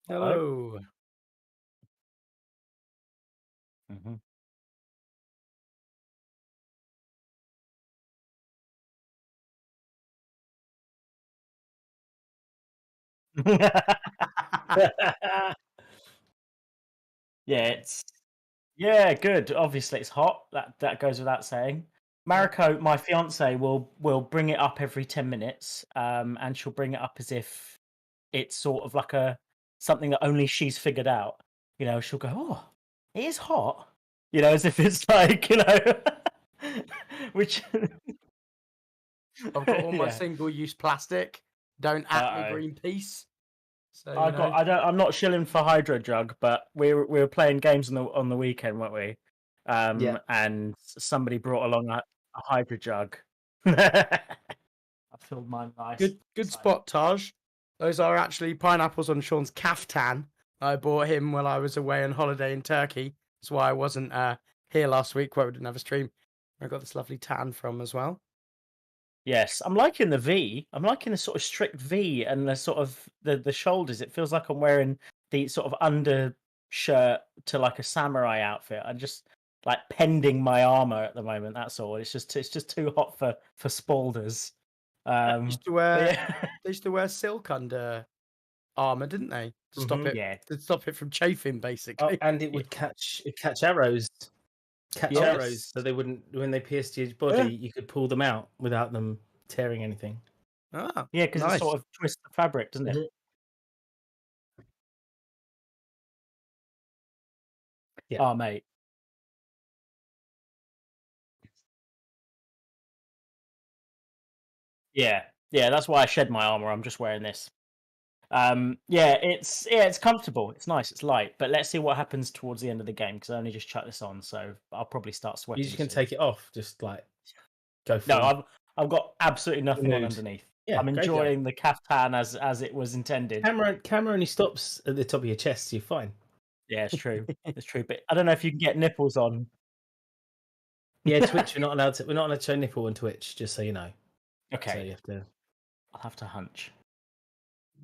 Hello. Hello. Mhm. Yeah, good. Obviously, it's hot. That goes without saying. Yeah. Mariko, my fiance, will bring it up every 10 minutes, and she'll bring it up as if it's sort of like a something that only she's figured out. She'll go, "Oh, it is hot," as if it's like, which, I've got all my yeah. single-use plastic. Don't at me, Uh-oh. Greenpeace. So, I'm not shilling for Hydro Jug, but we were playing games on the weekend, weren't we? Yeah. And somebody brought along a Hydro Jug. I filled mine nice. good spot, Taj. Those are actually pineapples on Sean's caftan. I bought him while I was away on holiday in Turkey. That's why I wasn't here last week where we didn't have a stream. I got this lovely tan from as well. Yes, I'm liking the V. I'm liking the sort of strict V and the sort of the shoulders. It feels like I'm wearing the sort of undershirt to like a samurai outfit. I'm just like pending my armor at the moment. That's all. It's just too hot for spaulders. Used to But wear yeah, they used to wear silk under armor, didn't they? To stop it yeah, to stop it from chafing, Oh, basically. and it would catch arrows. Catch arrows, yes, so they wouldn't when they pierced your Yeah. body. You could pull them out without them tearing anything. Ah, yeah, because it nice. sort of twists the fabric, doesn't it? Mhm. Yeah. Oh, mate. Yeah, yeah. That's why I shed my armor. I'm just wearing this. It's comfortable. It's nice. It's light. But let's see what happens towards the end of the game because I only just chucked this on, so I'll probably start You sweating just can soon. take it off. Just like go No, full I've got absolutely nothing on nude. underneath. Yeah, I'm there you go. enjoying the caftan as it was intended. Camera only stops at the top of your chest. So you're fine. Yeah, it's true. It's true. But I don't know if you can get nipples on. Yeah, Twitch. We're not allowed to show nipple on Twitch. Just so you know. So Okay, you have to. I'll have to hunch.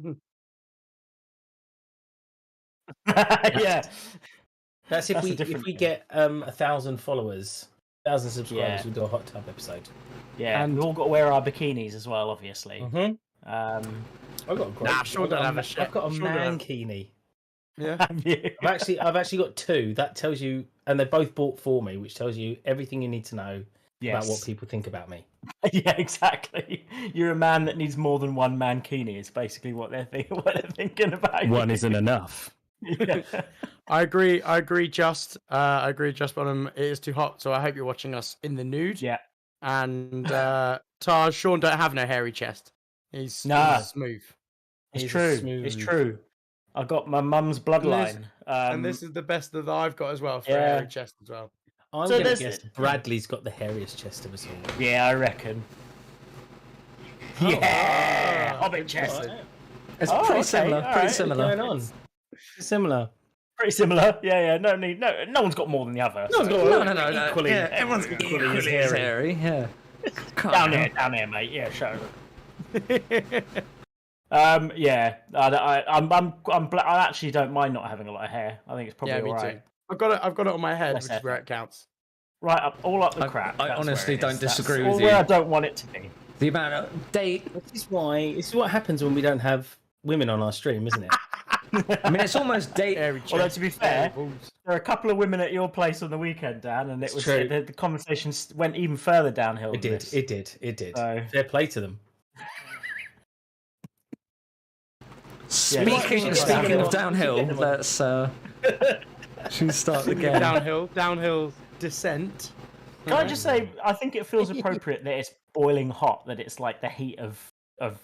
Hmm. Yeah, That's if that's a we different game. get 1,000 followers, 1,000 subscribers, Yeah, we'll do a hot tub episode. yeah. And We've all got to wear our bikinis as well, obviously. Mm-hmm. Um, I've got a great. Nah, Sean don't have a I've got a Sean don't have- mankini. yeah. have you? I've actually got two. That tells you, and they're both bought for me, which tells you everything you need to know about what Yes. people think about me. Yeah, exactly. You're a man that needs more than one mankini. Is basically what they're thinking about. One you. isn't enough. Yeah. I agree. I agree. Just bottom. It is too hot, so I hope you're watching us in the nude. Yeah. And Taj, Sean don't have no hairy chest. He's smooth. It's He's true. smooth. It's true. I got my mum's bloodline. And this is the best that I've got as well for a yeah. hairy chest as well. I'm So gonna there's- guess Bradley's got the hairiest chest of us all. Yeah, I reckon. Yeah, hobbit chest. Alright. It's Oh, pretty okay, similar. all Pretty right. similar. Going on. Similar. Pretty similar. Yeah. No one's got more than the other. No one's got No. equally. Yeah, everyone's equally as as hairy. hairy. Yeah. down here, mate. Yeah, sure. Yeah. I actually don't mind not having a lot of hair. I think it's probably Yeah, me all right. too. I've got it on my head, Less which is where effort. it counts. Right up, all up the crap. I that's honestly where it don't is. That's disagree all with where you. I don't want it to be. The amount of date. This is what happens when we don't have women on our stream, isn't it? I mean, it's almost date. Hairy chest, Although to be hairy fair, balls. there are a couple of women at your place on the weekend, Dan, and it It's was true. the conversation went even further downhill. It than did. this. It did. So- Fair play to them. Speaking Yeah, speaking of downhill. downhill, let's should we start the game? Downhill descent. Can I just say, I think it feels appropriate that it's boiling hot, that it's like the heat of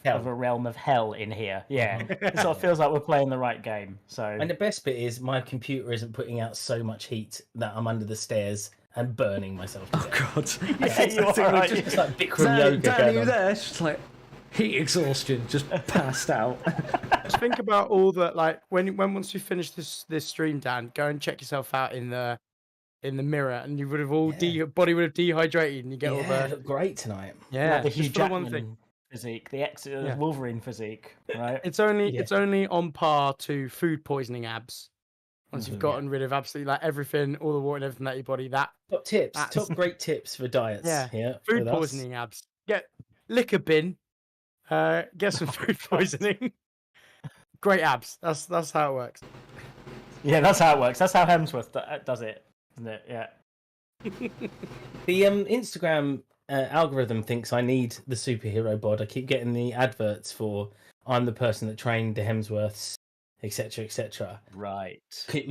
Hell. a realm of hell in here. Yeah, it sort of feels like we're playing the right game. So And the best bit is my computer isn't putting out so much heat that I'm under the stairs and burning myself to Oh death. God! yeah, you think are we're right. just- It's like Bikram Dan, yoga Dan, are going you on. there? It's just like heat exhaustion, just passed out. Just think about all the like when once you finish this stream, Dan, go and check yourself out in the mirror, and you would have all Yeah. your body would have dehydrated, and you get all Yeah, it the looked great tonight. yeah. the Just Hugh for the one Jackman thing. physique, Yeah. Wolverine physique, right? It's only Yeah. it's only on par to food poisoning abs. Once you've Mhm. gotten rid of absolutely like everything, all the water and everything out your body, Top tips, that's top great tips for diets. yeah. Here Food with us. poisoning abs. Lick a bin. Get some food poisoning. Great abs. That's how it works. Yeah, that's how it works. That's how Hemsworth does it, isn't it? Yeah. The Instagram algorithm thinks I need the superhero bod. I keep getting the adverts for I'm the person that trained the Hemsworths, etc., etc. Right.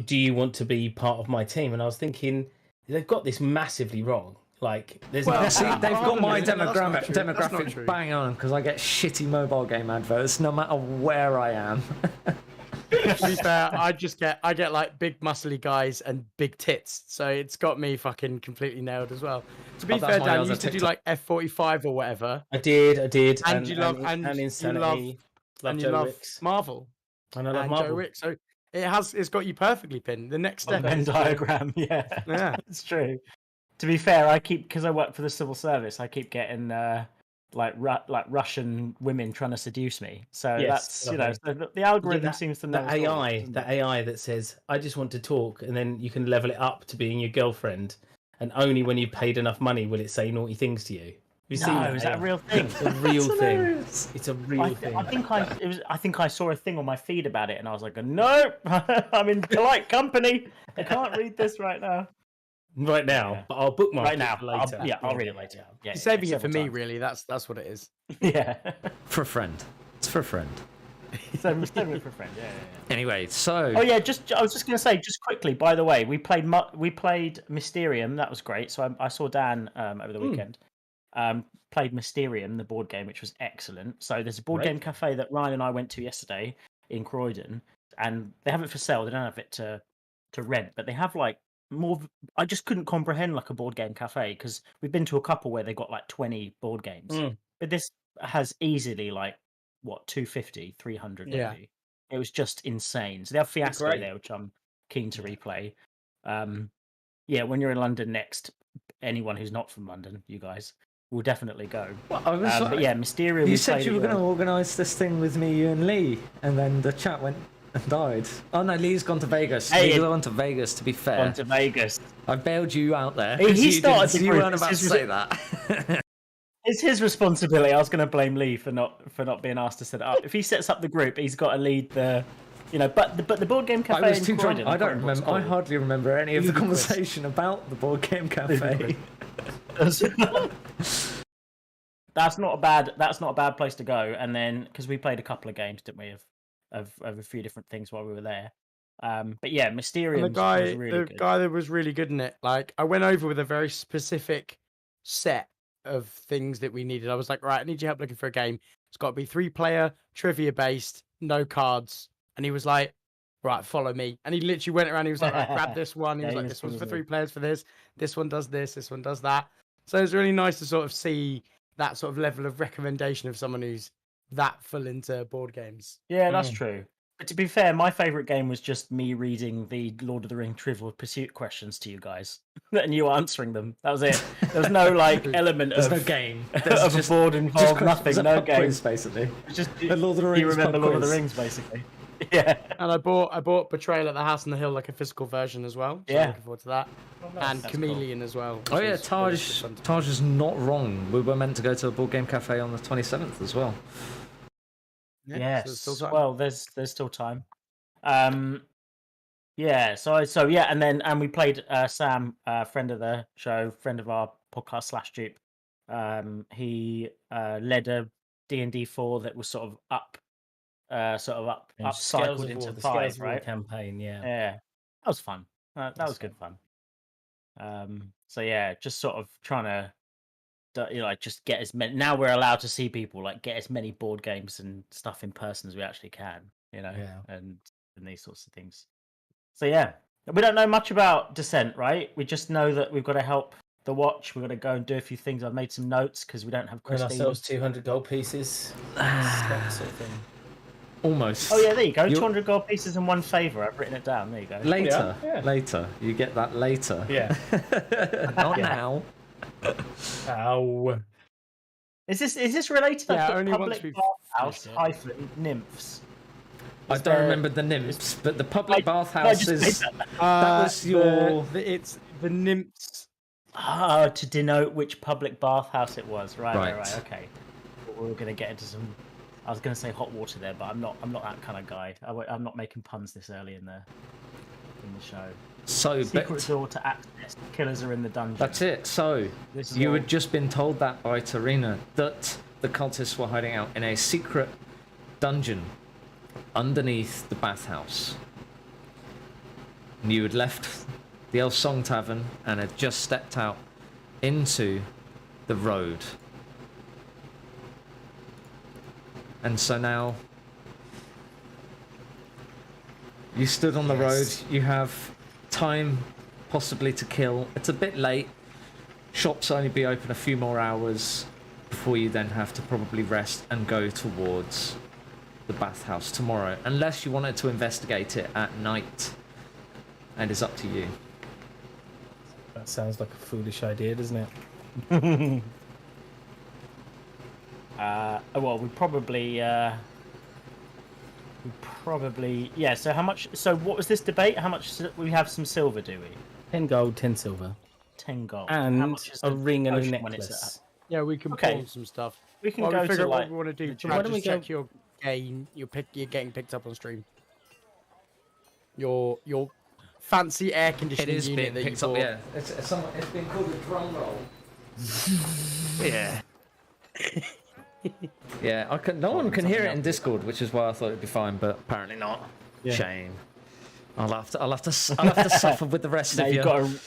Do you want to be part of my team? And I was thinking they've got this massively wrong. Like, there's Well, no see, they've got my That's not true. That's not demographic true. bang on because I get shitty mobile game adverts no matter where I am. To be fair, I get like big muscly guys and big tits, so it's got me fucking completely nailed as well. To be Oh, that's fair, my Dan, you other used to do TikTok. like F45 or whatever, I did, and you love Insanity, and you Joe love Wicks, Marvel and I love and Marvel. Joe Wick. So it's got you perfectly pinned. The next On step the Venn is diagram, yeah. Yeah. It's true. To be fair, because I work for the civil service, I keep getting like Russian women trying to seduce me. So Yes, that's so the algorithm seems to know that it's all AI, this, doesn't that it? AI that says I just want to talk, and then you can level it up to being your girlfriend, and only when you paid enough money will it say naughty things to you. Have you seen No, that? is that a AI? real thing? It's a real thing. hilarious. It's a real thing. I think I saw a thing on my feed about it, and I was like, no, I'm in polite company. I can't read this right now. Right now, Yeah. but I'll bookmark Right it now, for later. I'll read it later. Yeah, You're saving it for several me, times. really. That's what it is. Yeah, For a friend. It's for a friend. save it for a friend. Yeah. Anyway, so Oh yeah, I was just going to say, just quickly. By the way, we played Mysterium. That was great. So I saw Dan over the weekend. Played Mysterium, the board game, which was excellent. So there's a board Right. game cafe that Ryan and I went to yesterday in Croydon, and they have it for sale. They don't have it to rent, but they have like more. I just couldn't comprehend like a board game cafe because we've been to a couple where they got like 20 board games, but this has easily like what 250, 300 Yeah. maybe. It was just insane. So they have Fiasco great. there, which I'm keen to replay. Yeah, when you're in London next, anyone who's not from London, you guys will definitely go. well, I was But like, yeah, Mysterium. you we said played you were it, going to organise this thing with me, you and Lee, and then the chat went and died. Oh no, Lee's gone to Vegas. Hey, Lee's gone to Vegas. To be fair, gone to Vegas. I bailed you out there. He 'cause you started didn't- the You group. weren't about to It's his- say that. It's his responsibility. I was going to blame Lee for not being asked to set it up. If he sets up the group, he's got to lead the. But the board game cafe. I was in too drunk. Croydon, I can't don't remember what it's remember. I called. hardly remember any of the Ludicrous. conversation about the board game cafe. That's not a bad place to go. And then because we played a couple of games, didn't we, of a few different things while we were there. But yeah, Mysterium And was really good. guy that was really good in it. Like I went over with a very specific set of things that we needed. I was like, right, I need your help looking for a game. It's got to be 3-player, trivia based, no cards. And he was like, right, follow me. And he literally went around. He was like, right, grab this one. He Yeah, was he like, was this one's for really 3 good. players for this. This one does this. This one does that. So it's really nice to sort of see that sort of level of recommendation of someone who's that full into board games. Yeah, that's true. But to be fair, my favourite game was just me reading the Lord of the Ring Trivial Pursuit questions to you guys, and you answering them. That was it. There was no like element There's of no game. of There's a just board involved. Nothing. No game. games. Basically. It's just The Lord of the you Rings remember pub Lord of the quiz. Rings, basically. Yeah. And I bought Betrayal at the House on the Hill, like a physical version as well. So Yeah. I'm looking forward to that. And That's Chameleon as well. Oh which yeah, is Taj. fun to- Taj is not wrong. We were meant to go to a board game cafe on the 27th as well. Yeah, Yes. so there's still time. Well, there's still time. Yeah. So yeah, and we played Sam, friend of the show, friend of our podcast / dupe. He led a D&D 4 that was sort of up cycled into the 5, Scales of War right? campaign. Yeah. Yeah, that was fun. That was good fun. So yeah, just sort of trying to, like, just get as many. Now we're allowed to see people, like, get as many board games and stuff in person as we actually can, Yeah. and these sorts of things. So yeah, we don't know much about Descent, right? We just know that we've got to help the watch. We've got to go and do a few things. I've made some notes because we don't have Earn Christine. ourselves 200 gold pieces. That sort of thing. Almost. Oh yeah, there you go. You're- 200 gold pieces and 1 favor. I've written it down. There you go. Later. Yeah. Later. You get that later. Yeah. Not Yeah. now. Ow. Is this related to Yeah, the only once public we've bathhouse finished hyphen nymphs? I Is don't there- remember the nymphs, but the public I bathhouse just is. made that. was your- It's the nymphs. Ah, to denote which public bathhouse it was. Right. Right. Okay. We're going to get into some. I was going to say hot water there, but I'm not. I'm not that kind of guy. I'm not making puns this early in the show. So, Secret but door to access. Killers are in the dungeon. that's it. So, This is you all- had just been told that by Tarina that the cultists were hiding out in a secret dungeon underneath the bathhouse. And you had left the Elf Song Tavern and had just stepped out into the road. And so now you stood on the road, you have time possibly to kill. It's a bit late. Shops only be open a few more hours before you then have to probably rest and go towards the bathhouse tomorrow. Unless you wanted to investigate it at night. And it's up to you. That sounds like a foolish idea, doesn't it? Well, we probably. Yeah. So how much? So what was this debate? How much? We have some silver, do we? 10 gold, 10 silver. 10 gold. How And much is a the ring and a potion when it's necklace. Yeah, we can Okay. pawn some stuff. We can While go we figure to out what like. we want to do. the Chad, why don't we just go- check your gain. You're getting picked up on stream. Your fancy air It conditioning is unit being that you picked up, bought. yeah. It's been called a drum roll. Yeah. Yeah, no one can hear it in Discord, which is why I thought it'd be fine, but apparently not. Yeah. Shame. I'll have to suffer with the rest Now of you. you've got to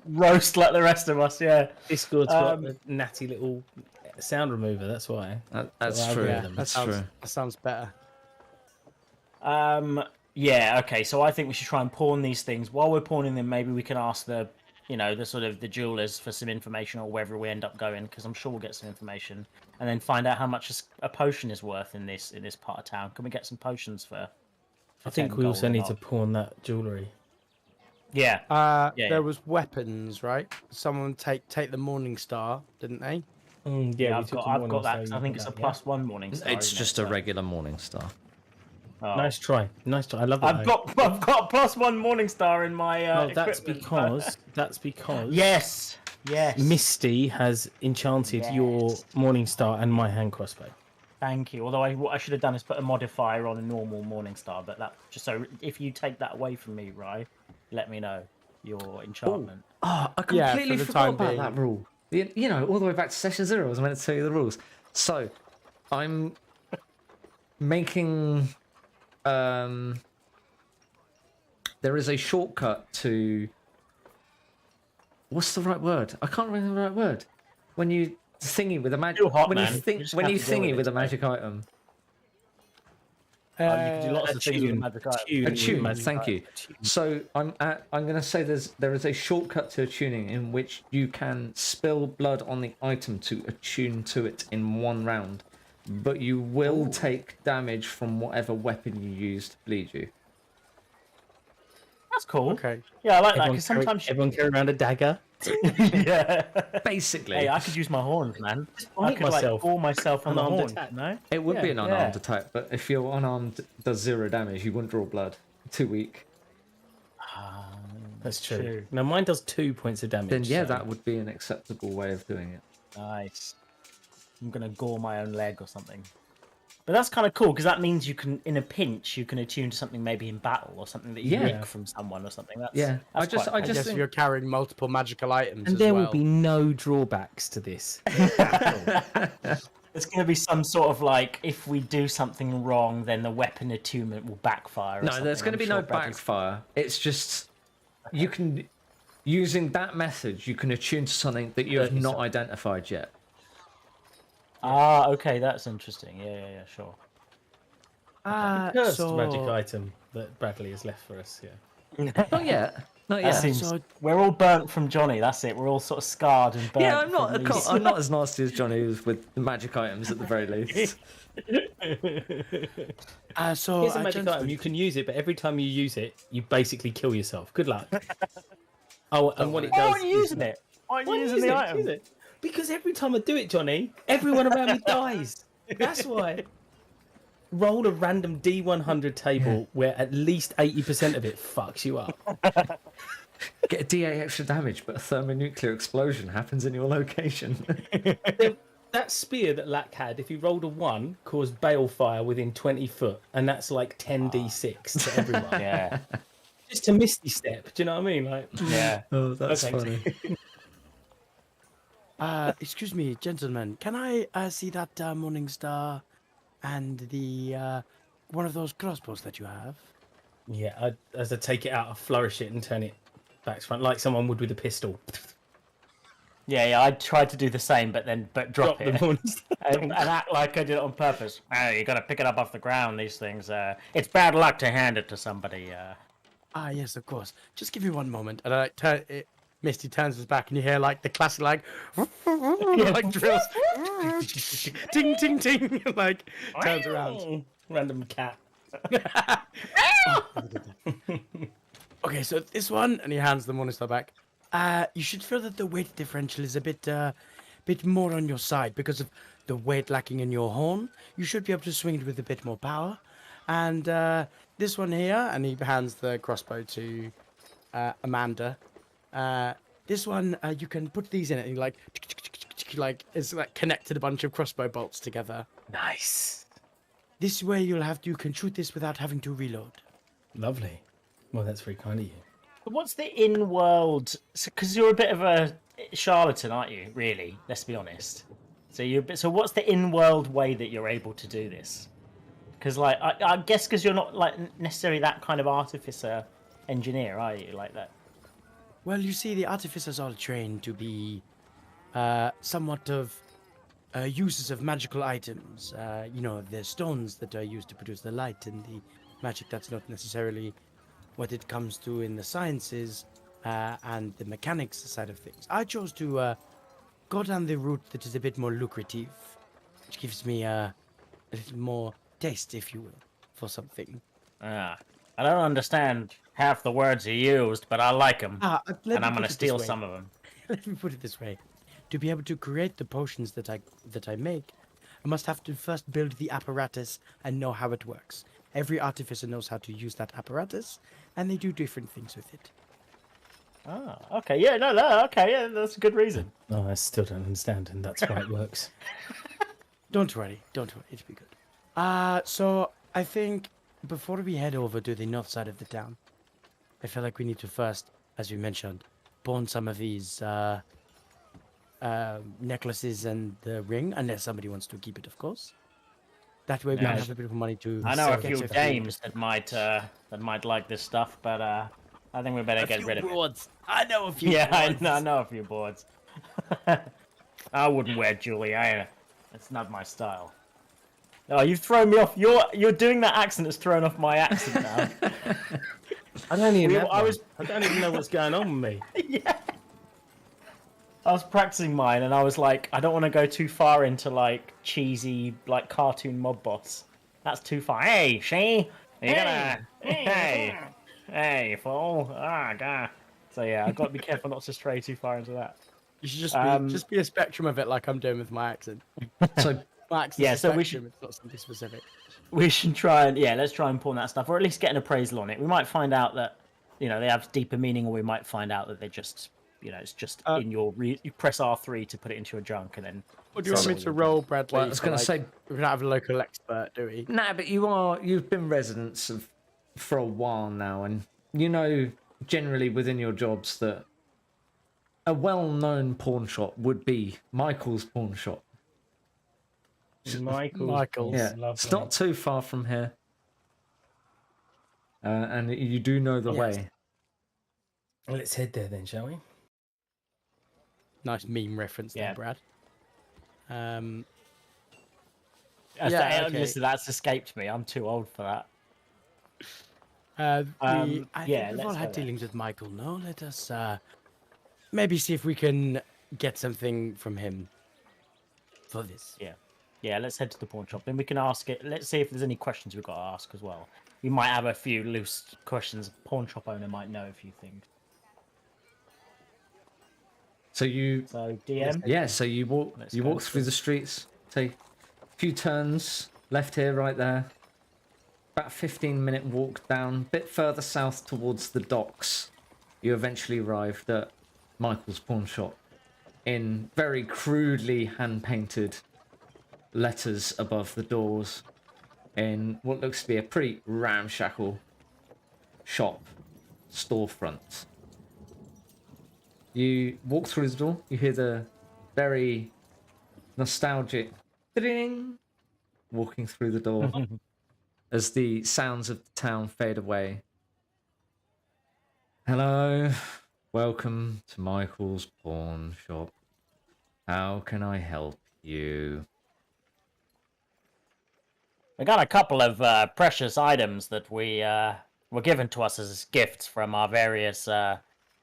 roast like the rest of us, yeah. Discord's got Um, a natty little sound remover, that's why. That's Well, true. yeah, That's true. That sounds better. Yeah, okay, so I think we should try and pawn these things. While we're pawning them, maybe we can ask the sort of the jewelers for some information or wherever we end up going, because I'm sure we'll get some information, and then find out how much a potion is worth in this part of town. Can we get some potions for I think 10 we gold also or need not? to pawn that jewellery. Yeah. Yeah. There was weapons, right? Someone take the Morning Star, didn't they? Yeah, we I've took got the that. Morning 'Cause Star, I think you it's a got that, +1 morning star. It's isn't just it? a regular morning star. Oh. yeah. Nice try. I love that. I've got a +1 morning star in my. Oh, that's equipment. because. Yes. Misty has enchanted your Yes. Morning Star and my hand crossbow. Thank you. Although what I should have done is put a modifier on a normal morning star, but that just so if you take that away from me, Rye, let me know your enchantment. Oh, I Yeah, for completely the forgot time about being. that rule. You know, all the way back to session 0, I was meant to tell you the rules. So, I'm making. There is a shortcut to. What's the right word? I can't remember the right word. When you thingy with a magic. Too hot, when man. you think, You just when have you to deal thingy with with it, a magic item. You can do lots of things with a magic item. A tune, thank you. So I'm going to say there is a shortcut to attuning in which you can spill blood on the item to attune to it in one round, but you will take damage from whatever weapon you use to bleed you. That's cool. Okay. Yeah, I like that because sometimes. Everyone carry around a dagger. Yeah. Basically, Hey, I could use my horns, man. I bite could myself. like bore myself on the Unarmed horn. attack. No. it would be an yeah. unarmed attack, but if your unarmed does 0 damage, you wouldn't draw blood. Too weak. That's true. True. Now mine does 2 points of damage. Then yeah, so- that would be an acceptable way of doing it. Nice. I'm gonna gore my own leg or something. But that's kind of cool because that means you can, in a pinch, you can attune to something maybe in battle or something that you Yeah. nick from someone or something. That's, Yeah, that's quite I cool. guess if think- you're carrying multiple magical items And as there well. will be no drawbacks to this. There's going to be some sort of like, if we do something wrong, then the weapon attunement will backfire. Or No, something. there's going to I'm be no sure Bradley's- backfire. It's just you can using that method you can attune to something that you have not identified yet. Ah, okay, that's interesting. Yeah, sure. Cursed so- magic item that Bradley has left for us. Yeah. Not yet. Not That yet. seems, we're all burnt from Johnny. That's it. We're all sort of scarred and burnt. Yeah, I'm not. from these- I'm not as nasty as Johnny is with the magic items at the very least. So Here's a magic item. You can use it, but every time you use it, you basically kill yourself. Good luck. Oh, and what it Why does. aren't you using it? Why aren't you using the item? Use it. Because every time I do it, Johnny, everyone around me dies. That's why. Roll a random D100 table where at least 80% of it fucks you up. Get a D8 extra damage, but a thermonuclear explosion happens in your location. That spear that Lack had, if he rolled a 1, caused balefire within 20 foot, and that's like 10d6 to everyone. Yeah. Just a misty step, do you know what I mean? Like, Yeah. Oh, that's Okay. funny. Excuse me, gentlemen. Can I see that morning star and the one of those crossbows that you have? Yeah, as I take it out, I flourish it and turn it back to front, like someone would with a pistol. Yeah, I tried to do the same, but drop the it monster. and act like I did it on purpose. Oh, you got to pick it up off the ground. These things. It's bad luck to hand it to somebody. Ah, yes, of course. Just give me one moment. And I turn it. Misty turns his back, and you hear like the classic like drills, ting ting ting, like turns around. Random cat. Okay, so this one, and he hands the Morningstar back. You should feel that the weight differential is a bit more on your side because of the weight lacking in your horn. You should be able to swing it with a bit more power. And this one here, and he hands the crossbow to Amanda. This one, you can put these in it, and like it's like connected a bunch of crossbow bolts together. Nice. This way, you can shoot this without having to reload. Lovely. Well, that's very kind of you. What's the in-world? Because you're a bit of a charlatan, aren't you? Really, let's be honest. So what's the in-world way that you're able to do this? Because like I guess because you're not like necessarily that kind of artificer engineer, are you? Like that. Well, you see, the artificers are trained to be somewhat of users of magical items. The stones that are used to produce the light and the magic that's not necessarily what it comes to in the sciences and the mechanics side of things. I chose to go down the route that is a bit more lucrative, which gives me a little more taste, if you will, for something. I don't understand half the words you used, but I like them, Let and me I'm put gonna it this steal way. some of them. Let me put it this way. To be able to create the potions that I make, I must have to first build the apparatus and know how it works. Every artificer knows how to use that apparatus, and they do different things with it. Oh, okay. Yeah, no, okay. Yeah, that's a good reason. Oh, I still don't understand, and that's why it works. Don't worry, it'll be good. So I think before we head over to the north side of the town, I feel like we need to first, as we mentioned, pawn some of these necklaces and the ring, unless somebody wants to keep it, of course. That way we Nice. have a bit of money to. I know a get few some dames that might like this stuff, but I think we better get rid of it. I know a few. Yeah, I broads. know a few boards. I wouldn't wear jewelry either. It's not my style. Oh, you've thrown me off. You're doing that accent that's thrown off my accent now. I don't even. I I don't even know what's going on with me. Yeah. I was practicing mine, and I was like, I don't want to go too far into like cheesy, like cartoon mob boss. That's too far. Hey, she, you gonna? Hey, fool! Ah, God. So yeah, I've got to be careful not to stray too far into that. You should just be a spectrum of it, like I'm doing with my accent. So My accent's Yeah, a so we spectrum, it's not something specific. We should try and let's try and pawn that stuff, or at least get an appraisal on it. We might find out that they have deeper meaning, or we might find out that they're just it's just in your you press R3 to put it into your junk, and then. What do you want me to roll, Bradley? Well, I was going to say, we don't have a local expert, do we? nah, but you've been residents for a while now, and you know generally within your jobs that a well-known pawn shop would be Michael's pawn shop. Michael's. Yeah, it's not too far from here, and you do know the way. Well, let's head there then, shall we? Nice meme reference there, Yeah. Brad. Listen, that's escaped me. I'm too old for that. I yeah, think we've all let's had go there. dealings with Michael, no? Let us maybe see if we can get something from him for this. Yeah, let's head to the pawn shop. Then we can ask it. Let's see if there's any questions we've got to ask as well. We might have a few loose questions. Pawn shop owner might know a few things. So you, So DM. yeah. So you walk. Let's You go walk through through. the streets. Take a few turns left here, right there. About a 15-minute walk down, a bit further south towards the docks. You eventually arrived at Michael's pawn shop in very crudely hand-painted letters above the doors in what looks to be a pretty ramshackle shop storefront. You walk through the door, you hear the very nostalgic ding walking through the door as the sounds of the town fade away. Hello, welcome to Michael's pawn shop. How can I help you? We got a couple of precious items that were given to us as gifts from our various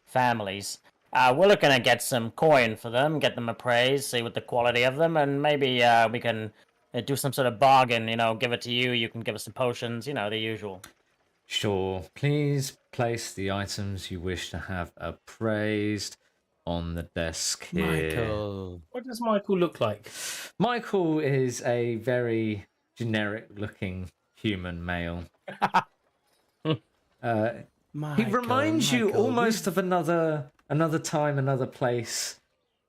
families. We're looking to get some coin for them, get them appraised, see what the quality of them, and maybe we can do some sort of bargain. You know, give it to you. You can give us some potions. You know, the usual. Sure, please place the items you wish to have appraised on the desk here. Michael. What does Michael look like? Michael is a very generic-looking human male. He reminds you Michael, almost of another time, another place.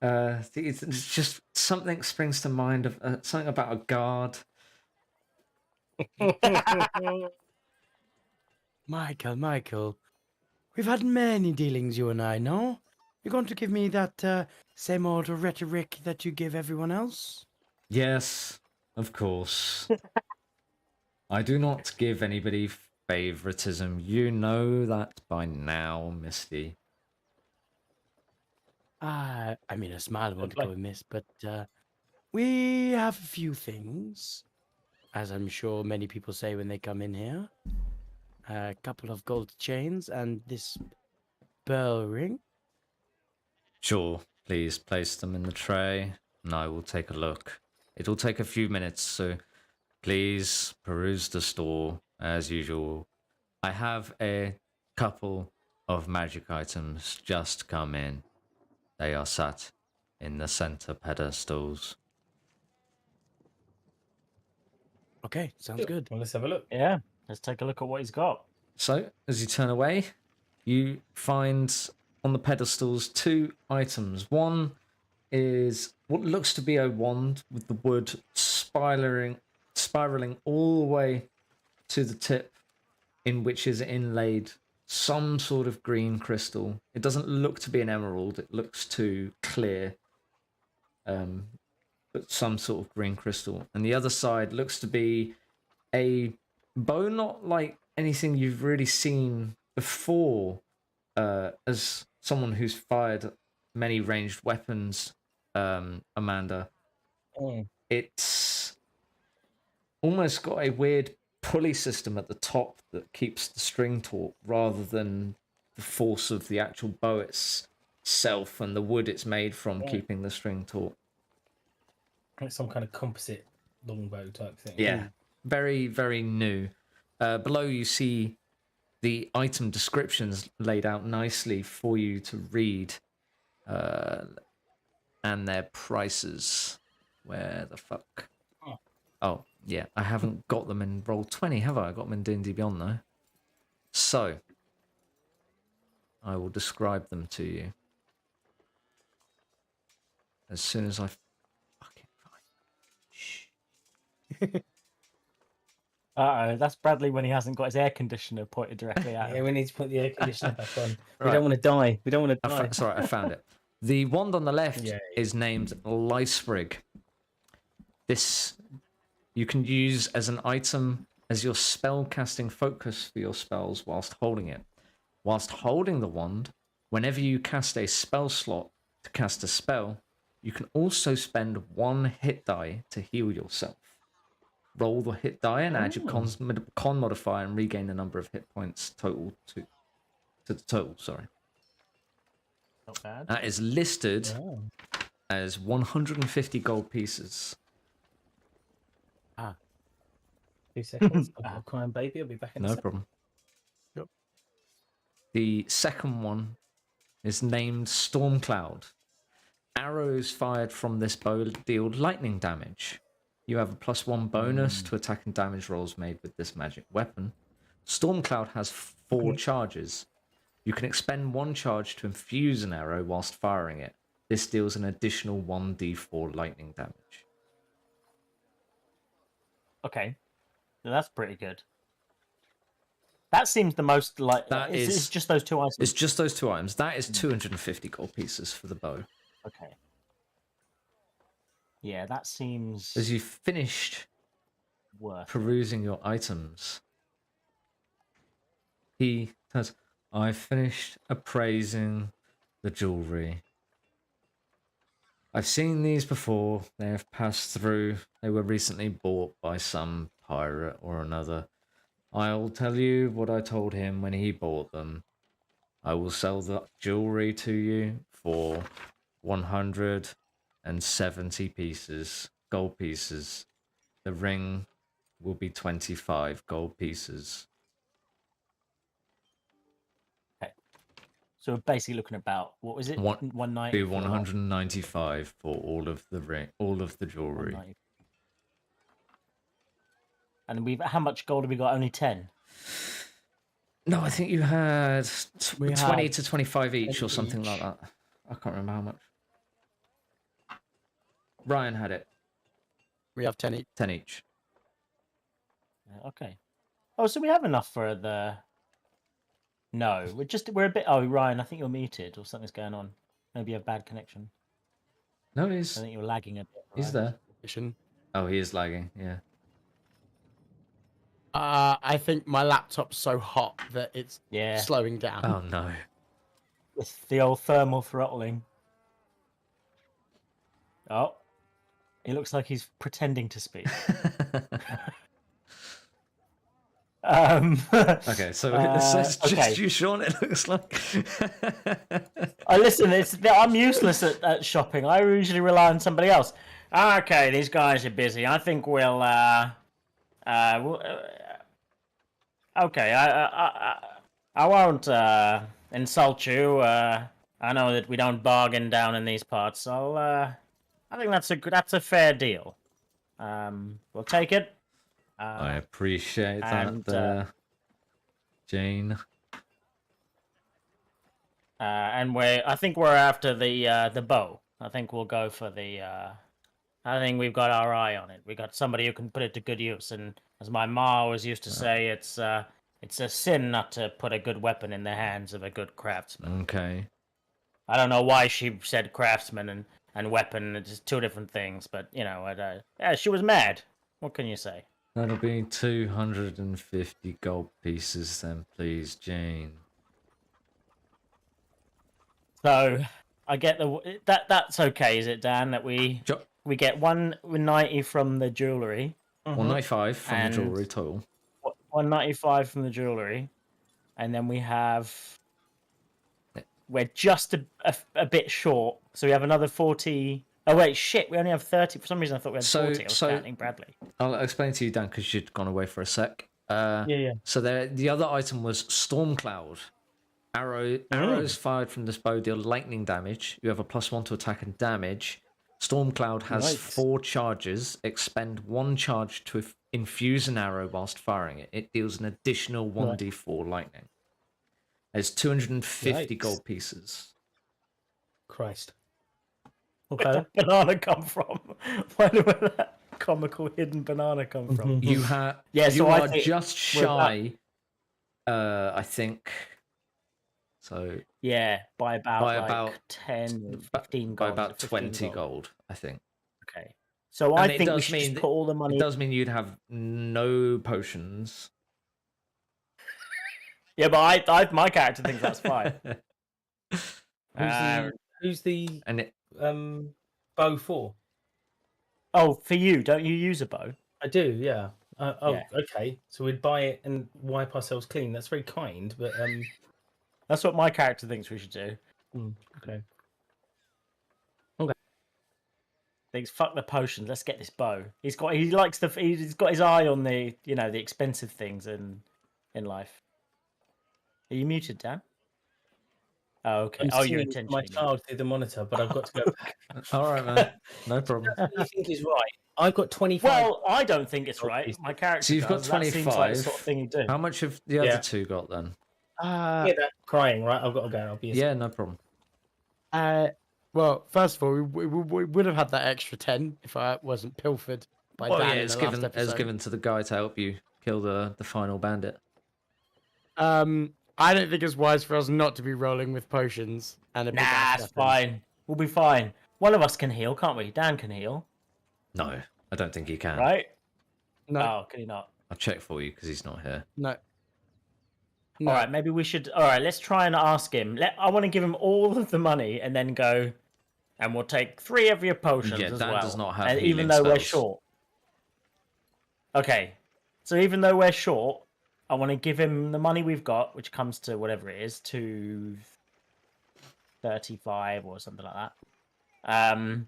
It's just something springs to mind of something about a guard. Michael. We've had many dealings, you and I, no? You're going to give me that same old rhetoric that you give everyone else? Yes, of course. I do not give anybody favoritism. You know that by now, Misty. I mean, a smile won't Like- go amiss, but we have a few things, as I'm sure many people say when they come in here. A couple of gold chains and this pearl ring. Sure, please place them in the tray, and I will take a look. It'll take a few minutes, so please peruse the store as usual. I have a couple of magic items just come in. They are sat in the center pedestals. Okay, sounds good. Well, let's have a look. Yeah, let's take a look at what he's got. So, as you turn away, you find on the pedestals two items. One is what looks to be a wand with the wood spiraling all the way to the tip, in which is inlaid some sort of green crystal. It doesn't look to be an emerald. It looks too clear, but some sort of green crystal. And the other side looks to be a bow, not like anything you've really seen before, as someone who's fired many ranged weapons, Amanda. Mm. It's almost got a weird pulley system at the top that keeps the string taut rather than the force of the actual bow itself and the wood it's made from keeping the string taut. Like some kind of composite longbow type thing. Yeah, very, very new. Below you see the item descriptions laid out nicely for you to read, and their prices. Where the fuck? Oh, yeah, I haven't got them in Roll20, have I? I got them in D&D Beyond, though. So, I will describe them to you as soon as I fucking find. That's Bradley when he hasn't got his air conditioner pointed directly at Yeah, him. we need to put the air conditioner back on. We Right. don't want to die. We don't want to die. Sorry, I found it. The wand on the left Yeah. is named Lysprig. This you can use as an item as your spell casting focus for your spells whilst holding it. Whilst holding the wand, whenever you cast a spell slot to cast a spell, you can also spend one hit die to heal yourself. Roll the hit die and add your con modifier and regain the number of hit points total to the total. Sorry. Not bad. That is listed Oh. as 150 gold pieces. 2 seconds. I've got a crying baby. I'll be back in a No second. problem. Yep. The second one is named Stormcloud. Arrows fired from this bow deal lightning damage. You have a +1 bonus to attack and damage rolls made with this magic weapon. Stormcloud has 4 charges. You can expend 1 charge to infuse an arrow whilst firing it. This deals an additional 1d4 lightning damage. Okay, so that's pretty good. That seems the most like. It's just those 2 items. It's just those 2 items. That is 250 gold pieces for the bow. Okay. Yeah, that seems. As you've finished worth perusing your items, he says, "I've finished appraising the jewelry. I've seen these before. They have passed through. They were recently bought by some pirate or another. I'll tell you what I told him when he bought them. I will sell the jewelry to you for 170 gold pieces. The ring will be 25 gold pieces." Okay. So we're basically looking at about, what was it? 190. Be 195 for all of the jewelry. 190. And how much gold have we got? Only 10. No, I think you had 20 had to 25 each or something each. like that. I can't remember how much. Ryan had it. We have 10 each. 10 each. Okay. Oh, so we have enough for the. No, we're a bit. Oh, Ryan, I think you're muted or something's going on. Maybe you have bad connection. No, I he's think you're lagging a bit. he's Ryan. there. Oh, he is lagging. Yeah. I think my laptop's so hot that it's slowing down. Oh no. With the old thermal throttling. Oh, it looks like he's pretending to speak. Okay, so it's just you, Sean. It looks like. Listen, I'm useless at shopping. I usually rely on somebody else. Okay, these guys are busy. I think we'll. Okay, I won't insult you. I know that we don't bargain down in these parts. So I think that's a fair deal. We'll take it. I appreciate that, Jane. And I think we're after the bow. I think we'll go for the. I think we've got our eye on it. We got somebody who can put it to good use. And as my ma always used to say, it's a sin not to put a good weapon in the hands of a good craftsman. Okay. I don't know why she said craftsman and weapon. It's just 2 different things. But yeah, she was mad. What can you say? That'll be 250 gold pieces then, please, Jane. So I get that's okay, is it, Dan? That we get 190 from the jewelry. 195 from the jewelry total. 195 from the jewelry, and then we're just a bit short, so we have another 40. Oh wait, shit! We only have 30. For some reason, I thought we had 40. I was counting Bradley. I'll explain to you, Dan, because you'd gone away for a sec. Yeah. So the other item was Stormcloud. Arrows fired from this bow deal lightning damage. You have a +1 to attack and damage. Stormcloud has 4 charges. Expend 1 charge to infuse an arrow whilst firing it. It deals an additional 1d4 lightning. There's 250 gold pieces. Christ. Where did the banana come from? Where did that comical hidden banana come from? You have so are just shy. I think. So yeah, by about 10, 15 gold. By about 20 gold, I think. Okay. So I think we should just put all the money. It does mean you'd have no potions. Yeah, but my character thinks that's fine. Who's the bow for? Oh, for you, don't you use a bow? I do, yeah. Yeah. Okay. So we'd buy it and wipe ourselves clean. That's very kind, but that's what my character thinks we should do. Okay. Thinks fuck the potions. Let's get this bow. He's got his eye on the the expensive things in life. Are you muted, Dan? Oh, okay. I'm Oh, seeing you're my intentionally. child through the monitor, but I've got to go back. All right, man. No problem. What do you think is right? I've got 25. Well, I don't think it's gold right. pieces. My character So you've got does. That seems like the 25. sort of thing you do. How much have the other two got then? Hear that crying, right? I've got to go. I'll be a Yeah, no problem. Well, first of all, we would have had that extra 10 if I wasn't pilfered by Oh Dan yeah, in it's the last given episode. as given to the guy to help you kill the final bandit. I don't think it's wise for us not to be rolling with potions and a big Nah, ass it's weapon. fine. We'll be fine. One of us can heal, can't we? Dan can heal, No, I don't think he can. right? No, Oh, can he not? I'll check for you because he's not here. no. All right, maybe we should. All right, let's try and ask him. I want to give him all of the money and then go, and we'll take 3 of your potions Yeah, as Dan well. does not have and even healing though we're spells. short. Okay, so even though we're short, I want to give him the money we've got, which comes to whatever it is, to 35 or something like that. I'm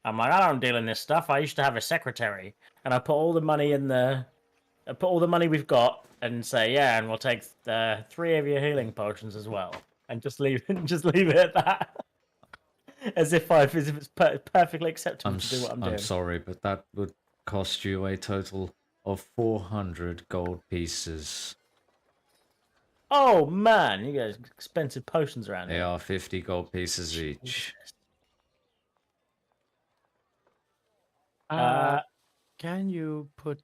like, I don't deal in this stuff. I used to have a secretary, and I put all the money in the. I put all the money we've got and say, yeah, and we'll take 3 of your healing potions as well, and just leave it at that, as if it's perfectly acceptable to do what I'm doing. I'm sorry, but that would cost you a total of 400 gold pieces. Oh man, you guys expensive potions around They here. are 50 gold pieces each. Can you put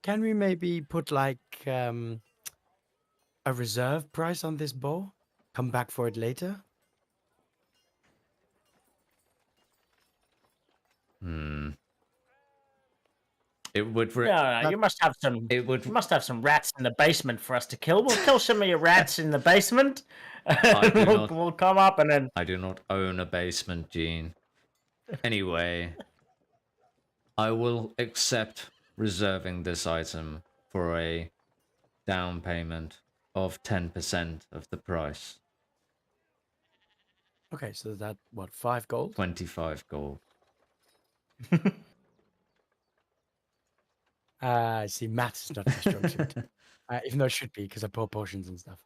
Can we maybe put like a reserve price on this bow? Come back for it later? It would. No, you must have some. It would. You must have some rats in the basement for us to kill. We'll kill some of your rats in the basement. I do not- We'll come up and then. I do not own a basement, Gene. Anyway, I will accept reserving this item for a down payment of 10% of the price. Okay, so that what, 5 gold? 25 gold. I see. Math is not my strong suit, even though it should be because I pour potions and stuff.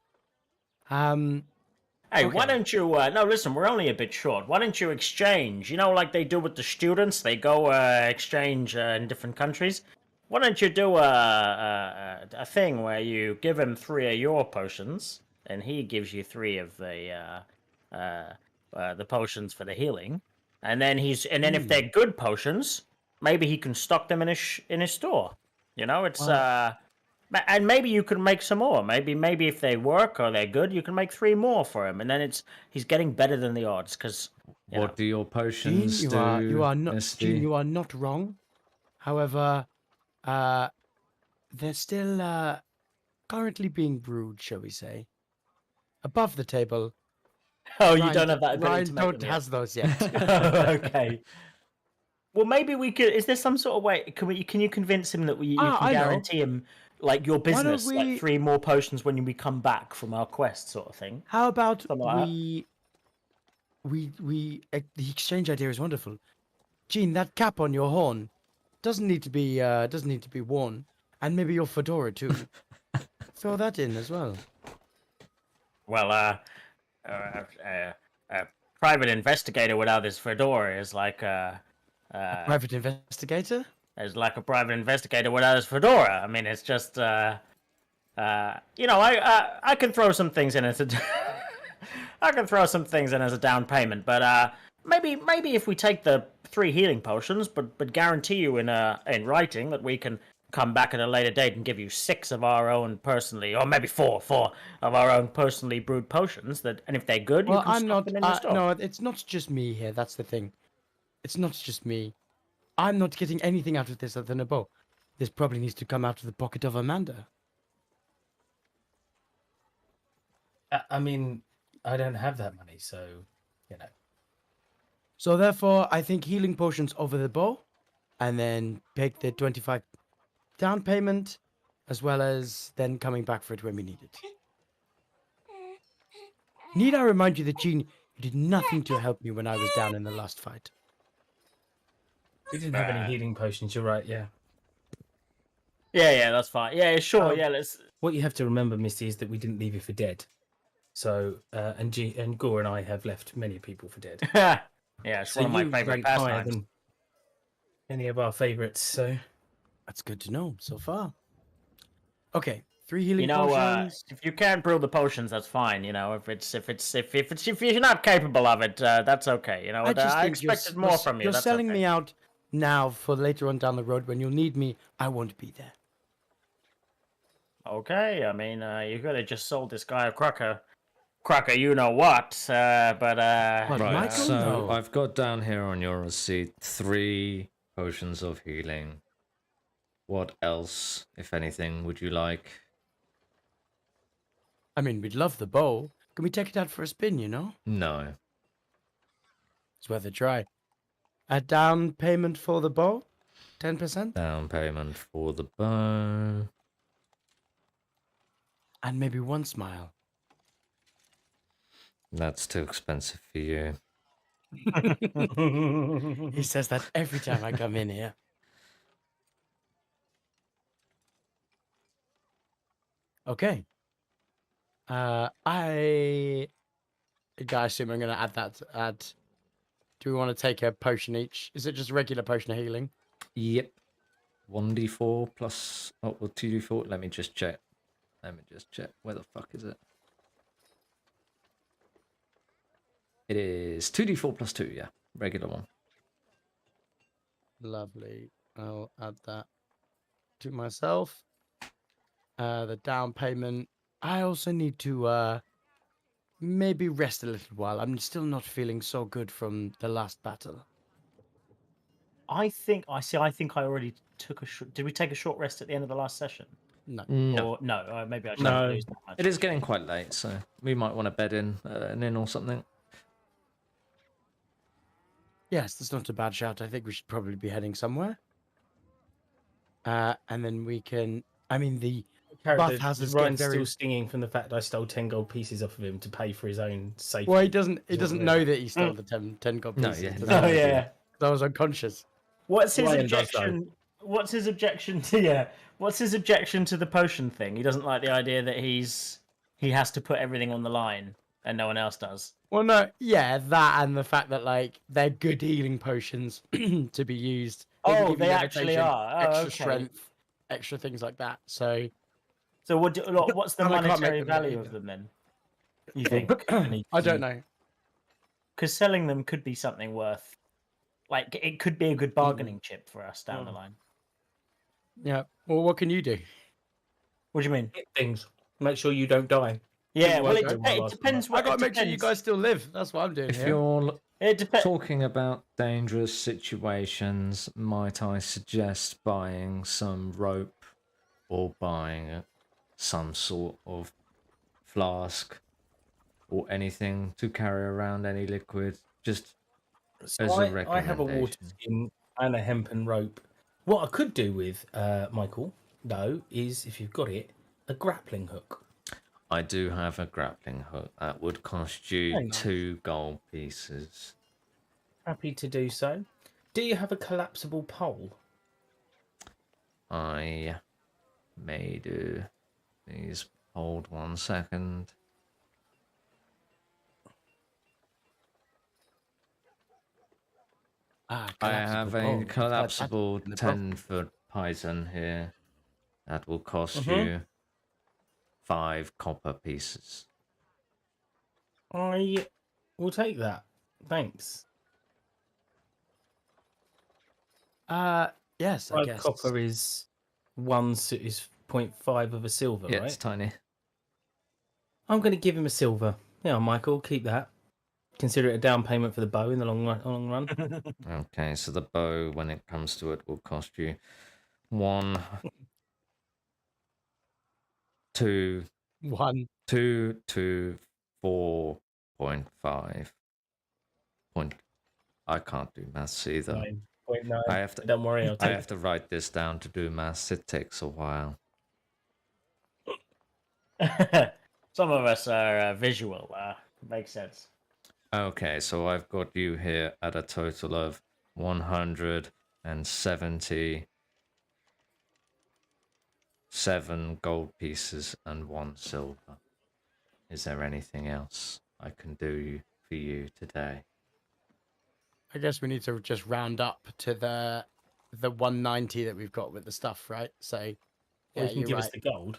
Hey, why Okay. don't you? No, listen, we're only a bit short. Why don't you exchange? You know, like they do with the students, they go exchange in different countries. Why don't you do a thing where you give him 3 of your potions, and he gives you 3 of the potions for the healing, and then if they're good potions, maybe he can stock them in his store. You know, it's and maybe you can make some more. Maybe if they work or they're good, you can make 3 more for him, and then he's getting better than the odds because. What do your Gene, potions do, you are not. Misty? Gene, you are not wrong. However, they're still currently being brewed, shall we say, above the table. Oh, you Ryan don't have that ability Ryan to make don't them yet. has those yet. Okay. Well, maybe we could. Is there some sort of way? Can you convince him that you can I know. guarantee him like your Why don't business, we- like 3 more potions when we come back from our quest, sort of thing? How about Something like the exchange idea is wonderful. Gene, that cap on your horn doesn't need to be worn, and maybe your fedora too. Throw that in as well. Well, a private investigator without his fedora is like Private investigator. is like a private investigator without his fedora. I mean, it's just I can throw some things in as a I can throw some things in as a down payment, but maybe if we take the 3 healing potions, but guarantee you in writing that we can come back at a later date and give you 6 of our own personally, or maybe 4 of our own personally brewed potions. And if they're good, you Well, can I'm stock not. them in your store. No, it's not just me here. That's the thing. It's not just me. I'm not getting anything out of this other than a bow. This probably needs to come out of the pocket of Amanda. I mean, I don't have that money, so you know. So therefore, I think healing potions over the bow, and then take the 25 down payment, as well as then coming back for it when we need it. Need I remind you that, Gene, you did nothing to help me when I was down in the last fight. We didn't have any healing potions. You're right. Yeah. Yeah, that's fine. Yeah, sure. Yeah, let's. What you have to remember, Misty, is that we didn't leave you for dead. So, and Gore and I have left many people for dead. Yeah, it's So one of my you favorite rank higher pastimes. than any of our favorites. So That's good to know so far. Okay, 3 healing You know, potions. if you can't brew the potions, that's fine. You know, if you're not capable of it, that's okay. You know, I just I think expected more from you. You're That's selling okay. me out now for later on down the road when you'll need me. I won't be there. Okay, I mean, you could have just sold this guy a cracker, you know what? But But Right, Michael, so no. I've got down here on your receipt 3 potions of healing. What else, if anything, would you like? I mean, we'd love the bowl. Can we take it out for a spin, you know? No. It's worth a try. A down payment for the bowl? 10%? Down payment for the bow. And maybe one smile. That's too expensive for you. He says that every time I come in here. Okay. I assume I'm gonna add that. Do we want to take a potion each? Is it just regular potion of healing? Yep. 1d4 plus... Oh, well, 2d4. Let me just check. Where the fuck is it? It is 2d4 plus 2, yeah. Regular one. Lovely. I'll add that to myself. The down payment. I also need to maybe rest a little while. I'm still not feeling so good from the last battle. I think I already took a. Did we take a short rest at the end of the last session? No. No. Or no? Maybe I should No. lose that much. It is getting quite late, so we might want to bed in an inn or something. Yes, that's not a bad shout. I think we should probably be heading somewhere. And then we can. I mean, the bathhouses get Ryan's very. still stinging from the fact I stole 10 gold pieces off of him to pay for his own safety. Well, he doesn't. He Is what doesn't it know is. that he stole the 10 gold No, pieces. yeah, does no. he? Oh yeah. I was unconscious. What's his Ryan does, though. objection? What's his objection to What's his objection to the potion thing? He doesn't like the idea that he has to put everything on the line and no one else does. Well, no, yeah, that and the fact that like they're good healing potions to be used. Can Oh, give you they actually levitation, are. Oh, extra okay. strength, extra things like that. So So what's the And I can't make monetary them value either. of them then? You think? I don't know. Because selling them could be something worth. Like it could be a good bargaining chip for us down the line. Yeah. Well, what can you do? What do you mean? Hit things. Make sure you don't die. Yeah, well, work it, very well it last depends. I What gotta it make sure you depends. guys still live. That's what I'm doing If here. you're It depends. talking about dangerous situations, might I suggest buying some rope or buying some sort of flask or anything to carry around any liquid? Just So as a I have a water recommendation. skin and a hempen rope. What I could do with Michael, though, is if you've got it, a grappling hook. I do have a grappling hook. That would cost you Very nice. 2 gold pieces. Happy to do so. Do you have a collapsible pole? I may do. Please hold 1 second. I have a collapsible 10-foot python here. That will cost you 5 copper pieces. I will take that. Thanks. Yes, I 5 guess. copper is 0.5 of a silver, Yeah, right? it's tiny. I'm going to give him a silver. Yeah, Michael, keep that. Consider it a down payment for the bow in the long run. Okay, so the bow, when it comes to it, will cost you 1, 2, 1. 2 to 4.5. I can't do maths either. 9.9. I have to. Don't worry, I'll I take have to write this down to do maths. It takes a while. Some of us are visual. Makes sense. Okay, so I've got you here at a total of 177 gold pieces and 1 silver. is there anything else I can do for you today? I guess we need to just round up to the 190 that we've got with the stuff, right? So, Or yeah, you can you're give right. us the gold.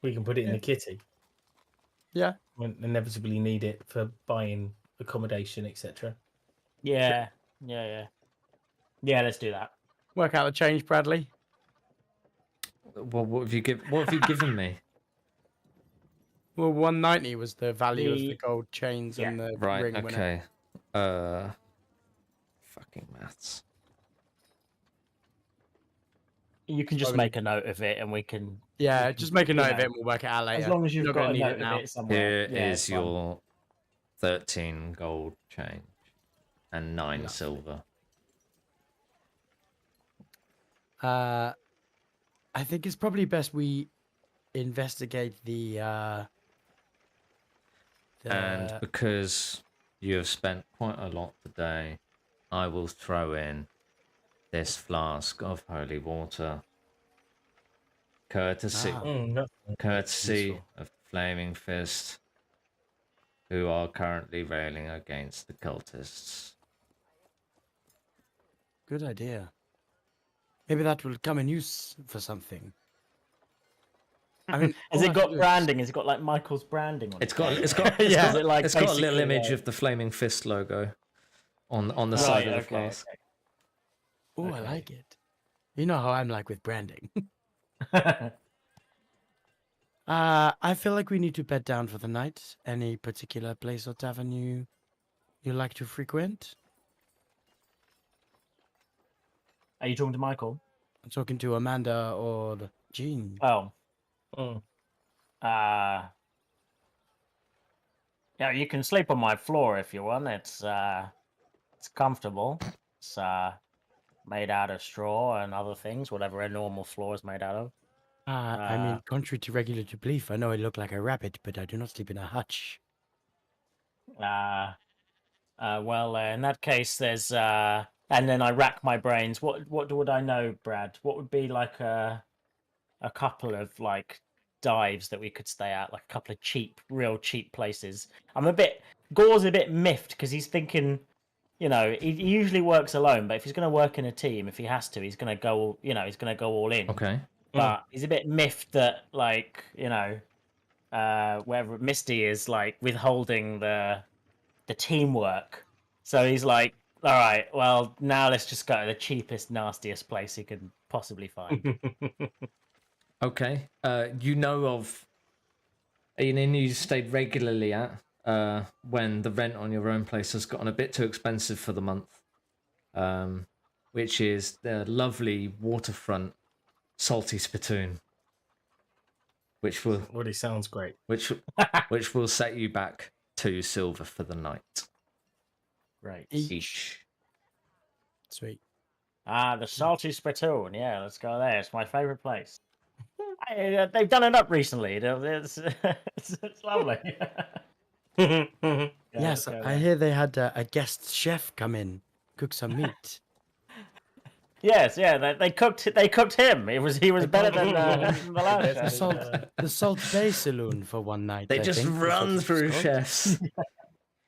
We can put it in the kitty. Yeah, We'll inevitably need it for buying accommodation, etc. Yeah, yeah. Let's do that. work out the change, Bradley. Well, what have you given me? Well, 190 was the value of the The gold chains yeah. and the Right, ring. Wasn't it? okay. Fucking maths. You can just So make a note of it, and we can. Yeah, just make a you note of know, it and we'll work it out later. As long as You're you've not got gonna a need note it of now. it somewhere. Here Yeah, is it's fine. your 13 gold change and 9 Lovely. silver. I think it's probably best we investigate the And because you have spent quite a lot today, I will throw in this flask of holy water. Courtesy, courtesy useful. of the Flaming Fist, who are currently railing against the cultists. Good idea. Maybe that will come in use for something. I mean, Has all I it have to got do is- branding? Has it got like Michael's branding on it? It's got Yeah. it's Is got it like it's got a little basically, image of the Flaming Fist logo on the right, side of the okay, flask. Oh, I Okay. like it. You know how I'm like with branding. okay. I feel like we need to bed down for the night. Any particular place or tavern you like to frequent? Are you talking to Michael? I'm talking to Amanda or Jean. Oh, Mm. yeah. You can sleep on my floor if you want. It's comfortable. It's made out of straw and other things, whatever a normal floor is made out of. I mean, contrary to regular belief, I know I look like a rabbit, but I do not sleep in a hutch. Well, in that case, there's and then I rack my brains. What would I know, Brad? What would be like a couple of like dives that we could stay at, like a couple of real cheap places? Gore's a bit miffed because he's thinking, he usually works alone, but if he's going to work in a team, if he has to, he's going to go, he's going to go all in. Okay. But he's a bit miffed that, like, wherever Misty is, like, withholding the teamwork. So he's like, all right, well, now let's just go to the cheapest, nastiest place he can possibly find. Okay. You know of an inn you stayed regularly at when the rent on your own place has gotten a bit too expensive for the month, which is the lovely waterfront Salty Spittoon, which will Already sounds great. which will set you back 2 silver for the night Right. each. Sweet. The Salty Spittoon. Yeah, let's go there. It's my favorite place. They've done it up recently. It's lovely. Yeah, let's Yes, go I there. hear they had a guest chef come in, cook some meat. Yes, yeah, they cooked him. He was better than the last There's chef. the Salt, the Salt Bay Saloon for one night. They I just think, was what run it's through called. chefs.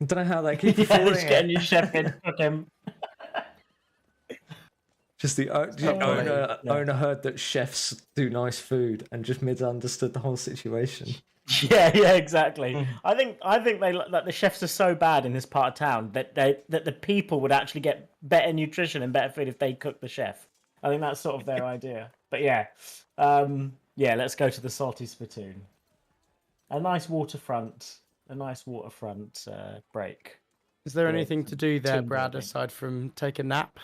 I don't know how they keep Yeah, affording just get a it. new chef in, cook him. Just the owner heard that chefs do nice food and just misunderstood the whole situation. Yeah, exactly. I think the chefs are so bad in this part of town that the people would actually get better nutrition and better food if they cook the chef. I think that's sort of their idea. But yeah, let's go to the Salty Spittoon. A nice waterfront break. Is there Yeah, anything to do there, timber, I Brad, think. aside from take a nap?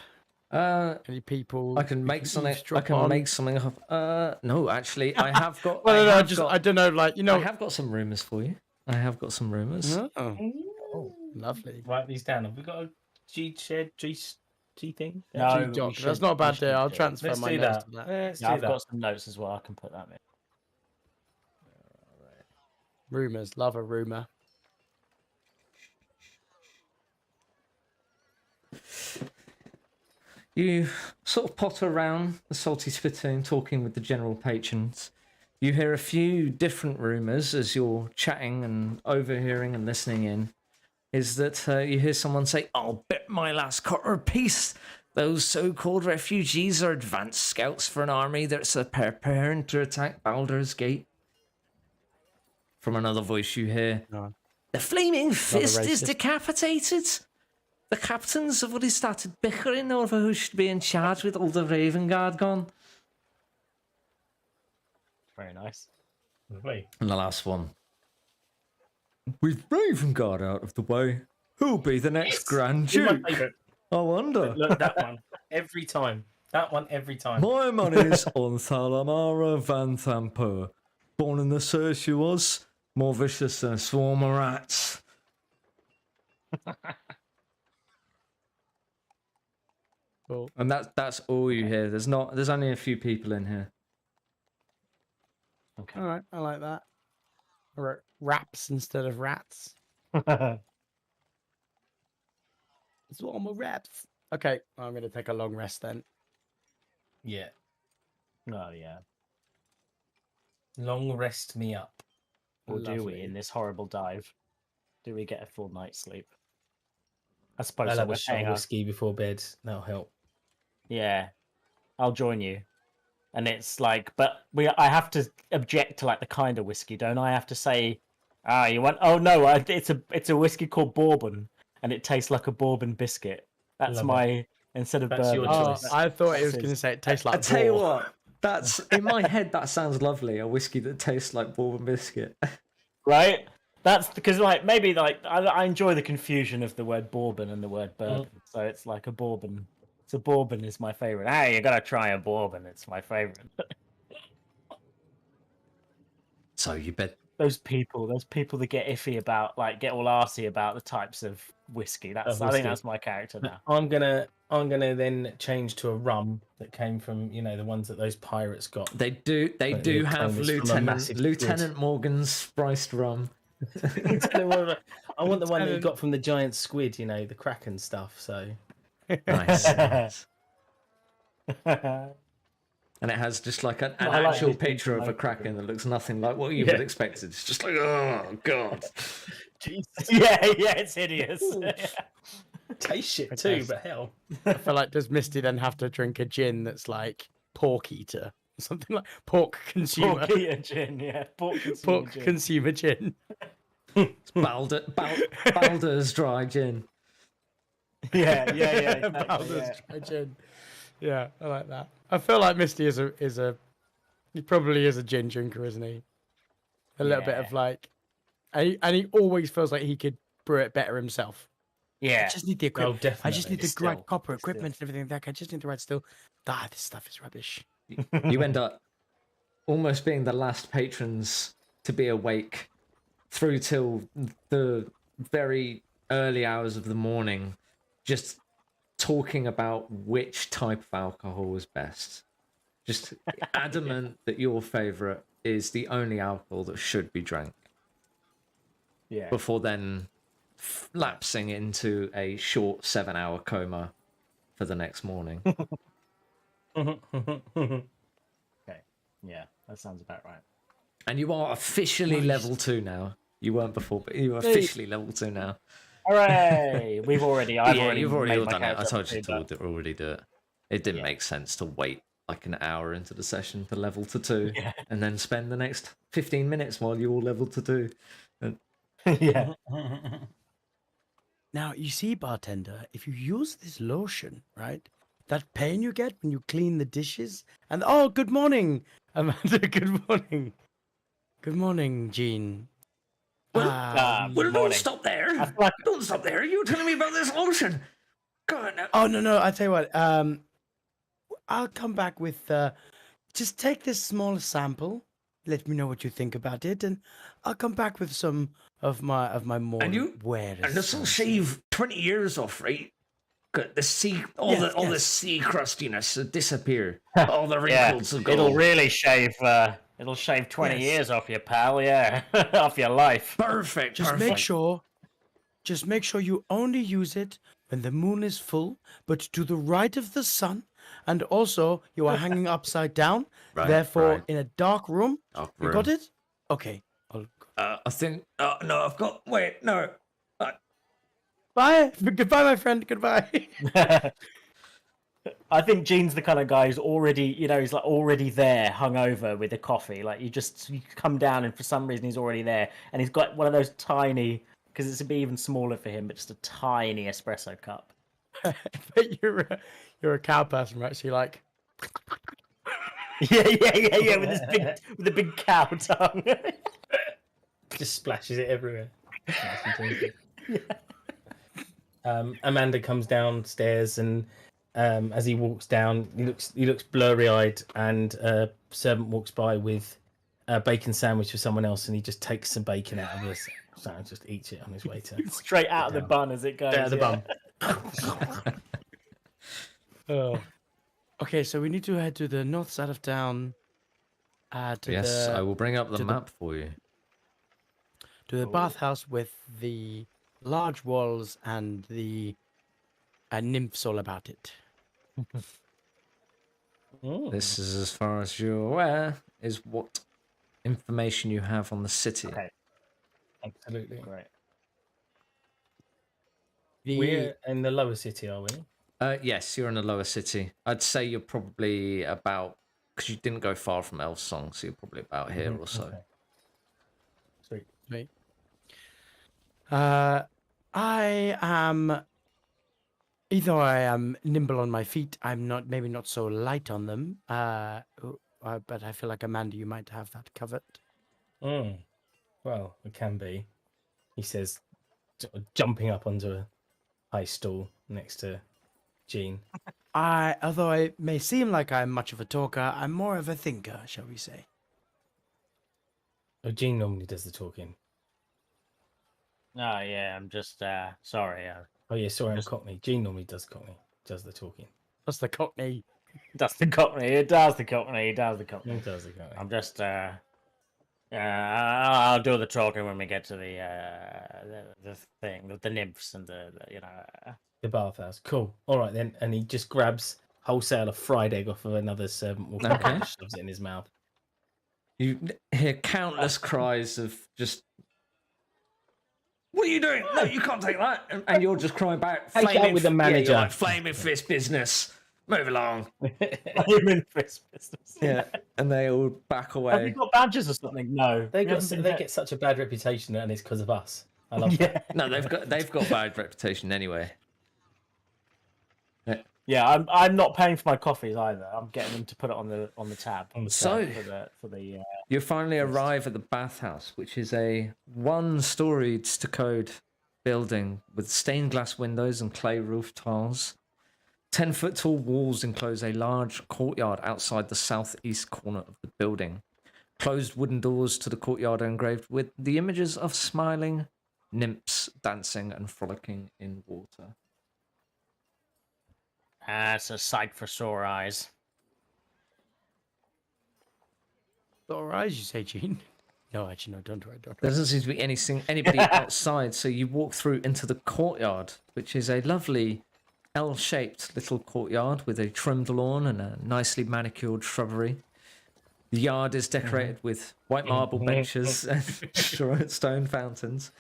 Any people? I can we make something. I eavesdrop can on? make something up. No, actually, I have got. Well, I no, I don't know, like, I have got some rumors for you. I have got some rumors. Oh, lovely. Write these down. Have we got a G thing? No, G-Doc, we should- that's not a we bad should deal. I'll do it. transfer Let's my do notes that. to that. Let's Yeah, do I've that. got some notes as well. I can put that in. Rumors, love a rumor. You sort of potter around the Salty Spittoon, talking with the general patrons. You hear a few different rumours as you're chatting and overhearing and listening in. Is that you hear someone say, "I'll bet my last quarter piece those so-called refugees are advanced scouts for an army that's preparing to attack Baldur's Gate." From another voice you hear, No. "The Flaming Fist is racist. decapitated. The captains have already started bickering over who should be in charge with all the Raven Guard gone." Very nice. Lovely. And the last one. "With Raven Guard out of the way, who'll be the next Grand You're my Duke? favourite. I wonder." Look, that one. Every time. That one every time. "My money's on Thalamara Van Thamper. Born in the search she was, more vicious than a swarm of rats." Cool. And that's all you hear. There's only a few people in here. Okay. All right, I like that. Raps instead of rats. Swarm of raps. Okay, I'm gonna take a long rest then. Yeah. Oh yeah. Long rest me up. Or do we Lovely. in this horrible dive? Do we get a full night's sleep? I suppose I'll so. have We're a shot paying of our- whiskey before bed. That'll help. Yeah, I'll join you. And it's like, but I have to object to like the kind of whiskey, don't I? I have to say, you want? Oh no, it's a whiskey called bourbon, and it tastes like a bourbon biscuit. That's Love it. my instead of That's your bourbon. Oh, choice. I thought it was That's gonna his- say it tastes like. I tell you boar. what, that's in my head. That sounds lovely. A whiskey that tastes like bourbon biscuit. Right? That's because like maybe like I enjoy the confusion of the word bourbon and the word bourbon. So it's like a bourbon. So bourbon is my favorite. Hey, you gotta try a bourbon. It's my favorite. So you bet. those people that get iffy about like get all arsey about the types of whiskey. That's I think whiskey. that's my character now. I'm gonna then change to a rum that came from the ones that those pirates got. They do But do the have claim is from a massive Lieutenant Morgan's spiced rum. I want the one that you got from the giant squid, the Kraken stuff. So Nice. Nice. And it has just like an I like actual these things picture of a like- kraken that looks nothing like what you Yeah. would expect. It's just like, oh god. Jesus, yeah, it's hideous. taste shit too, but hell, I feel like does Misty then have to drink a gin that's like pork eater, something like pork consumer, Pork eater gin, yeah. Pork consumer pork gin. consumer gin. It's Baldur's dry gin. yeah. Exactly, Baldur's yeah. dry gin. Yeah, I like that. I feel like Misty he probably is a gin drinker, isn't he? A little bit of Yeah. like, and he always feels like he could brew it better himself. I Yeah. just need the oh equipment. definitely. I just need the Still, right copper still. equipment and everything like that. I just need the right still. This stuff is rubbish. You end up almost being the last patrons to be awake through till the very early hours of the morning, just talking about which type of alcohol is best. Just adamant that your favorite is the only alcohol that should be drank. Yeah. Before then lapsing into a short 7-hour coma for the next morning. Okay. Yeah, that sounds about right. And you are officially level 2 now. You weren't before, but you are officially level 2 now. Hooray! I've already You've already made all my done it. I character told you up to already do it. It didn't Yeah. make sense to wait like an hour into the session to level to 2 Yeah. and then spend the next 15 minutes while you all level to 2. yeah. Now, you see, bartender, if you use this lotion, right, that pain you get when you clean the dishes, and oh, good morning, Amanda, good morning. Good morning, Jean. Well, Good Well, don't morning. stop there. I feel like Don't stop there. You were telling me about this lotion. Go on now. Oh, no, I tell you what, I'll come back with, just take this small sample, let me know what you think about it, and I'll come back with some of my more wearers. And this will shave 20 years off, right? Good. The sea, all the sea crustiness will disappear. All the yeah, wrinkles will go. it'll really shave. It'll shave 20 Yes. years off your pal. Yeah, off your life. Perfect. Just perfect. make sure you only use it when the moon is full, but to the right of the sun, And also, you are hanging upside down. Right, Therefore, right. in a dark room. Dark You room. got it? Okay. I think. No, I've got. Wait, no. Bye. Goodbye, my friend. Goodbye. I think Gene's the kind of guy who's already, he's like already there, hungover with a coffee. Like you come down, and for some reason he's already there, and he's got one of those tiny, because it's a bit even smaller for him, but just a tiny espresso cup. But you're a cow person, right? So you're like, Yeah, with the big cow tongue. Just splashes it everywhere. Amanda comes downstairs, and as he walks down, he looks blurry-eyed, and a servant walks by with a bacon sandwich for someone else, and he just takes some bacon out of this sandwich, just eats it on his way to Straight out of the bun as it goes. out of the bum. oh. Okay, so we need to head to the north side of town. Yes, I will bring up the map for you. To the bathhouse with the large walls and the nymphs all about it. This is, as far as you're aware, is what information you have on the city. Okay. Absolutely. Great. We're in the lower city, are we? Yes, you're in the lower city. I'd say you're probably about, because you didn't go far from Elf Song, so you're probably about here or so. Okay. Sweet. Right. I am. Either I am nimble on my feet, I'm not. Maybe not so light on them. But I feel like Amanda, you might have that covered. Well, it can be. He says, sort of jumping up onto a high stool next to Jean. Although I may seem like I'm much of a talker, I'm more of a thinker, shall we say? Oh, Jean normally does the talking. Oh yeah, I'm just sorry. Oh yeah, sorry, I'm Cockney. Jean normally does the talking. That's the Cockney. That's the Cockney. It does the Cockney. It does the Cockney. He does the Cockney. I'm just I'll do the talking when we get to the thing, the nymphs and the The bathhouse. Cool. All right then. And he just grabs wholesale a fried egg off of another servant walking by and shoves it in his mouth. You hear countless cries of just, what are you doing? No, you can't take that. And you're just crying back. Take it out with the manager. Yeah, like, flaming fist business. Move along. human fist business. Yeah. And they all back Have you away. got badges or something? No. They We haven't been hit. get such a bad reputation, and it's because of us. I love that. No, they've got bad reputation anyway. Yeah, I'm not paying for my coffees either. I'm getting them to put it on the tab. So- for the You finally arrive at the bathhouse, which is a one-storied stuccoed building with stained glass windows and clay roof tiles. 10-foot tall walls enclose a large courtyard outside the southeast corner of the building. Closed wooden doors to the courtyard are engraved with the images of smiling nymphs dancing and frolicking in water. it's a sight for sore eyes. All right, you say, Gene. No, actually, no. Don't worry. There doesn't seem to be anybody outside, so you walk through into the courtyard, which is a lovely L-shaped little courtyard with a trimmed lawn and a nicely manicured shrubbery. The yard is decorated with white marble benches and stone fountains,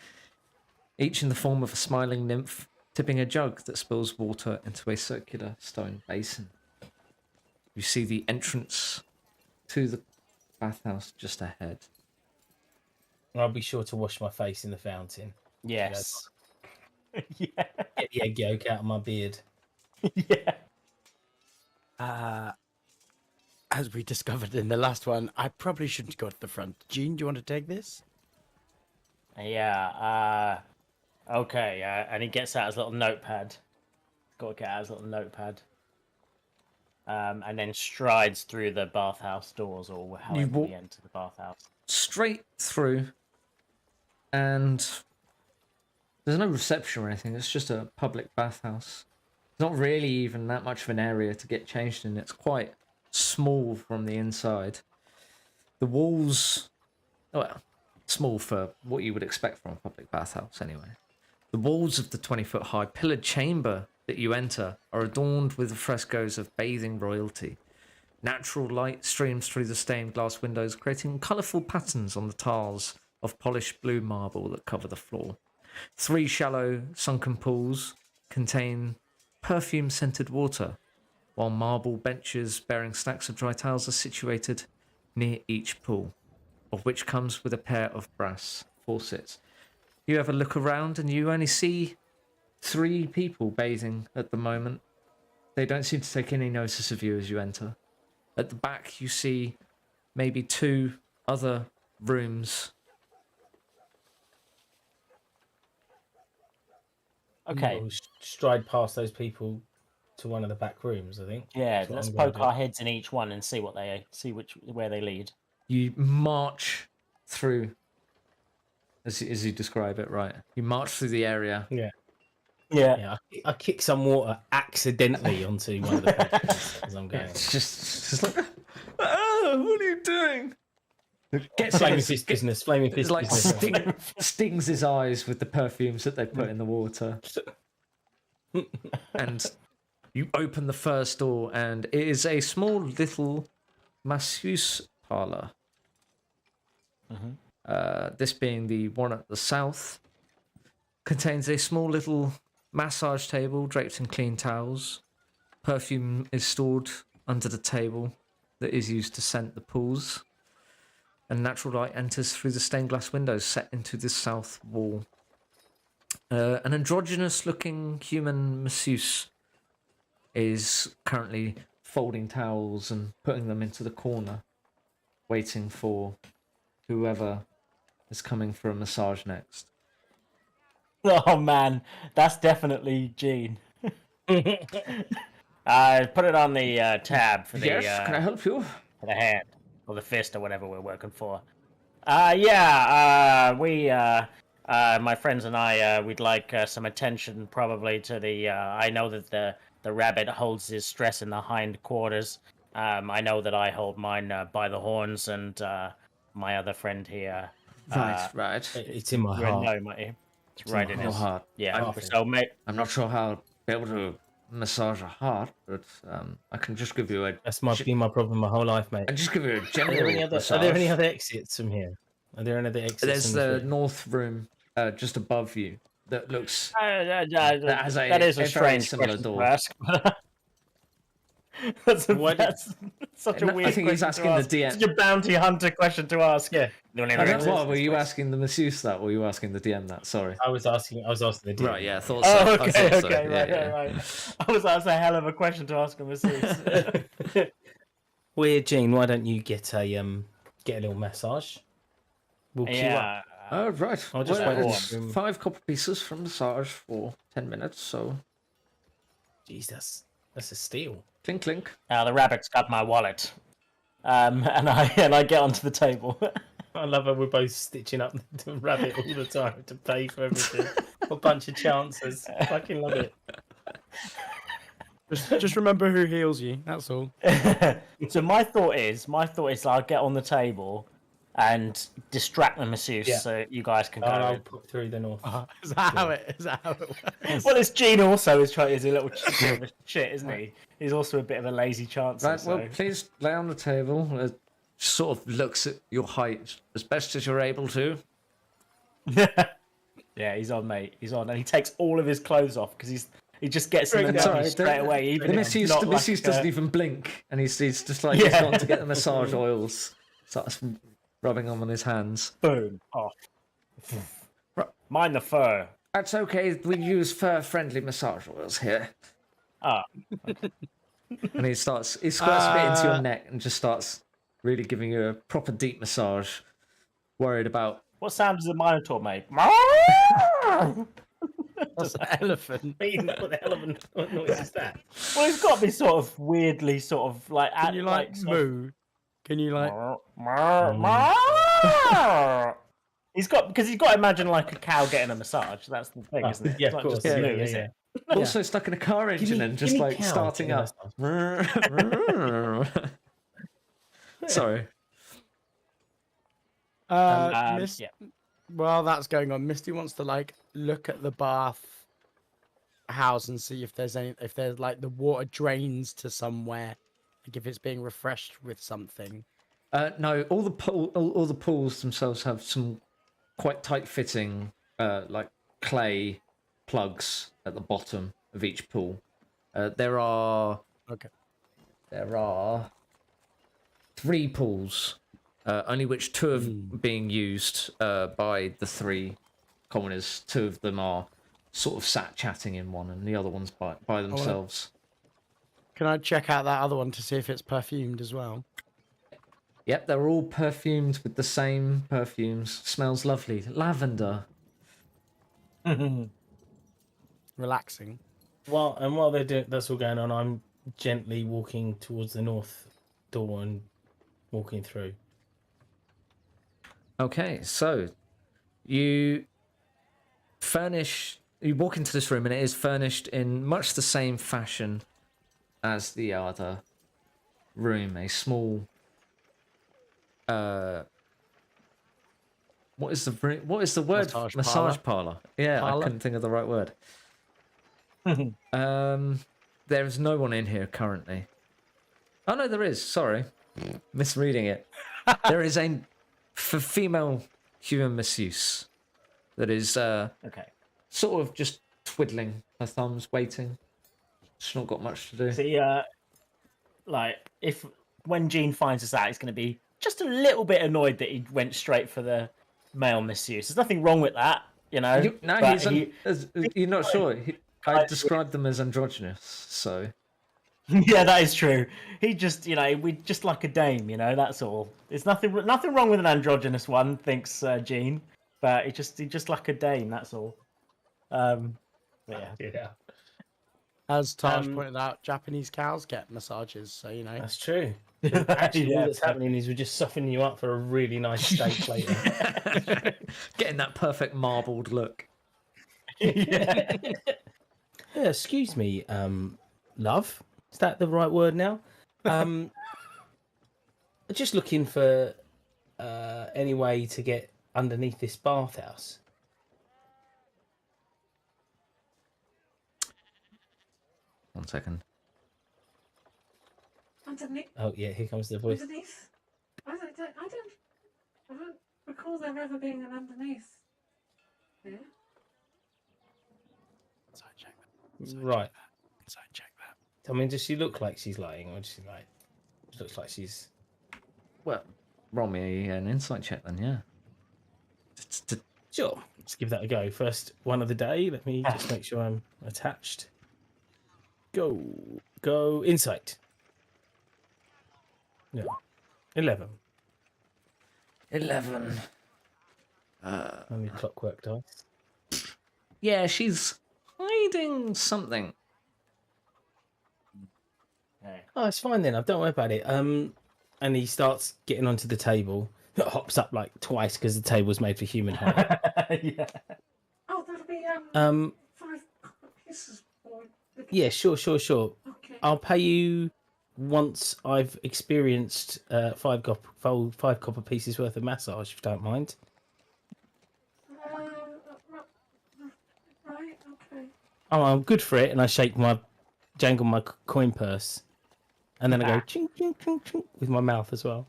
each in the form of a smiling nymph tipping a jug that spills water into a circular stone basin. You see the entrance to the bathhouse just ahead. I'll be sure to wash my face in the fountain. Yes. Yeah. Get the egg yolk out of my beard. Yeah. As we discovered in the last one, I probably shouldn't go to the front. Gene, do you want to take this? Yeah. Okay. And he gets out his little notepad. Got to get out his little notepad. And then strides through the bathhouse doors, or however we enter the bathhouse. Straight through, and there's no reception or anything. It's just a public bathhouse. It's not really even that much of an area to get changed in. It's quite small from the inside. The walls, well, small for what you would expect from a public bathhouse anyway. The walls of the 20-foot high pillared chamber that you enter are adorned with frescoes of bathing royalty. Natural light streams through the stained glass windows, creating colourful patterns on the tiles of polished blue marble that cover the floor. 3 shallow, sunken pools contain perfume-scented water, while marble benches bearing stacks of dry towels are situated near each pool, of which comes with a pair of brass faucets. You have a look around and you only see 3 people bathing at the moment. They don't seem to take any notice of you as you enter. At the back, you see maybe 2 other rooms. Okay. We'll stride past those people to one of the back rooms, I think. Yeah, That's what let's I'm gonna poke do. our heads in each one and see what they where they lead. You march through, as you describe it, right? You march through the area. Yeah. Yeah, I kick some water accidentally onto one of the benches as I'm going. It's just like, what are you doing? Flaming fist business, flaming It's fist like business. stings his eyes with the perfumes that they put in the water. And you open the first door, and it is a small little masseuse parlor. This being the one at the south, contains a small little massage table draped in clean towels. Perfume is stored under the table that is used to scent the pools. And natural light enters through the stained glass windows set into the south wall. An androgynous-looking human masseuse is currently folding towels and putting them into the corner, waiting for whoever is coming for a massage next. Oh man, that's definitely Gene. Put it on the tab for the Yes, can I help you? for the hand or the fist or whatever we're working for. We my friends and I we'd like some attention probably to the I know that the rabbit holds his stress in the hind quarters. I know that I hold mine by the horns, and my other friend here. Right. It's in my You heart. know, mate. It's right in Your his heart. Yeah. So, mate. I'm not sure how I'll be able to massage a heart, but I can just give you a. That's been my problem my whole life, mate. I just give you a Are general there any other? massage. Are there any other exits from here? Are there any other exits? There's in the this room? north room, just above you, that looks. That has a is a very strange similar question door. to ask. that's such a weird I think he's question asking to the ask. DM. Such a bounty hunter question to ask. Yeah. What, were you asking the masseuse that, or were you asking the DM that? Sorry. I was asking the DM. Right, yeah, I thought so. Oh, I okay, thought so. okay, Yeah, right. yeah. That's a hell of a question to ask a masseuse. Weird, Gene. Why don't you get a little massage? We'll queue up. Yeah. Oh, right. I'll just wait it's for him. 5 copper pieces from massage for 10 minutes, so Jeez, that's a steal. clink clink. The rabbit's got my wallet. And I get onto the table. I love how we're both stitching up the rabbit all the time to pay for everything. A bunch of chances. Fucking love it. Just remember who heals you. That's all. So my thought is I'll get on the table and distract the masseuse Yeah. so you guys can go. I'll put through the north. Is that how it works? Well, it's Gene also is a little bit of a shit, isn't he? He's also a bit of a lazy chancer. Right, So. well, please lay on the table. Sort of looks at your height as best as you're able to. Yeah, he's on, mate. He's on, and he takes all of his clothes off because he just gets in the Sorry, nuts straight away. Even The if masseuse, it's not the masseuse like, doesn't even blink, and he's just like he's Yeah. gone to get the massage oils. Starts rubbing them on his hands. boom off. Mind the fur. That's okay. We use fur-friendly massage oils here. Ah, And he squirts a bit into your neck and just starts really giving you a proper deep massage. Worried about. what sound does the Minotaur make? That's an elephant. What the hell of a noise is that? Well, it's got to be sort of weirdly, sort of like. Can you like moo? Can you like? He's got to imagine like a cow getting a massage. That's the thing, isn't it? Yeah, It's of not course. just a Yeah, moo, yeah, is yeah. it? Also stuck in a car engine and just like cow starting getting a up. Sorry. Mist- Yeah. While that's going on, Misty wants to like look at the bath a house and see if there's like the water drains to somewhere, like if it's being refreshed with something. No, all the pools themselves have some quite tight fitting, like clay plugs at the bottom of each pool. There are Okay. 3 pools, only which 2 are Hmm. being used by the 3 commoners. 2 of them are sort of sat chatting in one, and the other one's by themselves. Can I check out that other one to see if it's perfumed as well? Yep, they're all perfumed with the same perfumes. Smells lovely. Lavender. Relaxing. While they're doing that's all going on, I'm gently walking towards the north door and walking through. Okay, so you walk into this room, and it is furnished in much the same fashion as the other room. A small what is the word? Massage parlor. Yeah, I Parlour? couldn't think of the right word. There is no one in here currently. Oh no, there is. Sorry, misreading it. There is a for female human masseuse that is Okay. sort of just twiddling her thumbs, waiting. She's not got much to do. See, like if when Gene finds us out, he's going to be just a little bit annoyed that he went straight for the male misuse. There's nothing wrong with that, you know. No, but you're not sure. I described them as androgynous, so. Yeah, that is true. He just, we just like a dame, that's all. There's nothing wrong with an androgynous one, thinks Gene, but he just like a dame, that's all. But Yeah, As Taj pointed out, Japanese cows get massages, so that's true. Actually, all that's happening is we're just softening you up for a really nice steak later. Getting that perfect marbled look. yeah. Excuse me, love. Is that the right word now? Just looking for any way to get underneath this bathhouse. One second. Underneath? Oh yeah, here comes the voice. Underneath? I don't recall there ever being an underneath. Yeah? Inside check that. Right. Inside check that. I mean, does she look like she's lying, or does she looks like she's? Well, roll me an insight check then, yeah. Sure. Let's give that a go. First one of the day. Let me just make sure I'm attached. Go insight. Yeah. 11. 11. Only clockwork dice. Yeah, she's hiding something. Oh, it's fine then. Don't worry about it. And he starts getting onto the table. Hops up like twice because the table's made for human height. Yeah. Oh, that'll be 5 pieces. Yeah, sure. Okay. I'll pay you once I've experienced 5 copper pieces worth of massage, if you don't mind. Right, okay. Oh, I'm good for it, and I jangle my coin purse, and then I go ching ching ching ching with my mouth as well.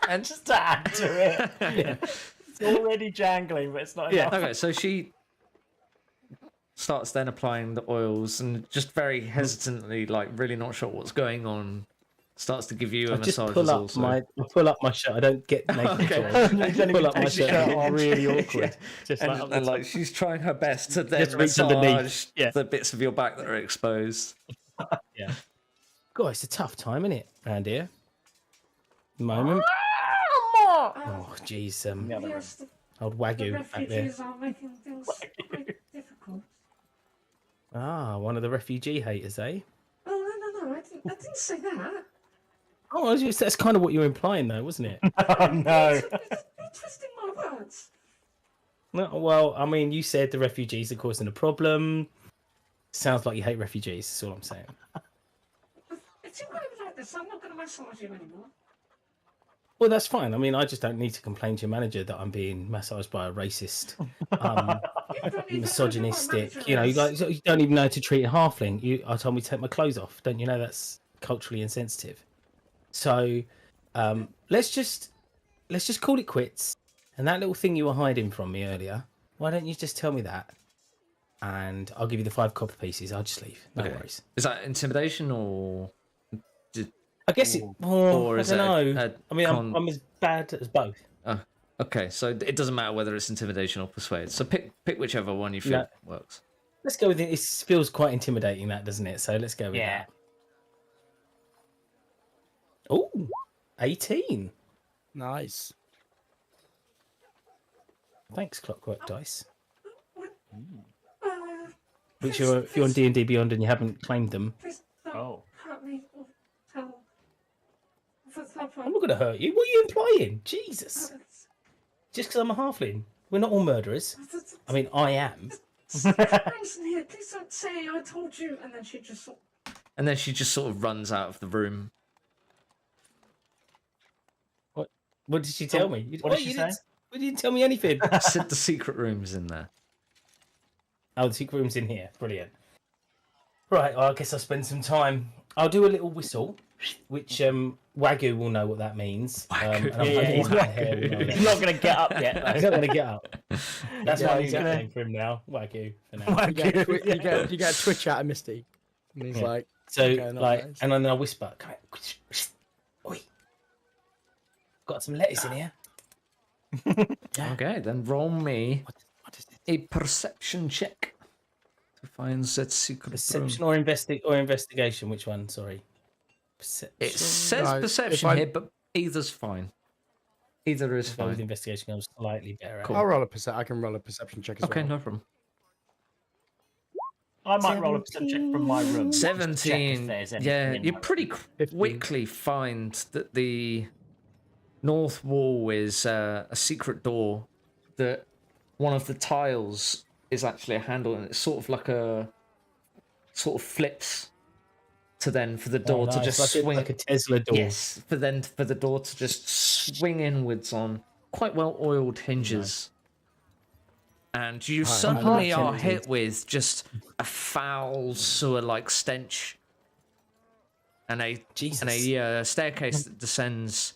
And just to add to it, Yeah. it's already jangling, but it's not enough. Okay, so she starts then applying the oils and just very hesitantly, like really not sure what's going on, starts to give you a I just massage. pull up my shirt. I don't get naked. Okay. I just pull up my shirt. It's really awkward. Yeah. Just And, like, up the and top. like she's trying her best to then Just reach massage underneath. Yeah. the bits of your back that are exposed. Yeah. God, it's a tough time, isn't it, around here? Moment. Oh, jeez. Yes, Old the Wagyu back there. refugees are making things quite difficult. Ah, one of the refugee haters, eh? Oh, no, I didn't say that. Oh, that's kind of what you're implying, though, wasn't it? Oh no. You're twisting my words. No, well, I mean, you said the refugees are causing a problem. Sounds like you hate refugees. That's all I'm saying. If you're going to be like this, I'm not going to massage you anymore. Well, that's fine. I mean, I just don't need to complain to your manager that I'm being massaged by a racist, You don't need to misogynistic. manager You know, is. you don't even know how to treat a halfling. I told me to take my clothes off. Don't you know that's culturally insensitive? So, let's just call it quits. And that little thing you were hiding from me earlier, why don't you just tell me that? And I'll give you the 5 copper pieces. I'll just leave. No Okay. worries. Is that intimidation or I guess it. or I is don't it know. a I mean, I'm as bad as both. okay, so it doesn't matter whether it's intimidation or persuade. So pick whichever one you feel No. works. Let's go with it. It feels quite intimidating, that doesn't it? So let's go with Yeah. that. Oh, 18. Nice. Thanks, Clockwork Dice. Uh, Which if you're on D&D Beyond and you haven't claimed them, please don't Oh. hurt me or tell. That's not I'm not going to hurt you. What are you implying? Jesus. Just because I'm a halfling. We're not all murderers. I mean, I am. Brimstone here, please don't say I told you. And then she just sort And then she just sort of runs out of the room. What did she tell me? what did she say? You didn't tell me anything. Said the secret room's in there. Oh, the secret room's in here. Brilliant. Right, well, I guess I'll spend some time. I'll do a little whistle, which Wagyu will know what that means. Wagyu. And I'm Yeah, hoping he's my not- hair will know that. He's not going to get up yet. though. He's not going to get up. That's Yeah, my he's new gonna- nickname for him now. Wagyu for now. You get a twitch out of Misty. And he's Yeah. like, So, okay, not like, nice. and then I'll whisper, come here. Oi. Got some lettuce in here. Okay, then roll me What is it? a perception check to find that secret Perception room. or investigation? Which one? Sorry. Perception. It says No, if perception I- here, but either's fine. Either is Go with fine. investigation. I'm slightly better at. Cool. I'll roll a percep. I can roll a perception check as Okay, well. no problem. I might roll a perception check from my room. just to check if 17. there's anything Yeah, in you my pretty room. 15. quickly find that the north wall is a secret door, that one of the tiles is actually a handle, and it's sort of like a sort of flips to then for the door to just swing. like a Tesla door. Yes, for the door to just swing inwards on quite well oiled hinges. And you suddenly are hit with just a foul sewer-like stench, and a staircase that descends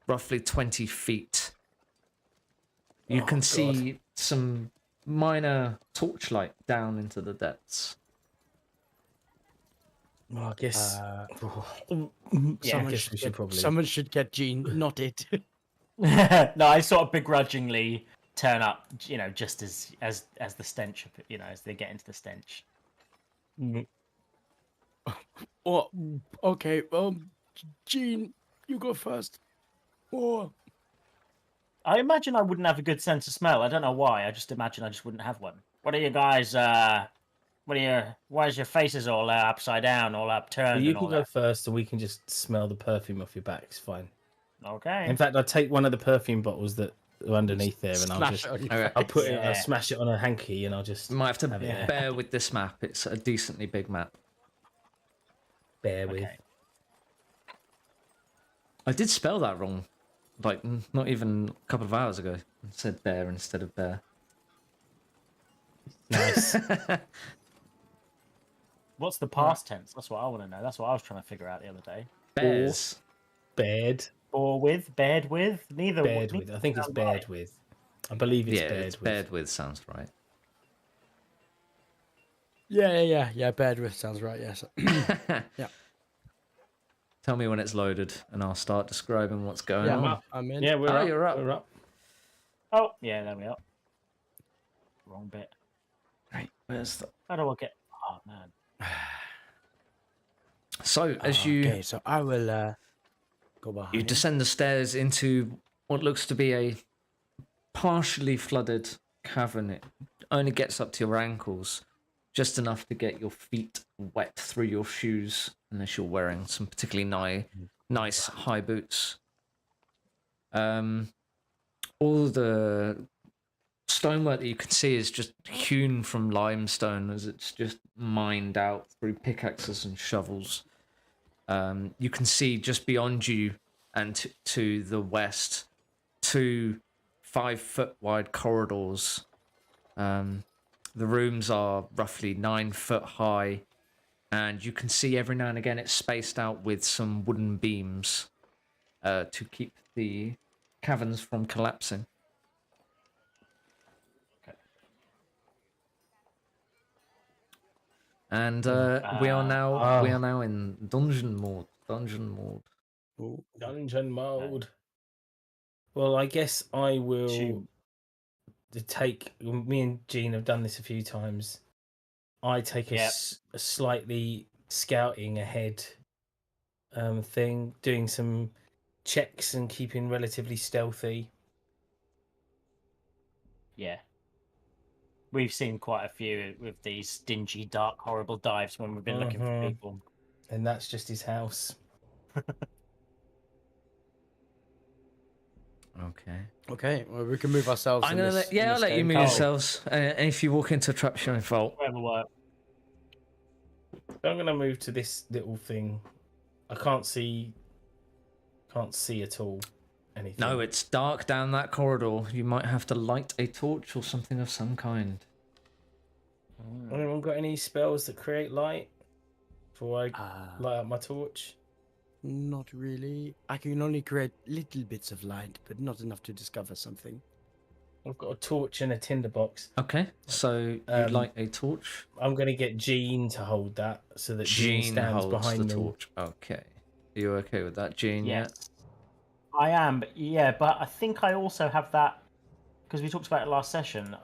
roughly 20 feet. You can see some minor torchlight down into the depths. Well, I guess. Yeah, I guess we should probably. Someone should get Gene, not it. No, I sort of begrudgingly turn up, just as the stench, as they get into the stench. Or okay, Gene, you go first. Or I imagine I wouldn't have a good sense of smell. I don't know why. I just imagine I just wouldn't have one. What are you guys? Why is your faces all upside down, all upturned? Well, you and can all go that? first, and we can just smell the perfume off your back. It's fine. Okay. In fact, I'll take one of the perfume bottles that are underneath there, and I'll smash just. it on your Okay. face. I'll put it. Yeah. I'll smash it on a hanky, and I'll just You might have to have it there. bear with this map. It's a decently big map. bear with. Okay. I did spell that wrong, like not even a couple of hours ago. I said bear instead of bear. Nice. What's the past tense? That's what I want to know. That's what I was trying to figure out the other day. Bears. Bared. Or with, bared with, neither. Bared with. I think it's sound bared right. with. I believe it's Yeah, bared it's with. bared with sounds right. Yeah. Bed with sounds right. Yes. Tell me when it's loaded, and I'll start describing what's going Yeah, on. I'm in. Yeah, we're Oh, up. you're up. We're up. Oh, yeah, there we are. Wrong bit. Right, where's the... How do I get? Oh man. So as you Okay, so I will go behind. you him. descend the stairs into what looks to be a partially flooded cavern. It only gets up to your ankles, just enough to get your feet wet through your shoes, unless you're wearing some particularly nice high boots. All the stonework that you can see is just hewn from limestone, as it's just mined out through pickaxes and shovels. You can see just beyond you and to the west, 2 5-foot wide corridors. The rooms are roughly 9 foot high, and you can see every now and again it's spaced out with some wooden beams to keep the caverns from collapsing. Okay. And we are now in dungeon mode. Ooh. Dungeon mode. Well, I guess I will take. Me and Jean have done this a few times. I take a slightly scouting ahead thing, doing some checks and keeping relatively stealthy. Yeah. We've seen quite a few with these dingy, dark, horrible dives when we've been looking for people. And that's just his house. Okay, well, we can move ourselves. I'm gonna I'll let you move yourselves. And if you walk into a trap, you're in fault. Whatever work. I'm gonna move to this little thing. I can't see at all anything. No, it's dark down that corridor. You might have to light a torch or something of some kind. Anyone got any spells that create light before I light up my torch? Not really. I can only create little bits of light, but not enough to discover something. I've got a torch and a tinderbox. Okay, so you light a torch. I'm going to get Jean to hold that so that Jean stands holds behind the me. torch. Okay. Are you okay with that, Jean? Yes. I am, but I think I also have that because we talked about it last session.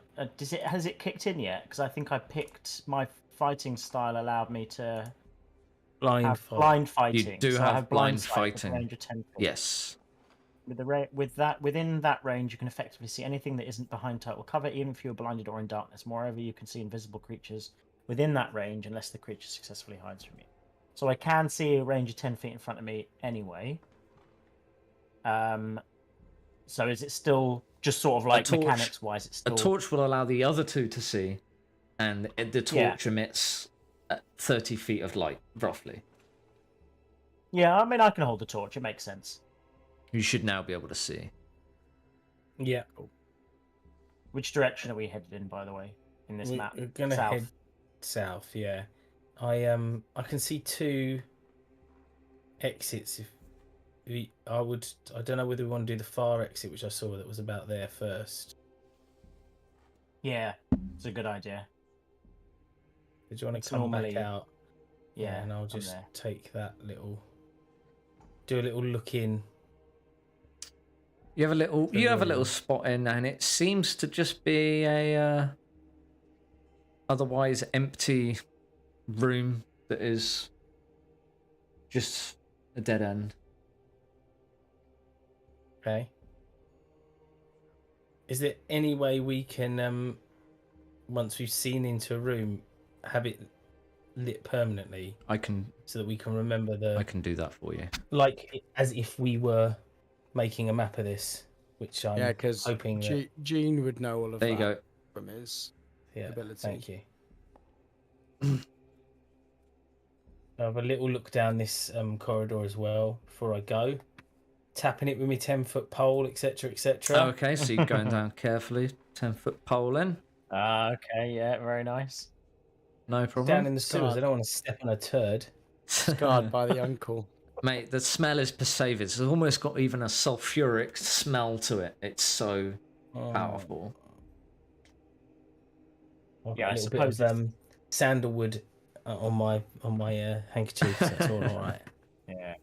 Has it kicked in yet? Because I think I picked my fighting style allowed me to blind fighting. You do so have I have blind fighting. fighting. Range of 10 feet. Yes. Within that range, you can effectively see anything that isn't behind total cover, even if you're blinded or in darkness. Moreover, you can see invisible creatures within that range unless the creature successfully hides from you. So I can see a range of 10 feet in front of me anyway. So is it still just sort of like mechanics-wise? It's still... A torch will allow the other two to see, and the torch emits 30 feet of light, roughly. Yeah, I mean, I can hold the torch. It makes sense. You should now be able to see. Yeah. Which direction are we headed in, by the way, in this map? We're gonna head south. Yeah. I can see 2 exits. I don't know whether we want to do the far exit, which I saw that was about there first. Yeah, it's a good idea. Did you want to come back out? Yeah, and I'll just take that do a little look in. You have a little spot in, and it seems to just be a otherwise empty room that is just a dead end. Okay. Is there any way we can, once we've seen into a room, have it lit permanently? So that we can remember I can do that for you. Like as if we were making a map of this, which I'm hoping that... Jean would know all of that. There you go. From his ability. Thank you. I'll have a little look down this corridor as well before I go. Tapping it with my 10-foot pole, etc., etc. Okay, so you're going down carefully. 10-foot pole in. Okay, yeah, very nice. No problem. Down in the sewers, I don't want to step on a turd. Scarred by the uncle. Mate, the smell is pervasive. It's almost got even a sulfuric smell to it. It's so powerful. Yeah, I suppose bit of sandalwood on my handkerchief. So it's all right. Yeah.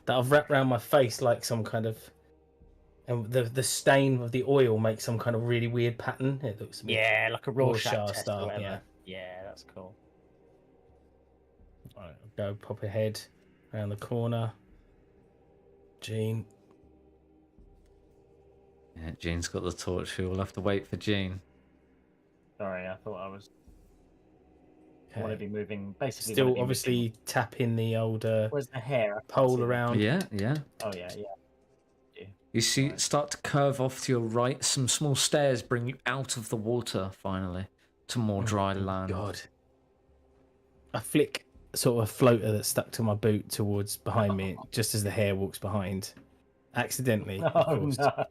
That I've wrapped around my face like some kind of, and the stain of the oil makes some kind of really weird pattern. It looks a bit like a Rorschach style. Yeah, that's cool. All right, I'll go pop ahead around the corner. Jean. Yeah, Jean's got the torch. We'll have to wait for Jean. Sorry, I thought I was. I want to be moving. Basically, still obviously tapping the old. Where's the hair? Pole around. Yeah. Oh yeah. You see, start to curve off to your right. Some small stairs bring you out of the water finally to more dry land. God. I flick sort of floater that's stuck to my boot towards behind me, just as the hare walks behind. Accidentally, of Oh course. no!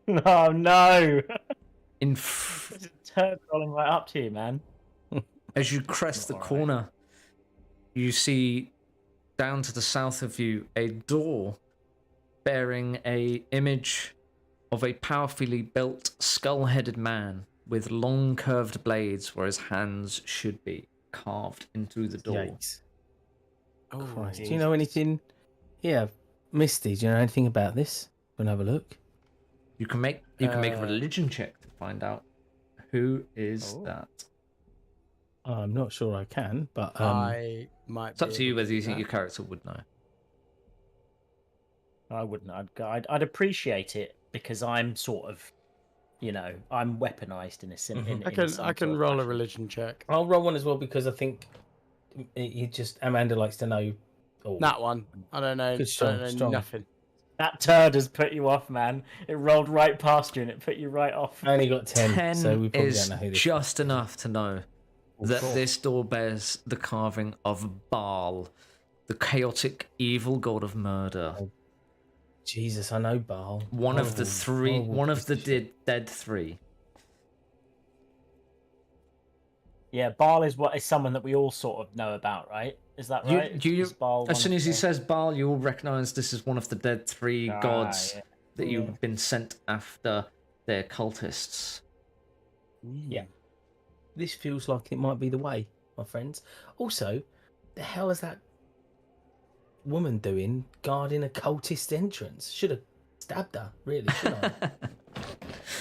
No, no! In There's a turd rolling right up to you, man. As you crest the Not all right. corner, you see down to the south of you a door bearing a image of a powerfully built skull-headed man with long curved blades where his hands should be carved into the door. Yikes. Oh, Christ. Do you know anything? Yeah, Misty, do you know anything about this? Wanna have a look? You can make a religion check to find out who is Oh. that. I'm not sure I can, but I might. It's up be to you able whether do you think that. your character would know. I wouldn't. I'd appreciate it because I'm sort of, I'm weaponized in a sim. Mhm. I can roll a religion check. I'll roll one as well because I think Amanda likes to know. Oh, That one. I don't know. Good, strong, don't know strong. nothing. That turd has put you off, man. It rolled right past you and it put you right off. I only got 10, 10 so we probably is don't know who this just is. enough to know that this door bears the carving of Baal, the chaotic, evil god of murder. Jesus, I know Baal. One of the three, horrible one of piece the shit. dead three. Yeah, Baal is someone that we all sort of know about, right? Is that right? Is Baal As one soon of as he the- says Baal, you all recognize this is one of the dead three Ah, gods yeah. that you've been sent after. They're cultists. Yeah. This feels like it might be the way, my friends. Also, the hell is that woman doing guarding a cultist entrance? Should have stabbed her, really, shouldn't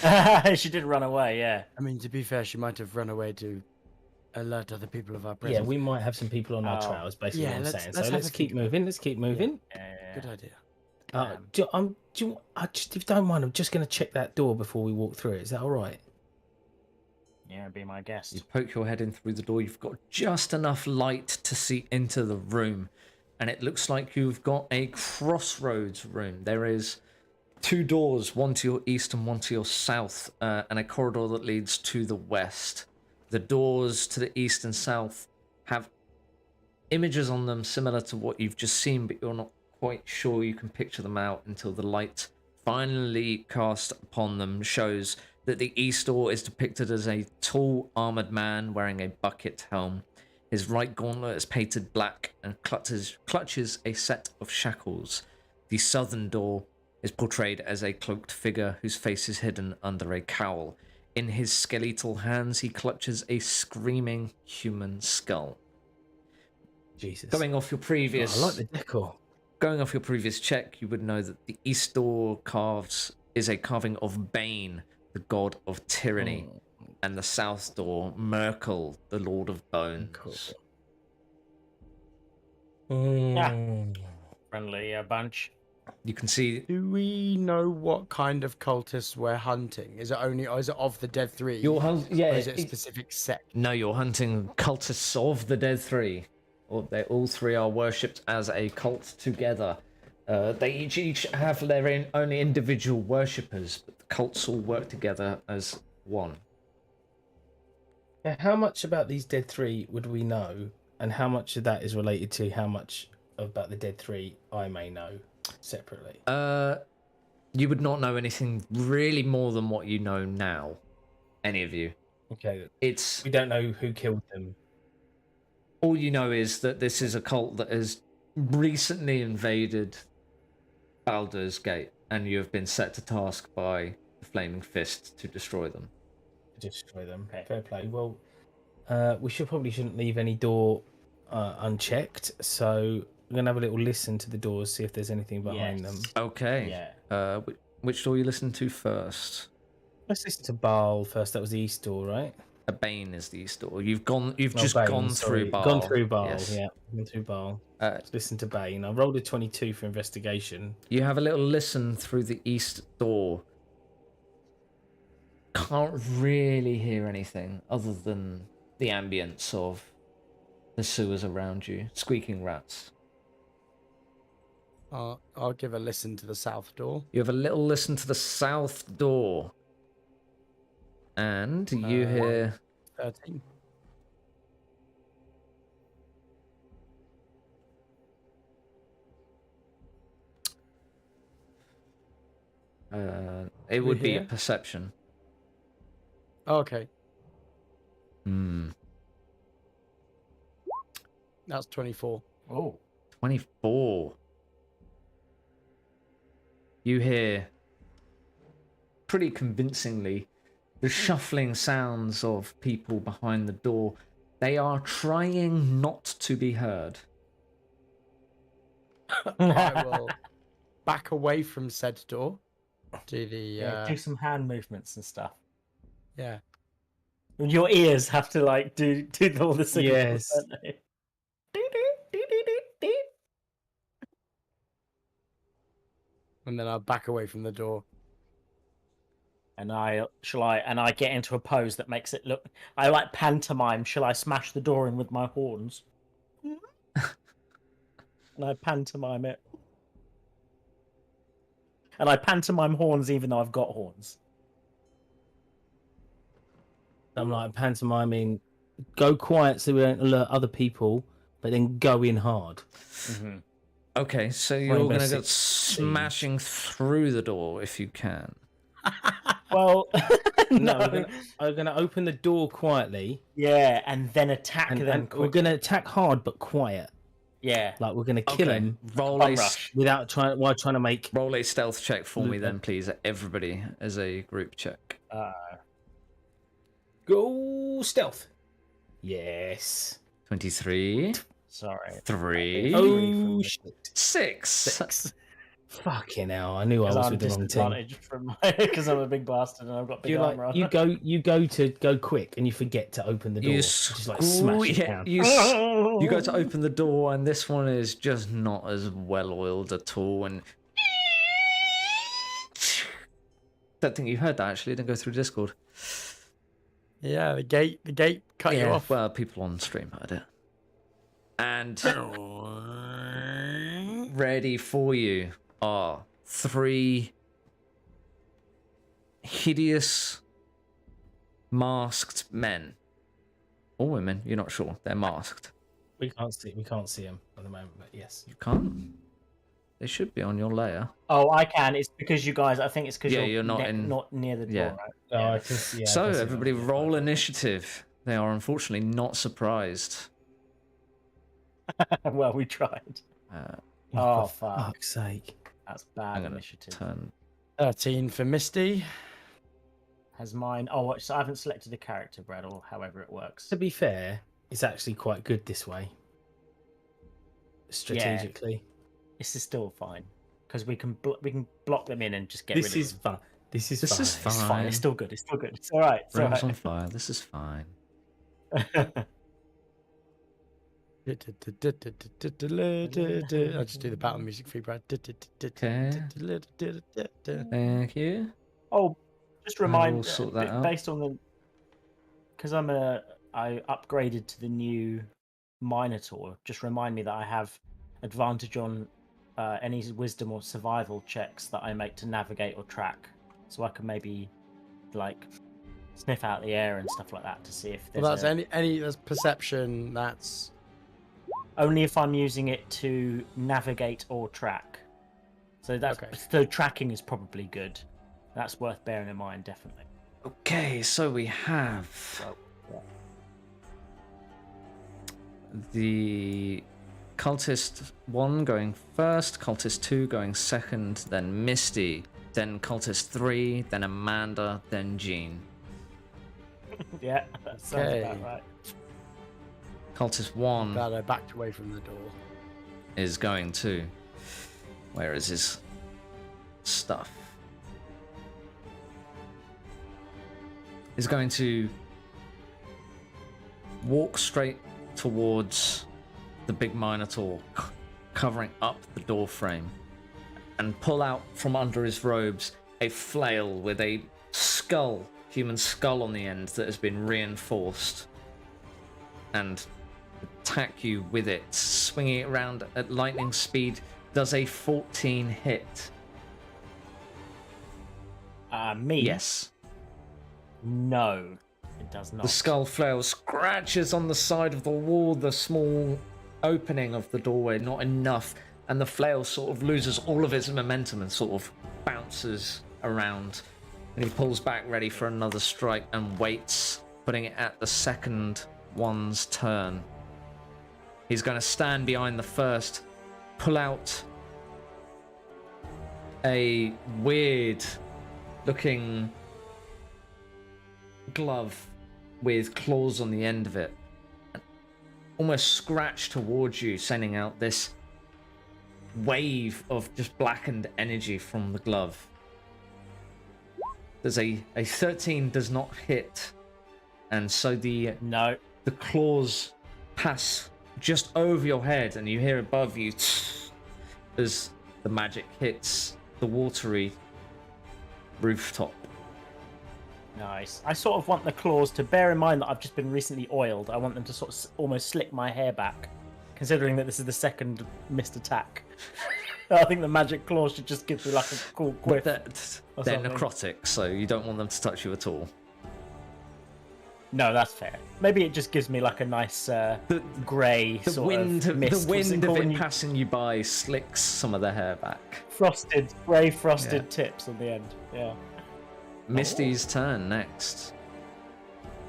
I? She did run away, yeah. I mean, to be fair, she might have run away to alert other people of our Yeah, presence. we might have some people on our Oh. trail, is basically Yeah, what I'm let's- saying. let's So have let's a keep think about moving. Let's keep moving. Good idea. If you don't mind, I'm just going to check that door before we walk through it. Is that all right? Yeah, be my guest. You poke your head in through the door. You've got just enough light to see into the room, and it looks like you've got a crossroads room. There is two doors, one to your east and one to your south, and a corridor that leads to the west. The doors to the east and south have images on them similar to what you've just seen, but you're not quite sure you can picture them out until the light finally cast upon them shows that the east door is depicted as a tall armored man wearing a bucket helm. His right gauntlet is painted black and clutches a set of shackles. The southern door is portrayed as a cloaked figure whose face is hidden under a cowl. In his skeletal hands, he clutches a screaming human skull. Jesus. Going off your previous, I like the decor. Going off your previous check, you would know that the east door is a carving of Bane, the god of tyranny, and the south door, Merkel, the lord of bones. Cool. Friendly bunch. You can see Do we know what kind of cultists we're hunting? Is it of the dead three? you're Or is it a specific sect? No, you're hunting cultists of the dead three. Or they all three are worshipped as a cult together. They each have their own individual worshippers, but the cults all work together as one. Now, how much about these dead three would we know, and how much of that is related to how much about the dead three I may know separately? You would not know anything really more than what you know now. Any of you. Okay, It's we don't know who killed them. all you know is that this is a cult that has recently invaded Baldur's Gate, and you have been set to task by the Flaming Fist to destroy them. Destroy them. Fair play. Well, we shouldn't leave any door unchecked. So we're gonna have a little listen to the doors, see if there's anything behind them. Okay. Yeah. Which door you listen to first? Let's listen to Baal first. That was the east door, right? A Bane is the east door. You've just Bane, gone sorry. through Baal. Gone through Baal. Yes. Yeah, gone through Baal. Uh, Listen to Bane. I rolled a 22 for investigation. You have a little listen through the east door. Can't really hear anything other than the ambience of the sewers around you. Squeaking rats. I'll give a listen to the south door. You have a little listen to the south door. And you hear 13. It would be a here? perception. Okay, Hmm. that's 24. Oh. 24. You hear pretty convincingly the shuffling sounds of people behind the door. They are trying not to be heard. I will back away from said door. Do the Yeah, do some hand movements and stuff. yeah. And your ears have to like do all the signals, Yes. don't they? Doo-doo-doo-doo-doo-doo. And then I'll back away from the door. And I get into a pose that makes it look. I like pantomime. Shall I smash the door in with my horns? And I pantomime it. And I pantomime horns even though I've got horns. I'm like pantomiming, go quiet so we don't alert other people, but then go in hard. Mm-hmm. Okay, so you're Rainbow going to go Six smashing through the door if you can. Well, No, no. we're gonna open the door quietly, Yeah, and then attack and, them. we're gonna attack hard but quiet. Yeah. Like we're gonna kill Okay, him roll Bum a, rush. without trying to make. roll a stealth check for me Luke, then, please, everybody, as a group check. Go stealth. Yes. 23, Sorry. 3, Oh shit. 6. 6. Fucking hell! I knew I Because was I'm with the wrong team. disadvantaged from because I'm a big bastard and I've got big You armor on. you go to go quick and you forget to open the door. You Just like smash it down. you go to open the door, and this one is just not as well oiled at all. And don't think you heard that actually. It didn't go through Discord. Yeah, the gate cut you off. Well, people on stream heard it. And ready for you are 3 hideous masked men or women. You're not sure. They're masked. We can't see him at the moment, but yes. You can't. They should be on your layer. Oh, I can. It's because you guys. I think it's because Yeah, you're not not near the door, Yeah. right? Oh, I can see. So everybody, roll initiative. They are unfortunately not surprised. Well, we tried. Oh, for for fuck's sake! That's I'm bad gonna initiative. turn. 13 for Misty. Has mine? Oh, so I haven't selected a character, Brad, or however it works. To be fair, it's actually quite good this way. Strategically, This is still fine because we can block them in and just get this rid is of them. fun. This is This fine. is It's fine. fine. It's still good. It's still good. It's all right. It's all Realms on right. fire. This is fine. I'll just do the battle music for you, Brad. Thank you. Oh, just I remind will sort that out. based on the because I upgraded to the new Minotaur. Just remind me that I have advantage on any wisdom or survival checks that I make to navigate or track, so I can maybe like sniff out the air and stuff like that to see if there's Well, that's that's perception. That's only if I'm using it to navigate or track. So that's Okay. so tracking is probably good. That's worth bearing in mind, definitely. Okay, so we have the cultist 1 going first, cultist 2 going second, then Misty, then cultist 3, then Amanda, then Jean. Yeah, that sounds Okay. about right. Cultist 1 glad I backed away from the door. is going to. Where is his stuff? Is going to walk straight towards the big Minotaur, covering up the door frame, and pull out from under his robes a flail with a skull, human skull on the end that has been reinforced, and attack you with it, swinging it around at lightning speed. Does a 14 hit? Me? Yes. No, it does not. The skull flail scratches on the side of the wall, the small opening of the doorway, not enough, and the flail sort of loses all of its momentum and sort of bounces around, and he pulls back ready for another strike and waits, putting it at the second one's turn. He's going to stand behind the first, pull out a weird looking glove with claws on the end of it, and almost scratch towards you, sending out this wave of just blackened energy from the glove. There's a 13 does not hit, and so the claws pass just over your head, and you hear above you as the magic hits the watery rooftop. Nice. I sort of want the claws to bear in mind that I've just been recently oiled. I want them to sort of almost slick my hair back, considering that this is the second missed attack. I think the magic claws should just give me like a cool quiff. They're necrotic, so you don't want them to touch you at all. No, that's fair. Maybe it just gives me like a nice grey sort of mist. The wind of it passing you by slicks some of the hair back. Grey frosted tips on the end. Yeah. Misty's turn next.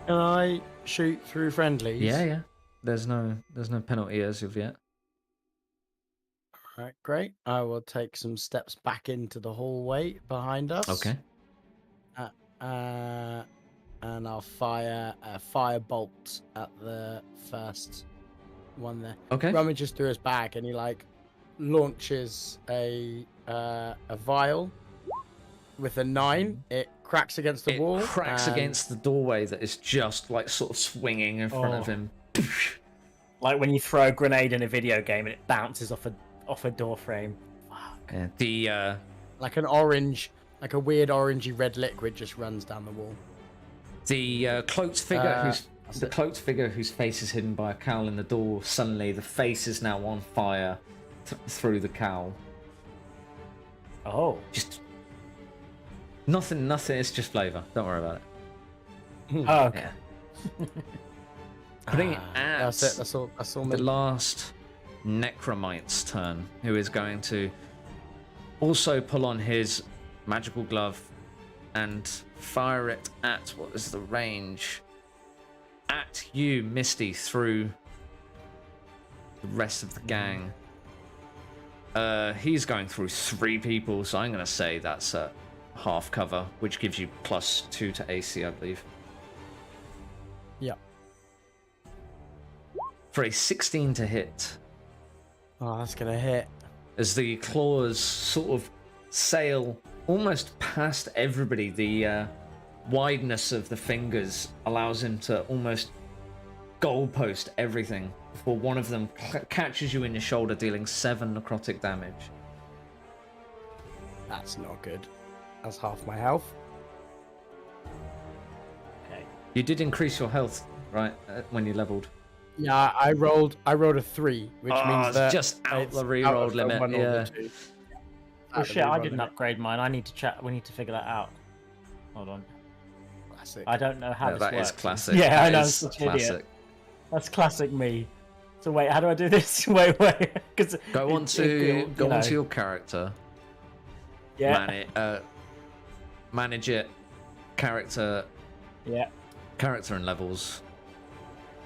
Can I shoot through friendlies? Yeah. There's no penalty as of yet. All right, great. I will take some steps back into the hallway behind us. Okay. And I'll fire a firebolt at the first one there. Okay. Rummages through his bag and he like launches a vial with a 9. It cracks against the wall. It cracks against the doorway that is just like sort of swinging in front of him. Like when you throw a grenade in a video game and it bounces off a door frame. Fuck. Yeah, the like an orange, like a weird orangey red liquid just runs down the wall. The cloaked figure whose face is hidden by a cowl in the door. Suddenly, the face is now on fire through the cowl. Oh, just nothing. It's just flavor. Don't worry about it. Oh, okay. Yeah. Putting it at That's it. That's all. the last Necromite's turn, who is going to also pull on his magical glove and fire it at, what is the range? At you, Misty, through the rest of the gang. He's going through 3 people, so I'm going to say that's a half cover, which gives you +2 to AC, I believe. Yeah. For a 16 to hit. Oh, that's gonna hit. As the claws sort of sail almost past everybody, the wideness of the fingers allows him to almost goalpost everything before one of them catches you in your shoulder, dealing 7 necrotic damage. That's not good. That's half my health. Okay. You did increase your health, right, when you leveled? Yeah, I rolled a 3, which means it's that just out it's the out reroll of limit. one or Yeah. the 2. Oh Out shit! the I reroll didn't limit. upgrade mine. I need to chat. We need to figure that out. Hold on. Classic. I don't know how Yeah, this that works. is classic. Yeah, That I know. I'm is such an idiot. classic. That's classic me. So wait, how do I do this? wait, because Go on to your character. Yeah. Manage it. Character. Yeah. Character and levels.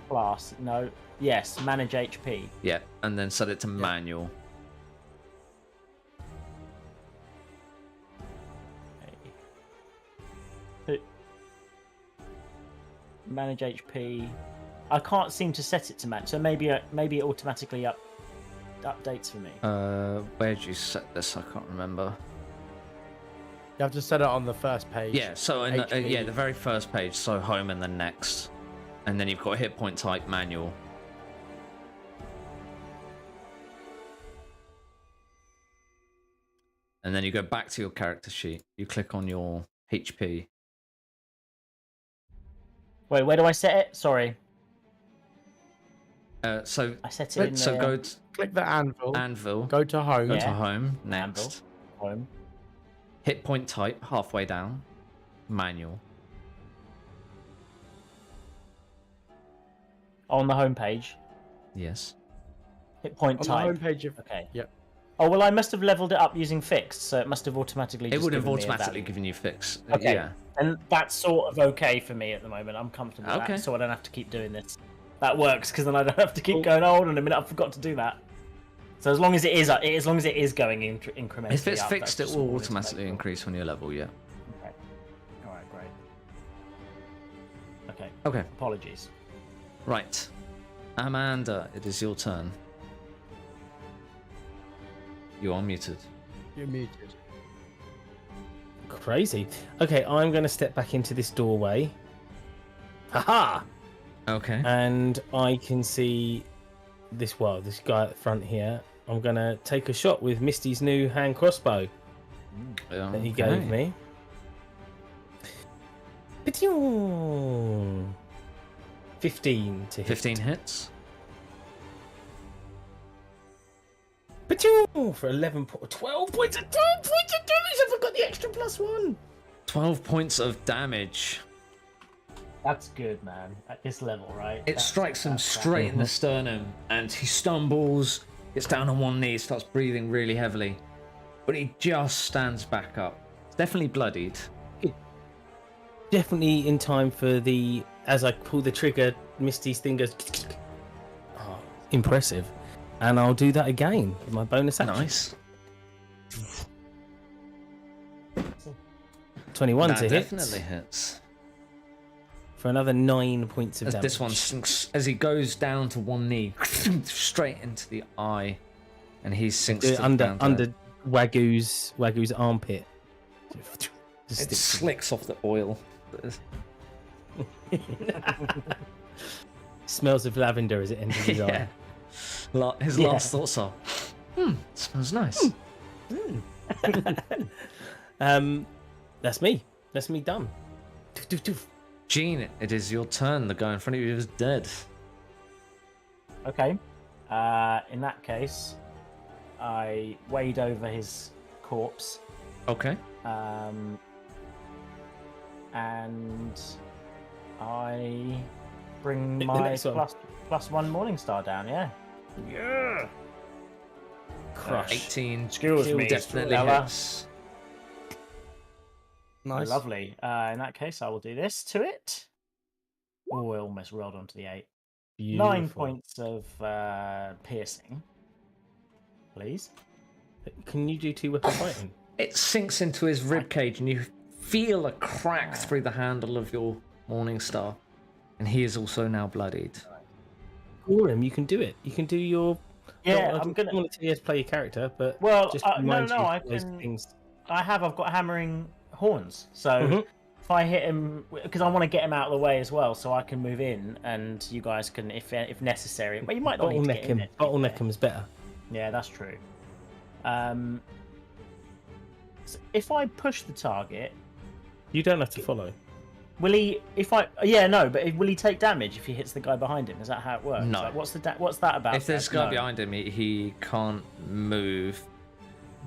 Class. No. Yes. Manage HP. Yeah, and then set it to manual. Okay. Manage HP. I can't seem to set it to match, so maybe it automatically updates for me. Where did you set this? I can't remember. You have to set it on the first page. Yeah, so in HP. the very first page, so home and then next. And then you've got hit point type manual. And then you go back to your character sheet. You click on your HP. Wait, where do I set it? Sorry. So I set it in so the, go to Click the anvil. Anvil. Go to home. Go Yeah. to home. Anvil. Next. home. Hit point type halfway down. Manual. On the home page. Yes. Hit point On type. the home page of Okay. Yep. Oh well, I must have leveled it up using fixed, so it must have automatically. It Just would have given me a automatically value. given you fix. Okay. Yeah. And that's sort of okay for me at the moment. I'm comfortable with Okay. that, so I don't have to keep doing this. That works because then I don't have to keep Cool. going. Oh, hold on a minute, I forgot to do that. So as long as it is, as long as it is going incrementally If it's up, fixed, that's it just will all it's automatically like. increase when you level. Yeah. Okay. All right, great. Okay. Okay. Apologies. Right. Amanda, it is your turn. You are muted. You're muted. Crazy. Okay, I'm going to step back into this doorway. Haha! Okay. And I can see this guy at the front here. I'm going to take a shot with Misty's new hand crossbow that he gave me. Pew! 15 to hit. 15 hits. Pew! For 12 points of damage. I forgot the extra +1. 12 points of damage. That's good, man. At this level, right? It strikes him straight in the sternum, and he stumbles, gets down on one knee, starts breathing really heavily. But he just stands back up. It's definitely bloodied. Definitely in time for as I pull the trigger, Misty's thing goes. Oh, impressive. And I'll do that again with my bonus action. Nice. 21 That to hit. definitely hits. For another 9 points of As damage. this one sinks, as he goes down to one knee, straight into the eye, and he sinks to the ground. under Wagyu's armpit. It slicks off the oil. Smells of lavender as it enters his eye. His last thoughts are, smells nice. That's me. That's me done. Gene, it is your turn. The guy in front of you is dead. Okay. In that case, I wade over his corpse. Okay. And I bring The my next one. +1 Morningstar down. Yeah. Yeah. Crush. 18 Excuse me, definitely Stella. hits. Nice. Lovely. In that case, I will do this to it. Oh, I almost rolled onto the 8. 9 Beautiful. points of piercing. Please. Can you do 2 weapon fighting? It sinks into his ribcage, and you feel a crack through the handle of your Morningstar, and he is also now bloodied. Gorham, you can do it. You can do your. Yeah, I I'm don't gonna. want to tell you to play your character, but Well, just no, remind you I of those can. things. I've got hammering horns, so Mhm. if I hit him, because I want to get him out of the way as well, so I can move in, and you guys can, if necessary. But you might not need to Bottleneck get in him. there, to be Bottleneck fair. him's better. Yeah, that's true. So if I push the target, You don't have to follow. will he? Will he take damage if he hits the guy behind him? Is that how it works? No. Like, what's that about? If there's a then? guy No. behind him, he can't move,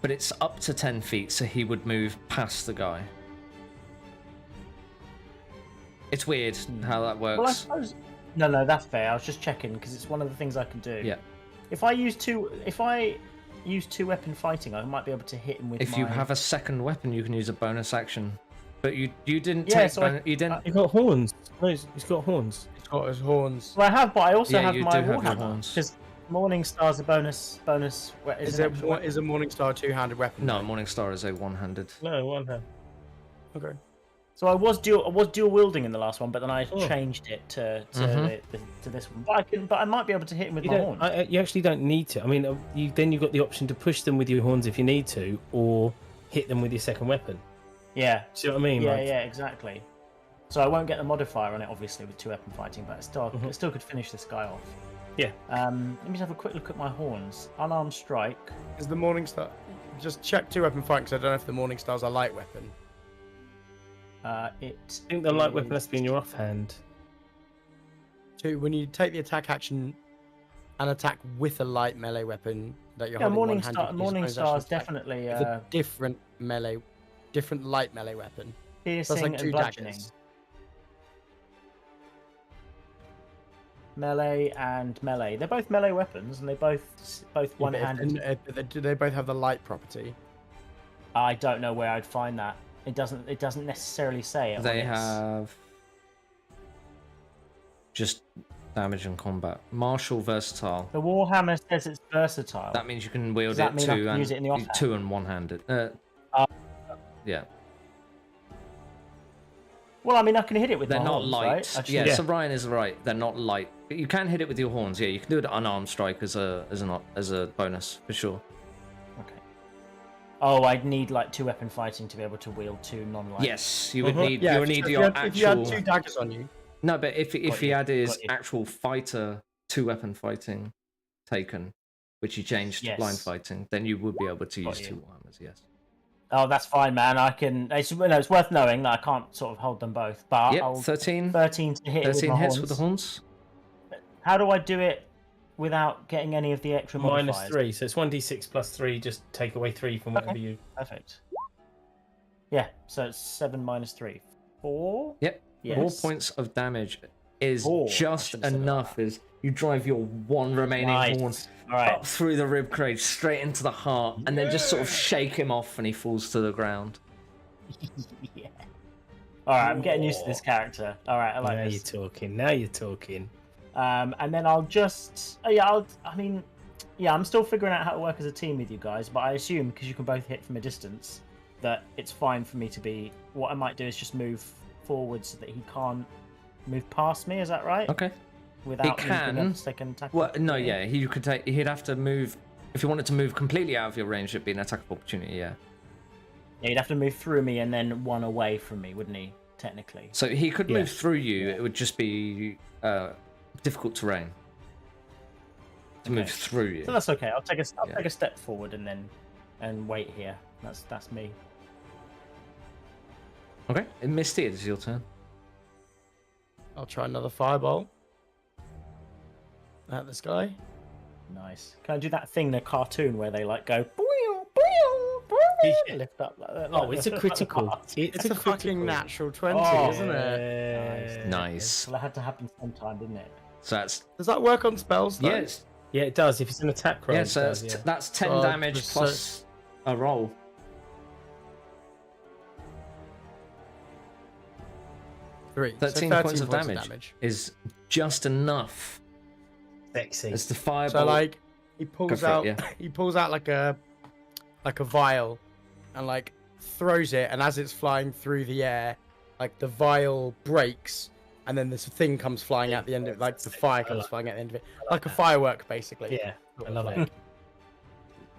but it's up to 10 feet, so he would move past the guy. It's weird how that works. Well, I suppose. No, that's fair. I was just checking because it's one of the things I can do. Yeah. If I use two weapon fighting, I might be able to hit him with. If you have a second weapon, you can use a bonus action. But you didn't Yeah, take. so You didn't. He's got horns. No, he's got horns. He's got his horns. Well, I have, but I also Yeah, have you my do have your warhammer horns. because Morningstar's a bonus. Is a Morningstar two-handed weapon? No, Morningstar is a one-handed. No, one hand. Okay. So I was dual wielding in the last one, but then I Oh. changed it to Mhm. to this one. But I might be able to hit him with You my don't. horns. You actually don't need to. I mean, you've got the option to push them with your horns if you need to, or hit them with your second weapon. Yeah, See what I mean? yeah, Like, yeah, exactly. So I won't get the modifier on it, obviously, with two weapon fighting, but it still could finish this guy off. Yeah. Let me just have a quick look at my horns. Unarmed strike. Is the Morningstar? Just check two-weapon fight because I don't know if the Morningstar's a light weapon. I think the light weapon has to be in your offhand. Two, when you take the attack action and attack with a light melee weapon that you're Yeah, holding one-handed, use bonus action Morningstar is attack definitely with a different light melee weapon. piercing That's like two and bludgeoning. daggers. melee, and melee. They're both melee weapons, and they both one-handed. Do they both have the light property? I don't know where I'd find that. It doesn't necessarily say it. They have just damage and combat. Martial, versatile. The Warhammer says it's versatile. That means you can wield Does that it mean I can use it in the offhand? two and one-handed. Yeah. Well, I mean, I can hit it with They're my not horns, light. right? Yeah, so Ryan is right. They're not light. But you can hit it with your horns. Yeah, you can do an unarmed strike as a bonus for sure. Okay. Oh, I'd need like 2-weapon fighting to be able to wield 2 non-light. Yes, you would need. Yeah, you would need your actual. If you had 2 daggers on you. No, but if he had his Got you. actual fighter 2-weapon fighting taken, which he changed to blind Yes. fighting, then you would be able to use you. 2 Warhammers. Yes. Oh, that's fine, man. I can. It's worth knowing that I can't sort of hold them both. But Yep. I'll 13 13 to hit 13 with my hits horns. with the horns. How do I do it without getting any of the extra modifiers? -3, so it's 1d6 plus 3. Just take away 3 from whatever Okay. you. Perfect. Yeah, so it's 7 minus 3. 4? Yep. Yes. 4 points of damage is 4, I just should've said it like enough as you drive your one remaining Nice. horn All right. up through the ribcage straight into the heart, and then just sort of shake him off, and he falls to the ground. Yeah. All right, I'm getting used to this character. All right, I like now you're this. talking. Now you're talking. And then I'll just. I'm still figuring out how to work as a team with you guys, but I assume because you can both hit from a distance, that it's fine for me to be. What I might do is just move forward so that he can't move past me. Is that right? Okay. Without He me being able can. to take an attack. Well, no, yeah, he could take. He'd have to move. If you wanted to move completely out of your range, it'd be an attack of opportunity. Yeah. Yeah, he'd have to move through me and then one away from me, wouldn't he? Technically. So he could Yeah. move through you. It would just be difficult terrain to move Okay. through you. So that's okay. I'll take Yeah. a step forward and wait here. That's me. Okay. Misty, it is your turn. I'll try another fireball. At this guy. Nice. Can I do that thing in a cartoon where they like go Yeah. lift up like that? Oh, it's a critical. It's a fucking natural 20, Oh, isn't it? Nice. Well, that had to happen sometime, didn't it? So that's Does that work on spells? Though? yes. Yeah, it does. If it's an attack roll, Yeah. it So does, that's, yeah. that's 10 Oh, damage so- plus a roll. 3. 13 points of damage is just enough Sexy. as the fireball. So like he Go pulls for it, out yeah. he pulls out like a vial and like throws it, and as it's flying through the air, like the vial breaks and then this thing comes flying out the end of it, like the fire comes flying out the end of it. Like a firework basically. Yeah, I love it.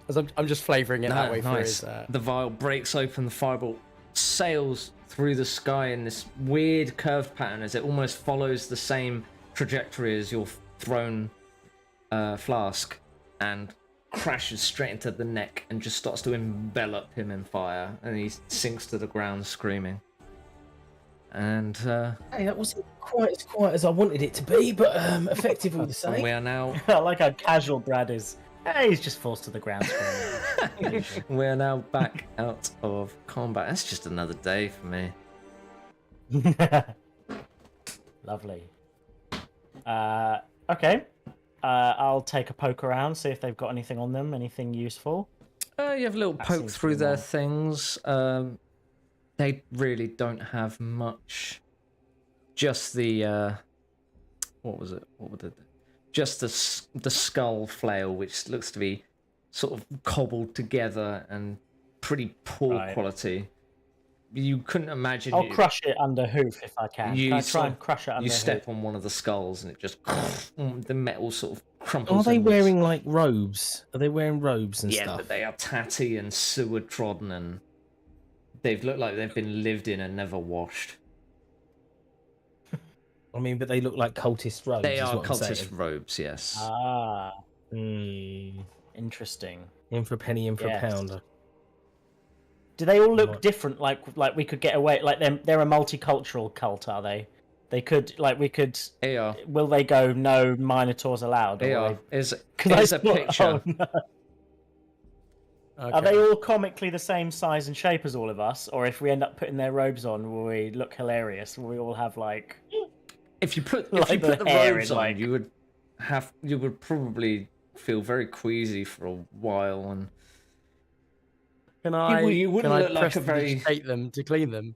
As I'm just flavouring it that No, way nice. through his The vial breaks open, the fireball sails through the sky in this weird curved pattern as it almost follows the same trajectory as your thrown flask, and crashes straight into the neck and just starts to envelop him in fire, and he sinks to the ground screaming. And Hey, that wasn't quite as quiet as I wanted it to be, but effective all the same. we are now I like how casual Brad is. Hey, he's just falls to the ground. we're now back out of combat. That's just another day for me. Lovely. Okay. I'll take a poke around, see if they've got anything on them, anything useful. You have a little That poke seems through pretty their normal. things. They really don't have much. Just the what was it? What would it? Just the skull flail, which looks to be sort of cobbled together and pretty poor Right. quality. You couldn't imagine. I'll crush it under hoof if I can. You Can I sort try of- and crush it under You hoof? step on one of the skulls and it just the metal sort of Are crumples. they inwards. wearing like robes? Are they wearing robes and Yeah, stuff? but they are tatty and sewer trodden, and they've looked like they've been lived in and never washed. I mean, but they look like cultist robes. They is are what I'm cultist saying. robes, yes. Ah, Hmm. interesting. In for a penny, in for Yes. a pound. Do they all look What? different? Like we could get away. Like they're a multicultural cult, are they? They could we could. They are. Will they go no Minotaurs allowed? They or are. will Is they- 'Cause I is a thought- picture. oh, no. Are they all comically the same size and shape as all of us? Or if we end up putting their robes on, will we look hilarious? Will we all have like if you put Like the the hair robes in, on, like- you would probably feel very queasy for a while, and you wouldn't look like a very prestidigitate them to clean them?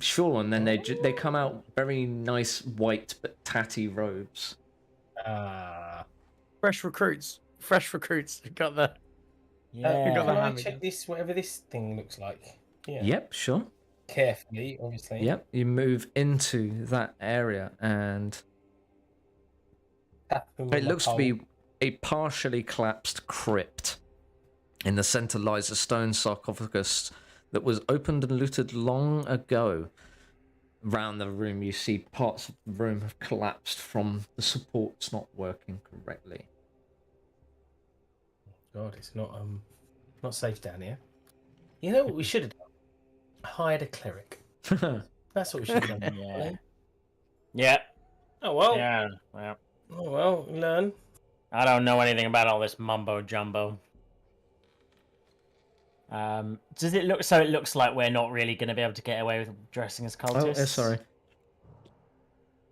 sure, and then they come out very nice white but tatty robes. Fresh recruits. Fresh recruits. Got the Yeah. got the Can I hammer check gun. this, whatever this thing looks like? Yeah. Yep, sure. Carefully, obviously. Yep, you move into that area, and Tap them with it my looks to pole. be a partially collapsed crypt. In the center lies a stone sarcophagus that was opened and looted long ago. Round the room, you see parts of the room have collapsed from the supports not working correctly. God, it's not safe down here. You know what we should have done? Hired a cleric. That's what we should have done. Yeah. Yeah. Oh well. Yeah. Well, Oh well. We learn. I don't know anything about all this mumbo jumbo. Does it look so? It looks like we're not really going to be able to get away with dressing as cultists. Oh, sorry.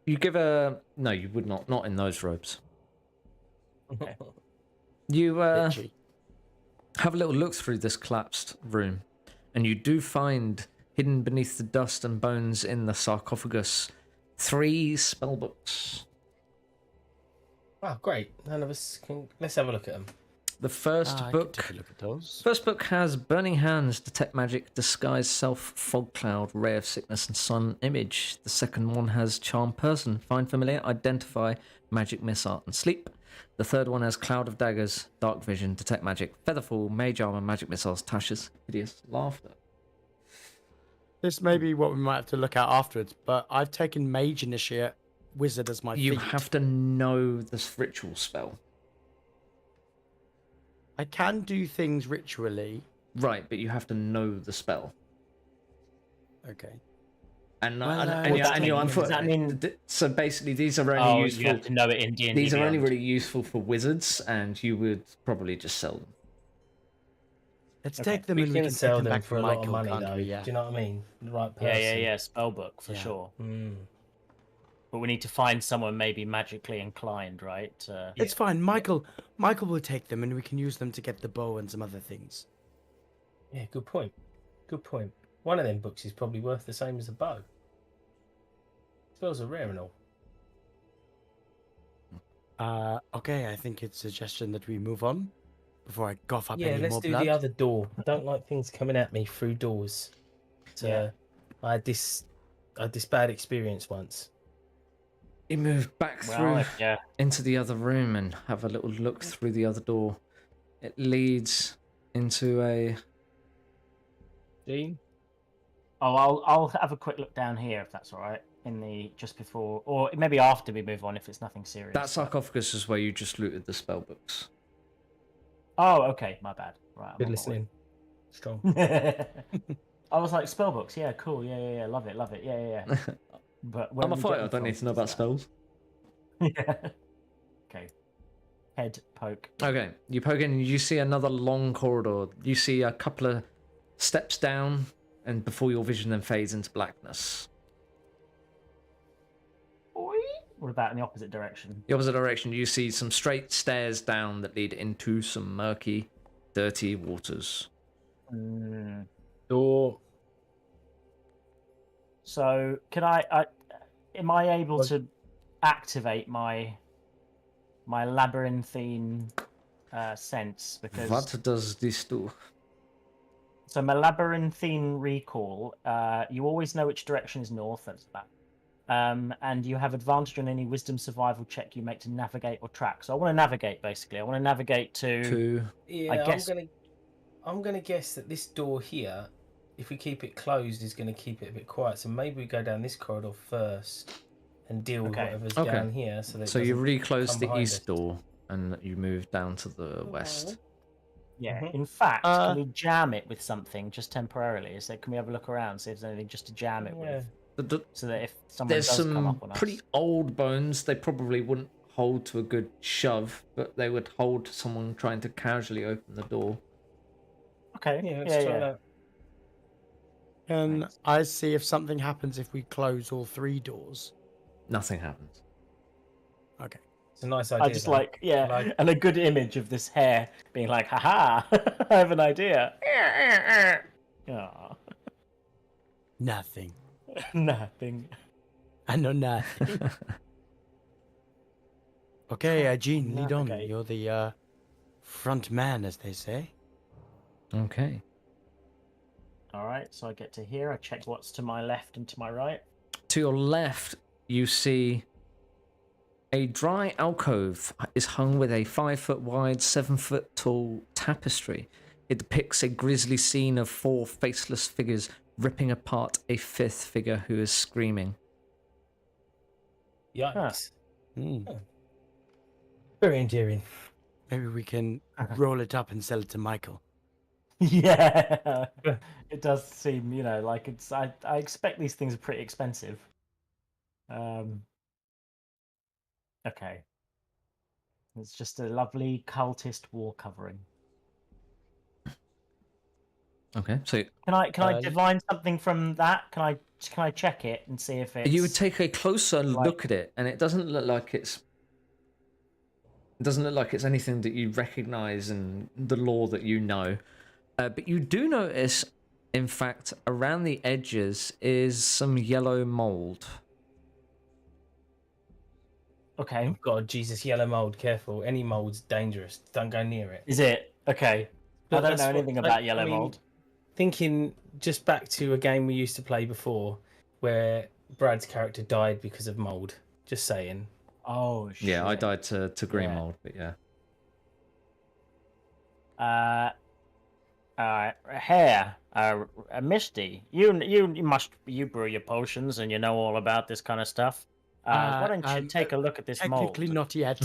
You give a no. You would not. Not in those robes. Okay. You Itchy. have a little look through this collapsed room, and you do find hidden beneath the dust and bones in the sarcophagus 3 spell books. Oh, great. None of us can. Let's have a look at them. The first I book. could take a look at those. First book has Burning Hands, Detect Magic, Disguise Self, Fog Cloud, Ray of Sickness, and Sun Image. The second one has Charm Person, Find Familiar, Identify, Magic Missile, and Sleep. The third one has Cloud of Daggers, Dark Vision, Detect Magic, Featherfall, Mage Armor, Magic Missiles, Tashes, Hideous Laughter. This may be what we might have to look at afterwards, but I've taken Mage Initiate Wizard as my You feat. have to know this ritual spell. I can do things ritually. Right, but you have to know the spell. Okay. And, Well, and does that you're mean? Does that unfortunate. mean- So basically, these are only Oh, useful. you have to know it in D&D. These are only Beyond. really useful for wizards, and you would probably just sell them. Let's Okay. take them We and we can can sell take them them back for a from lot of Michael, money, can't though. we? Yeah. Do you know what I mean? The right person. Yeah. Spellbook for Yeah. sure. Mm. But we need to find someone maybe magically inclined, right? It's fine. Michael will take them and we can use them to get the bow and some other things. Yeah, good point. Good point. One of them books is probably worth the same as a bow. Spells are rare and all. Okay, I think it's a suggestion that we move on before I cough up Yeah, any let's more do blood. the other door. I don't like things coming at me through doors. So, Yeah. I had this bad experience once. You move back Well, through yeah. into the other room and have a little look through the other door. It leads into a. Dean? Oh, I'll have a quick look down here if that's all right. In the just before, or maybe after we move on if it's nothing serious. That sarcophagus is where you just looted the spell books. Oh, okay, my bad. Right, I'm Good on my listening. Strong. way. I was like spellbooks. Yeah, cool. Yeah. Love it. Yeah. But where I'm a are we fighter. I getting don't from? need to know about What's spells. that? Yeah. Okay. Head poke. Okay, you poke in and you see another long corridor. You see a couple of steps down, and before your vision then fades into blackness. What about in the opposite direction? The opposite direction, you see some straight stairs down that lead into some murky, dirty waters. Door. So, can I am I able to activate my labyrinthine sense? Because What does this do? so my labyrinthine recall, you always know which direction is north. That's that. And you have advantage on any wisdom survival check you make to navigate or track. So I want to navigate, basically. I want to navigate to. Yeah, I guess- I'm gonna guess that this door here, if we keep it closed, is gonna keep it a bit quiet. So maybe we go down this corridor first and deal with Okay. whatever's Okay. down here. So You doesn't reclose come the behind east us. door and you move down to the west. Yeah. Mhm. In fact, Uh, can we jam it with something just temporarily? Is there? Can we have a look around, see if there's anything just to jam it Yeah. with, so that if someone There's does come some up on us, pretty old bones. They probably wouldn't hold to a good shove, but they would hold to someone trying to casually open the door. okay, Yeah, let's try that. Can I see if something happens if we close all 3 doors? nothing happens. Okay. It's a nice idea. I just though. like, yeah, Like- and a good image of this hair being like, haha, I have an idea. Aw, Nothing. nothing. I know nothing. Okay, Gene, lead on. Navigate. You're the front man, as they say. Okay. All right, so I get to here. I check what's to my left and to my right. To your left, you see a dry alcove is hung with a 5-foot wide, 7-foot tall tapestry. It depicts a grisly scene of 4 faceless figures ripping apart a 5th figure who is screaming. Yikes. Hmm. Very endearing. Maybe we can roll it up and sell it to Michael. Yeah, it does seem, like it's. I expect these things are pretty expensive. Okay. It's just a lovely cultist wall covering. Okay, so Can I divine something from that? Can I check it and see if it's you would take a closer like- look at it, and it doesn't look like it's. It doesn't look like it's anything that you recognize in the lore that you know. But you do notice, in fact, around the edges is some yellow mold. Okay. Oh God, Jesus, yellow mold. Careful. Any mold's dangerous. Don't go near it. Is it? Okay. I But don't that's know what- anything I- about I yellow mean, mold. Thinking just back to a game we used to play before, where Brad's character died because of mold. Just saying. Oh shit. Yeah, I died to green Yeah. mold, but yeah. Hair, Misty. You brew your potions and you know all about this kind of stuff. Why don't you take a look at this mold? Technically not yet.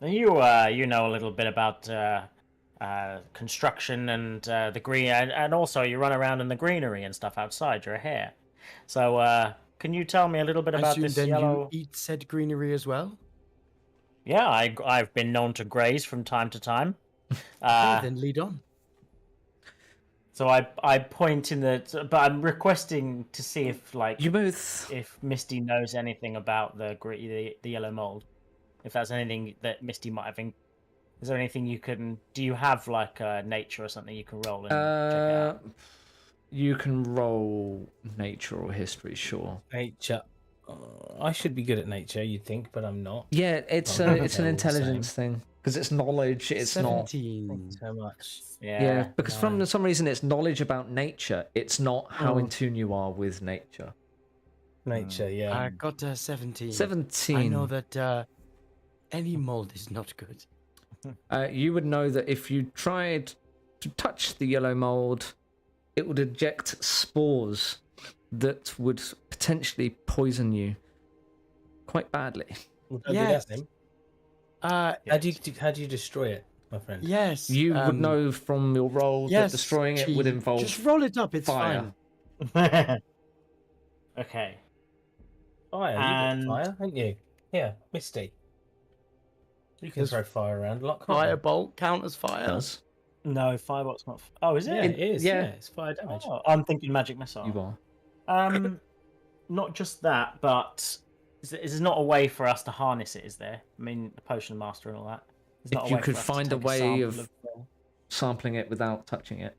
You know a little bit about construction and the green, and also you run around in the greenery and stuff outside. You're a hare, so can you tell me a little bit I about assume this then yellow? you eat said greenery as well? Yeah, I've been known to graze from time to time. Okay, then lead on. So I point in the, but I'm requesting to see if You both. if Misty knows anything about the yellow mold. If that's anything that Misty might have. Is there anything you can? Do you have like nature or something you can roll and check it out? You can roll nature or history, sure. Nature. I should be good at nature, you'd think, but I'm not. Yeah, it's Oh, it's an they're all the same. intelligence thing because it's knowledge. It's not. 17. So much. Yeah, because no. from some reason it's knowledge about nature. It's not how in Mm. tune you are with nature. Nature, yeah. I got 17. 17. I know that any mold is not good. You would know that if you tried to touch the yellow mold, it would eject spores that would potentially poison you quite badly. Well, don't do Yes. that then. Uh, How do you destroy it, my friend? yes. You would know from your roll Yes, that destroying it would G. involve Just roll it up. It's fire. fine. Okay. Fire, And- you got fire, haven't you? Here, Misty. You can Does throw fire around a lot, can't you? Firebolt count as fire? does. No, firebolt's not. Oh, is it? Yeah, it is. yeah. Yeah, it's fire damage. Oh, I'm thinking magic missile. You are. Not just that, but is not a way for us to harness it, is there? I mean, the potion master and all that. There's not If a you way could for us to find a take way sample of sampling it without touching it,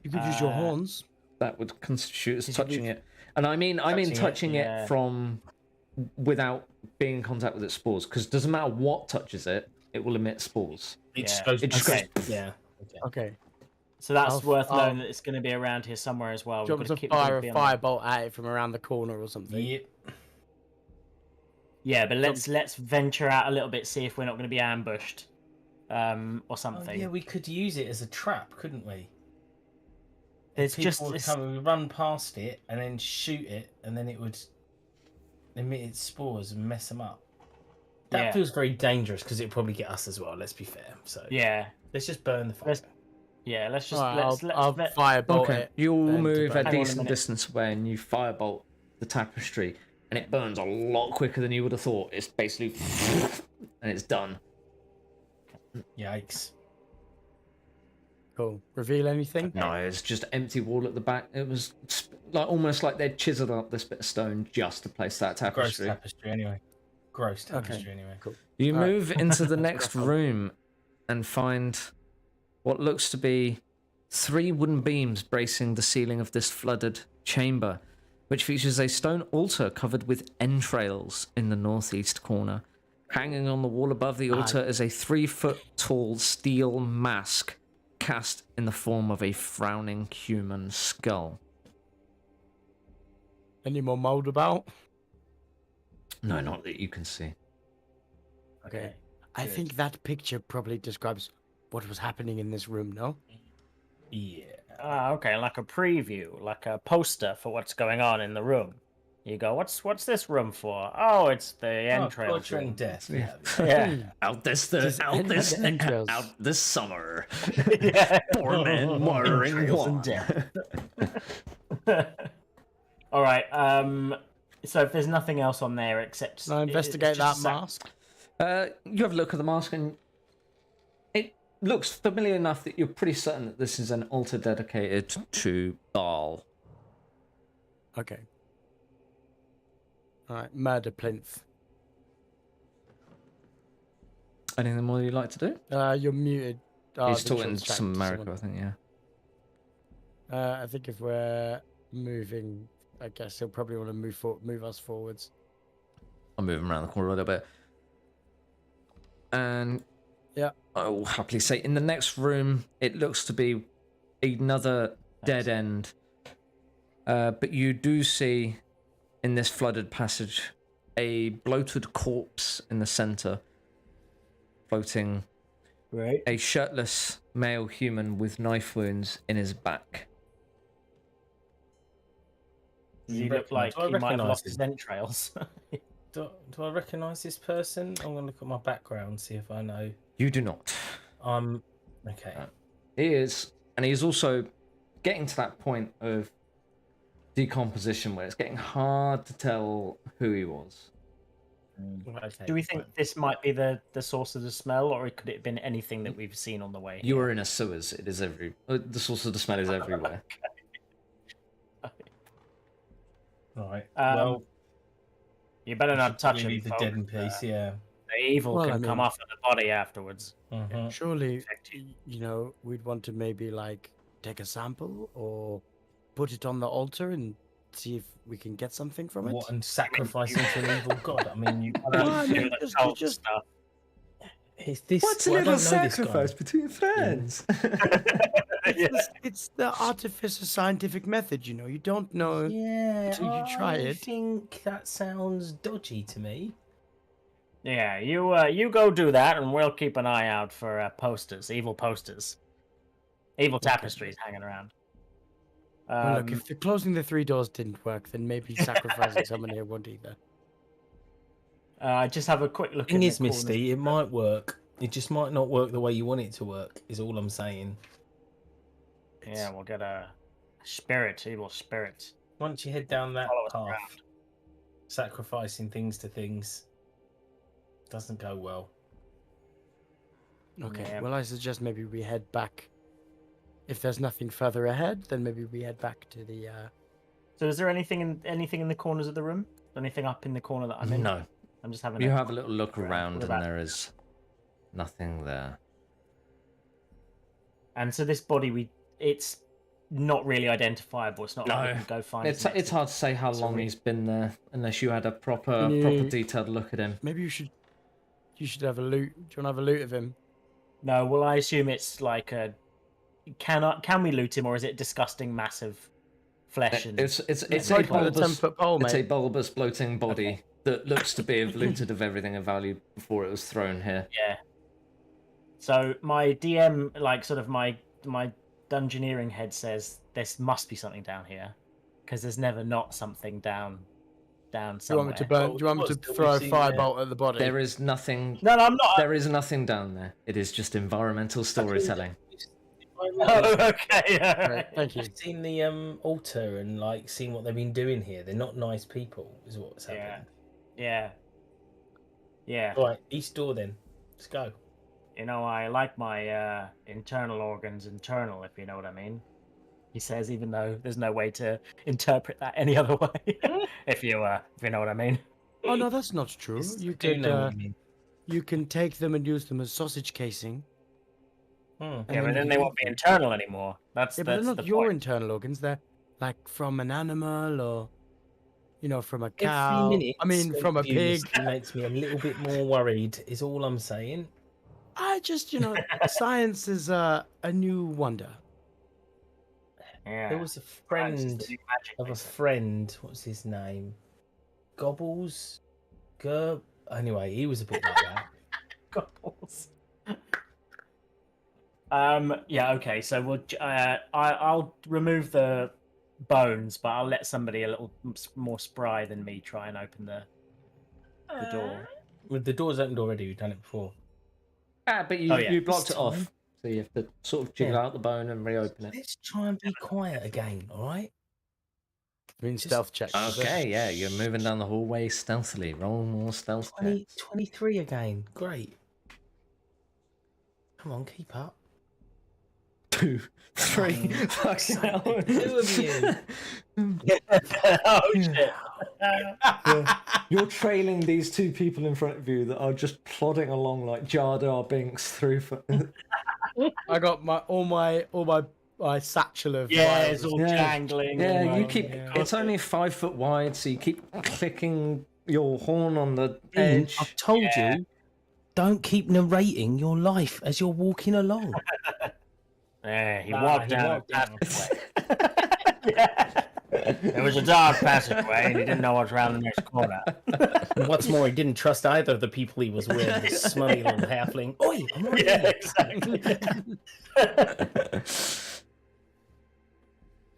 You could use your Uh, horns. that would constitute as Did you touching do- it. And I mean touching it yeah. from without being in contact with its spores, because it doesn't matter what touches it, it will emit spores. It just Yeah. goes. It just Okay. goes. Yeah. Okay. Okay. So that's I'll- worth I'll- knowing that it's going to be around here somewhere as well. Do you We've want got me to to keep fire a be on the- firebolt at it from around the corner or something? Yep. Yeah, but let's venture out a little bit, see if we're not going to be ambushed, or Oh, something. yeah, we could use it as a trap, couldn't we? There's People just would this. come and run past it and then shoot it, and then it would emit its spores and mess them up. That Yeah. feels very dangerous because it'd probably get us as well. Let's be fair. So Yeah, let's just burn the fire. Let's- yeah. Let's just Alright, let's I'll firebolt Okay, it. you all and move burn a it. Hang on a decent minute. distance away and you firebolt the tapestry, and it burns a lot quicker than you would have thought. It's basically and it's done. Yikes! Cool. Reveal anything? No, it's just empty wall at the back. It was like almost like they'd chiseled up this bit of stone just to place that Gross tapestry. tapestry, anyway. Gross tapestry, anyway. Cool. You All right. move into the Let's next crack on. room and find what looks to be 3 wooden beams bracing the ceiling of this flooded chamber, which features a stone altar covered with entrails in the northeast corner. Hanging on the wall above the altar is a 3-foot-tall steel mask cast in the form of a frowning human skull. Any more mold about? No, not that you can see. Okay. I think that picture probably describes what was happening in this room, no? Yeah. Okay, like a preview, like a poster for what's going on in the room. You go, what's this room for? Oh, it's the entrails torture room. and death. Yeah. Yeah. Out this Just entrails. out this summer. Yeah. 4 men murdering Entrails and one. death. All right. So if there's nothing else on there except Can I investigate it's that just a sack- mask? You have a look at the mask and it looks familiar enough that you're pretty certain that this is an altar dedicated to Baal. Okay. All right. Murder plinth. Anything more you'd like to do? You're muted. He's the talking shot's to some tracked America, I think, yeah. I think if we're moving, I guess he'll probably want to move us forwards. I'll move him around the corner a little bit. And Yeah. I will happily say, in the next room, it looks to be another dead end. But you do see, in this flooded passage, a bloated corpse in the center, floating Right. a shirtless male human with knife wounds in his back. Does he look like Do I he might have recognise lost him? his entrails? Do I recognise this person? I'm going to look at my background, see if I know. You do not. Okay. He is, and he's also getting to that point of decomposition where it's getting hard to tell who he was. Okay. Do we think this might be the source of the smell, or could it have been anything that we've seen on the way? You are in a sewers. It is the source of the smell is everywhere. Right. Um, Well, You better we not should touch probably him. leave the folks. dead in peace. Yeah. The evil Well, can I mean- come off of the body afterwards. Mhm. Surely, you know, we'd want to maybe like take a sample or put it on the altar and see if we can get something from it. What, and sacrificing to an evil god? I mean, you. Well, I mean, Do the just- cult just- stuff. It's this. What's a well, I little don't know this guy. sacrifice between friends? It's the artificer scientific method, you know. You don't know. Yeah, Until you try I it. think that sounds dodgy to me. Yeah, you go do that, and we'll keep an eye out for posters, evil tapestries hanging around. Well, look, if closing the 3 doors didn't work, then maybe sacrificing someone here won't either. Just have a quick look. Thing in is, the corners. Misty, it might work. It just might not work the way you want it to work. Is all I'm saying. Yeah, we'll get a spirit, evil spirit. Once you head down that Follow us path, around. sacrificing things to things doesn't go well. Okay. Yeah. Well, I suggest maybe we head back. If there's nothing further ahead, then maybe we head back to the. So, is there anything in the corners of the room? Anything up in the corner that I'm in? No. I'm just having. You have a little look around. around, What and about- there is nothing there. And so this body, it's not really identifiable. It's not like we No. can go find. It's hard to say how It's a long re- he's been there unless you had a proper Can you- proper detailed look at him. Maybe you should have a loot. Do you want to have a loot of him? No, well, I assume it's like a. Can we loot him, or is it disgusting, massive flesh? And It's It's a like by the bulbous, 10-foot pole, it's a mate. bulbous bloating body that looks to be have looted of everything of value before it was thrown here. yeah. So my DM, like sort of my dungeoneering head says there must be something down here, because there's never not something down Do you somewhere. want me to burn? Do you want me to What's the- throw a we've seen firebolt at the body? There is nothing. No, I'm not. There is nothing down there. It is just environmental storytelling. Oh, okay. Yeah. Right, thank you. I've seen the altar and like seen what they've been doing here. They're not nice people, is what's happening. Yeah. Yeah. Right, east door then. Let's go. I like my internal organs internal, if you know what I mean. He says, even though there's no way to interpret that any other way, if you know what I mean. Oh no, that's not true. Yes, You I do could know what you mean. you can take them and use them as sausage casing. Hmm. Yeah, but you then can they eat won't be them. internal anymore. That's Yeah, but they're that's not the your point. internal organs. They're like from an animal or, from a Every cow. minute I mean, spent from a with you, pig. Misty, makes me a little bit more worried. Is all I'm saying. I just, science is a new wonder. Yeah. There was a Science is friend the new magic, of they a say. friend. What's his name? Gobbles? Gerb? Anyway, he was a bit like that. Gobbles. Yeah. Okay. So I'll remove the bones, but I'll let somebody a little more spry than me try and open the door. Well, the door's opened already. We've done it before. Ah, but Oh, yeah. you blocked This it off. time- So you have to sort of jiggle Yeah. out the bone and reopen it. Let's try and be quiet again, all right? I mean, Just- stealth check. Okay, yeah, you're moving down the hallway stealthily. Roll more stealth 20, checks. 23 again. Great. Come on, keep up. 2, 3. Oh, Fucking hell. Two of you. Oh shit! Yeah. You're trailing these two people in front of you that are just plodding along like Jar Jar Binks through. I got all my satchel of Yeah, vials it's of- all Yeah. jangling. Yeah, and, you like, keep. yeah. It's only 5 foot wide, so you keep clicking your horn on the Dean, edge. I've told you, don't keep narrating your life as you're walking along. Yeah, he Nah, walked he down walked a down. passageway. Yeah. It was a dark passageway, and he didn't know what's around the next corner. And what's more, he didn't trust either of the people he was with, the smelly little halfling. Oi, I'm right Yeah, here. exactly.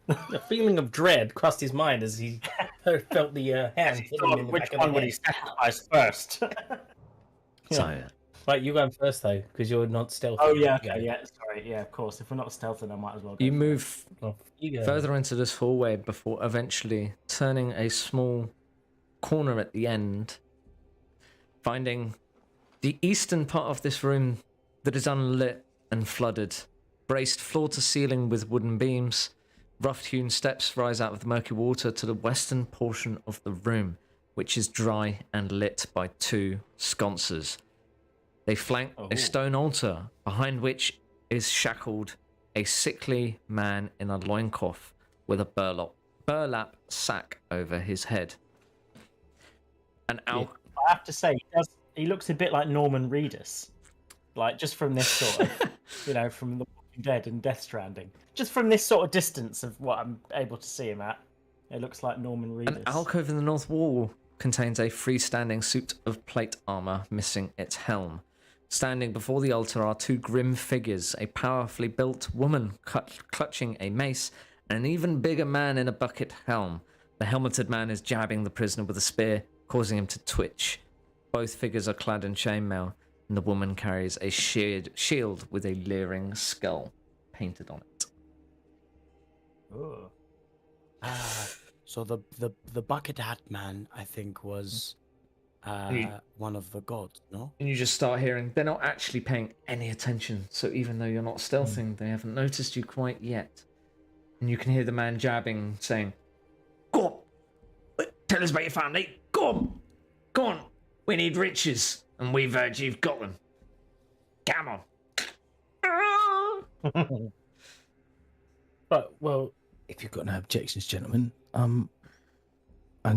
A feeling of dread crossed his mind as he felt the hand hit him in the Which back of one the would he head. sacrifice first? So, Right, you're going first though, because you're not stealthy. Oh yeah, okay, yeah, sorry, yeah, of course. If we're not stealthing, I might as well. Go you for it. move Well, you go. further into this hallway before eventually turning a small corner at the end, finding the eastern part of this room that is unlit and flooded, braced floor to ceiling with wooden beams. Rough-hewn steps rise out of the murky water to the western portion of the room, which is dry and lit by 2 sconces. They flank Oh. a stone altar, behind which is shackled a sickly man in a loincloth with a burlap sack over his head. An I have to say, he looks a bit like Norman Reedus, like just from this sort of, from The Walking Dead and Death Stranding. Just from this sort of distance of what I'm able to see him at, it looks like Norman Reedus. An alcove in the north wall contains a freestanding suit of plate armor missing its helm. Standing before the altar are 2 grim figures, a powerfully built woman clutching a mace, and an even bigger man in a bucket helm. The helmeted man is jabbing the prisoner with a spear, causing him to twitch. Both figures are clad in chainmail, and the woman carries a shield with a leering skull painted on it. Ooh. So the bucket hat man, I think, was one of the gods. No. And you just start hearing they're not actually paying any attention. So even though you're not stealthing, they haven't noticed you quite yet. And you can hear the man jabbing, saying, "Go on, tell us about your family. Go on, go on. We need riches, and we've heard you've got them. Come on." Right, well, if you've got no objections, gentlemen, and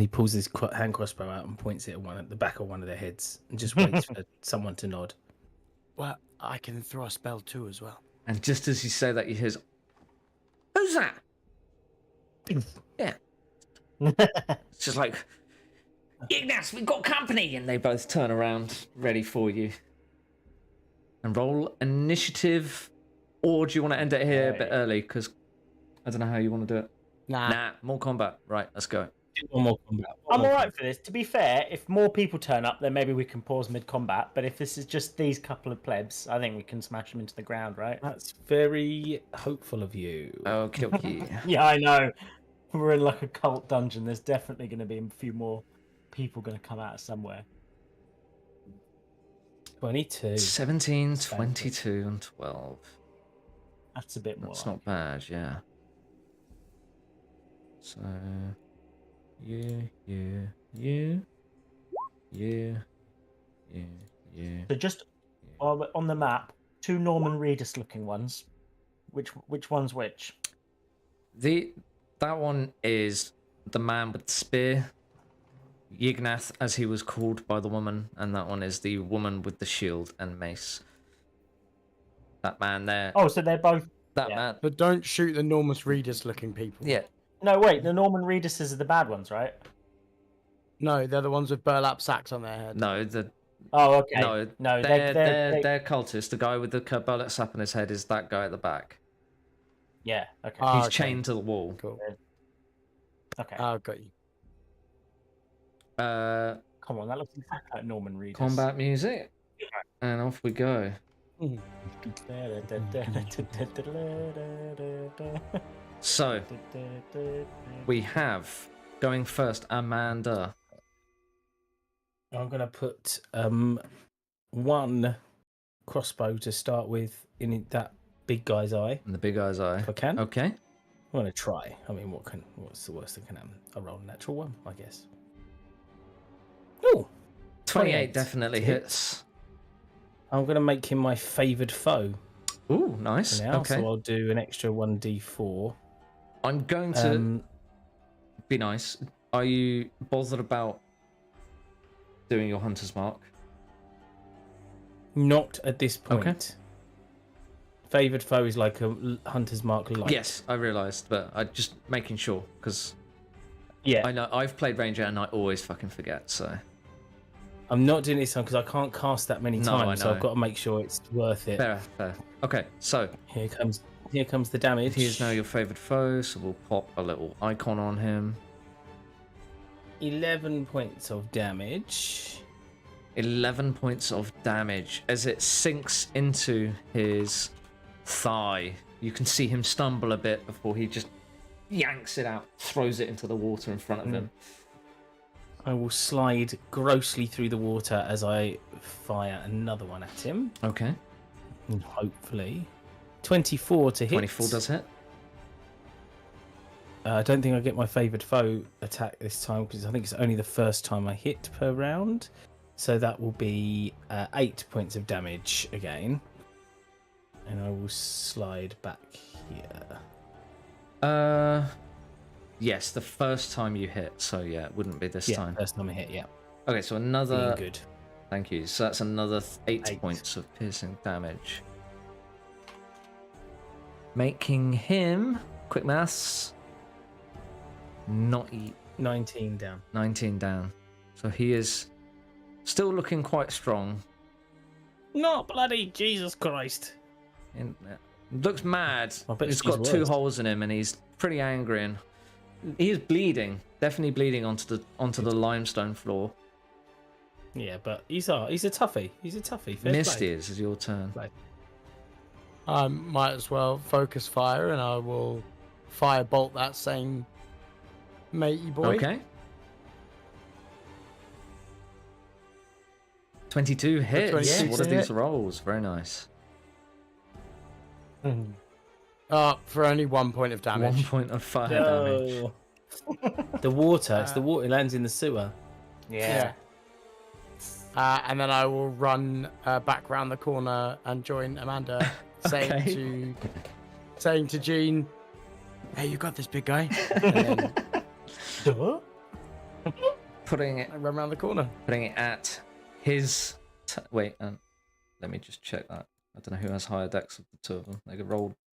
he pulls his hand crossbow out and points it at the back of one of their heads and just waits for someone to nod. Well, I can throw a spell too as well. And just as you say that, you hear, "Who's that?" Yeah. It's just like, "Ignace, we've got company!" And they both turn around, ready for you. And roll initiative. Or do you want to end it here a bit early? Because I don't know how you want to do it. Nah, more combat. Right, let's go. One more combat. I'm all right for this. To be fair, if more people turn up, then maybe we can pause mid-combat. But if this is just these couple of plebs, I think we can smash them into the ground, right? That's very hopeful of you. Okay, okay. Yeah, I know. We're in like a cult dungeon. There's definitely going to be a few more people going to come out of somewhere. 22. 17, Standard. 22, and 12. That's a bit more. That's like not bad, yeah. So, you. So just on the map, 2 Norman Reedus looking ones. Which one's which? That one is the man with the spear, Yignath, as he was called by the woman, and that one is the woman with the shield and mace. That man there. Oh, so they're both. That yeah. man. But don't shoot the Normus Reedus looking people. Yeah. No, wait. The Norman Reeduses are the bad ones, right? No, they're the ones with burlap sacks on their head. No, the Oh, okay. no, they're cultists. The guy with the bullet sap on his head is that guy at the back. Yeah. Okay. Ah, He's okay. chained to the wall. Cool. Okay. Oh, got you. Come on, that looks exactly like Norman Reedus. Combat music, and off we go. So we have going first, Amanda. I'm gonna put 1 crossbow to start with in that big guy's eye. And the big guy's eye. If I can. Okay. I'm gonna try. I mean, what's the worst that can happen? I roll a natural 1, I guess. Oh, 28 definitely hits. I'm gonna make him my favoured foe Ooh, nice. now, Okay. so I'll do an extra 1d4. I'm going to be nice. Are you bothered about doing your hunter's mark? Not at this point. Okay. Favoured foe is like a hunter's mark light. Yes, I realised, but I'm just making sure because Yeah. I know I've played Ranger and I always fucking forget. So I'm not doing this one because I can't cast that many No, I times, so I've know. got to make sure it's worth it. fair. Okay, so Here comes the damage. he is now your favoured foe, so we'll pop a little icon on him. 11 points of damage. 11 points of damage as it sinks into his thigh. You can see him stumble a bit before he just yanks it out, throws it into the water in front of him. I will slide grossly through the water as I fire another one at him. Okay. And hopefully 24 to hit. 24 does hit. I don't think I get my favoured foe attack this time because I think it's only the first time I hit per round. So that will be 8 points of damage again. And I will slide back here. Yes, the first time you hit, so yeah, it wouldn't be this time. First time I hit, yeah. Okay, so another. Being good. Thank you. So that's another 8 8. points of piercing damage. Making him, quick maths, not 19 down. 19 down. So he is still looking quite strong. Not bloody Jesus Christ. Looks mad. I bet He's she's got 2 worse. holes in him and he's pretty angry and he is bleeding. Definitely bleeding onto the limestone floor. Yeah, but he's a toughie. He's a toughie. Fair Misty, play. is your turn. I might as well focus fire, and I will firebolt that same matey boy. Okay. 22 hits. 22 What are to these hit. rolls? Very nice. For only 1 point of damage. 1 point of fire damage. No. The water. It's the water. It lands in the sewer. Yeah. And then I will run back round the corner and join Amanda, saying to Jean, "Hey, you got this, big guy." And then Putting it I run round the corner. at his. Wait, let me just check that. I don't know who has higher decks of the two of them. They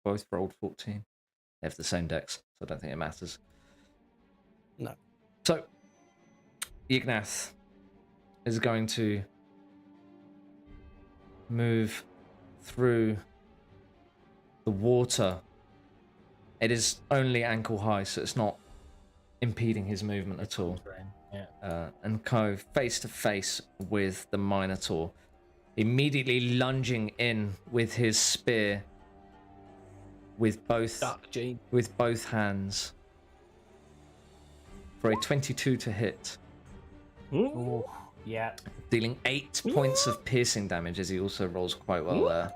both rolled 14. They have the same decks, so I don't think it matters. No. So, Ignath is going to move through the water. It is only ankle high, so it's not impeding his movement at all. Yeah. And go face to face with the Minotaur, immediately lunging in with his spear with both hands for a 22 to hit. Ooh. Yeah. dealing 8 points of piercing damage as he also rolls quite well there.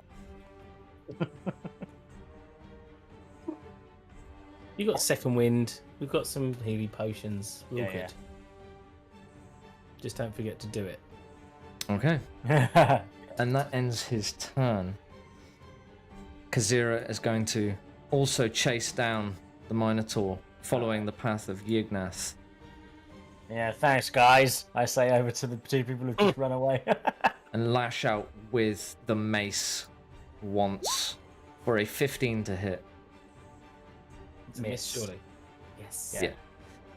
You got second wind. We've got some healing potions. We're all Yeah, good. Just don't forget to do it. Okay. yeah. And that ends his turn. Kazira is going to also chase down the Minotaur, following the path of Yignath. Yeah, thanks, guys. I say over to the two people who've just run away. And lash out with the mace once for a 15 to hit. It's a miss, surely. Yes. Yeah.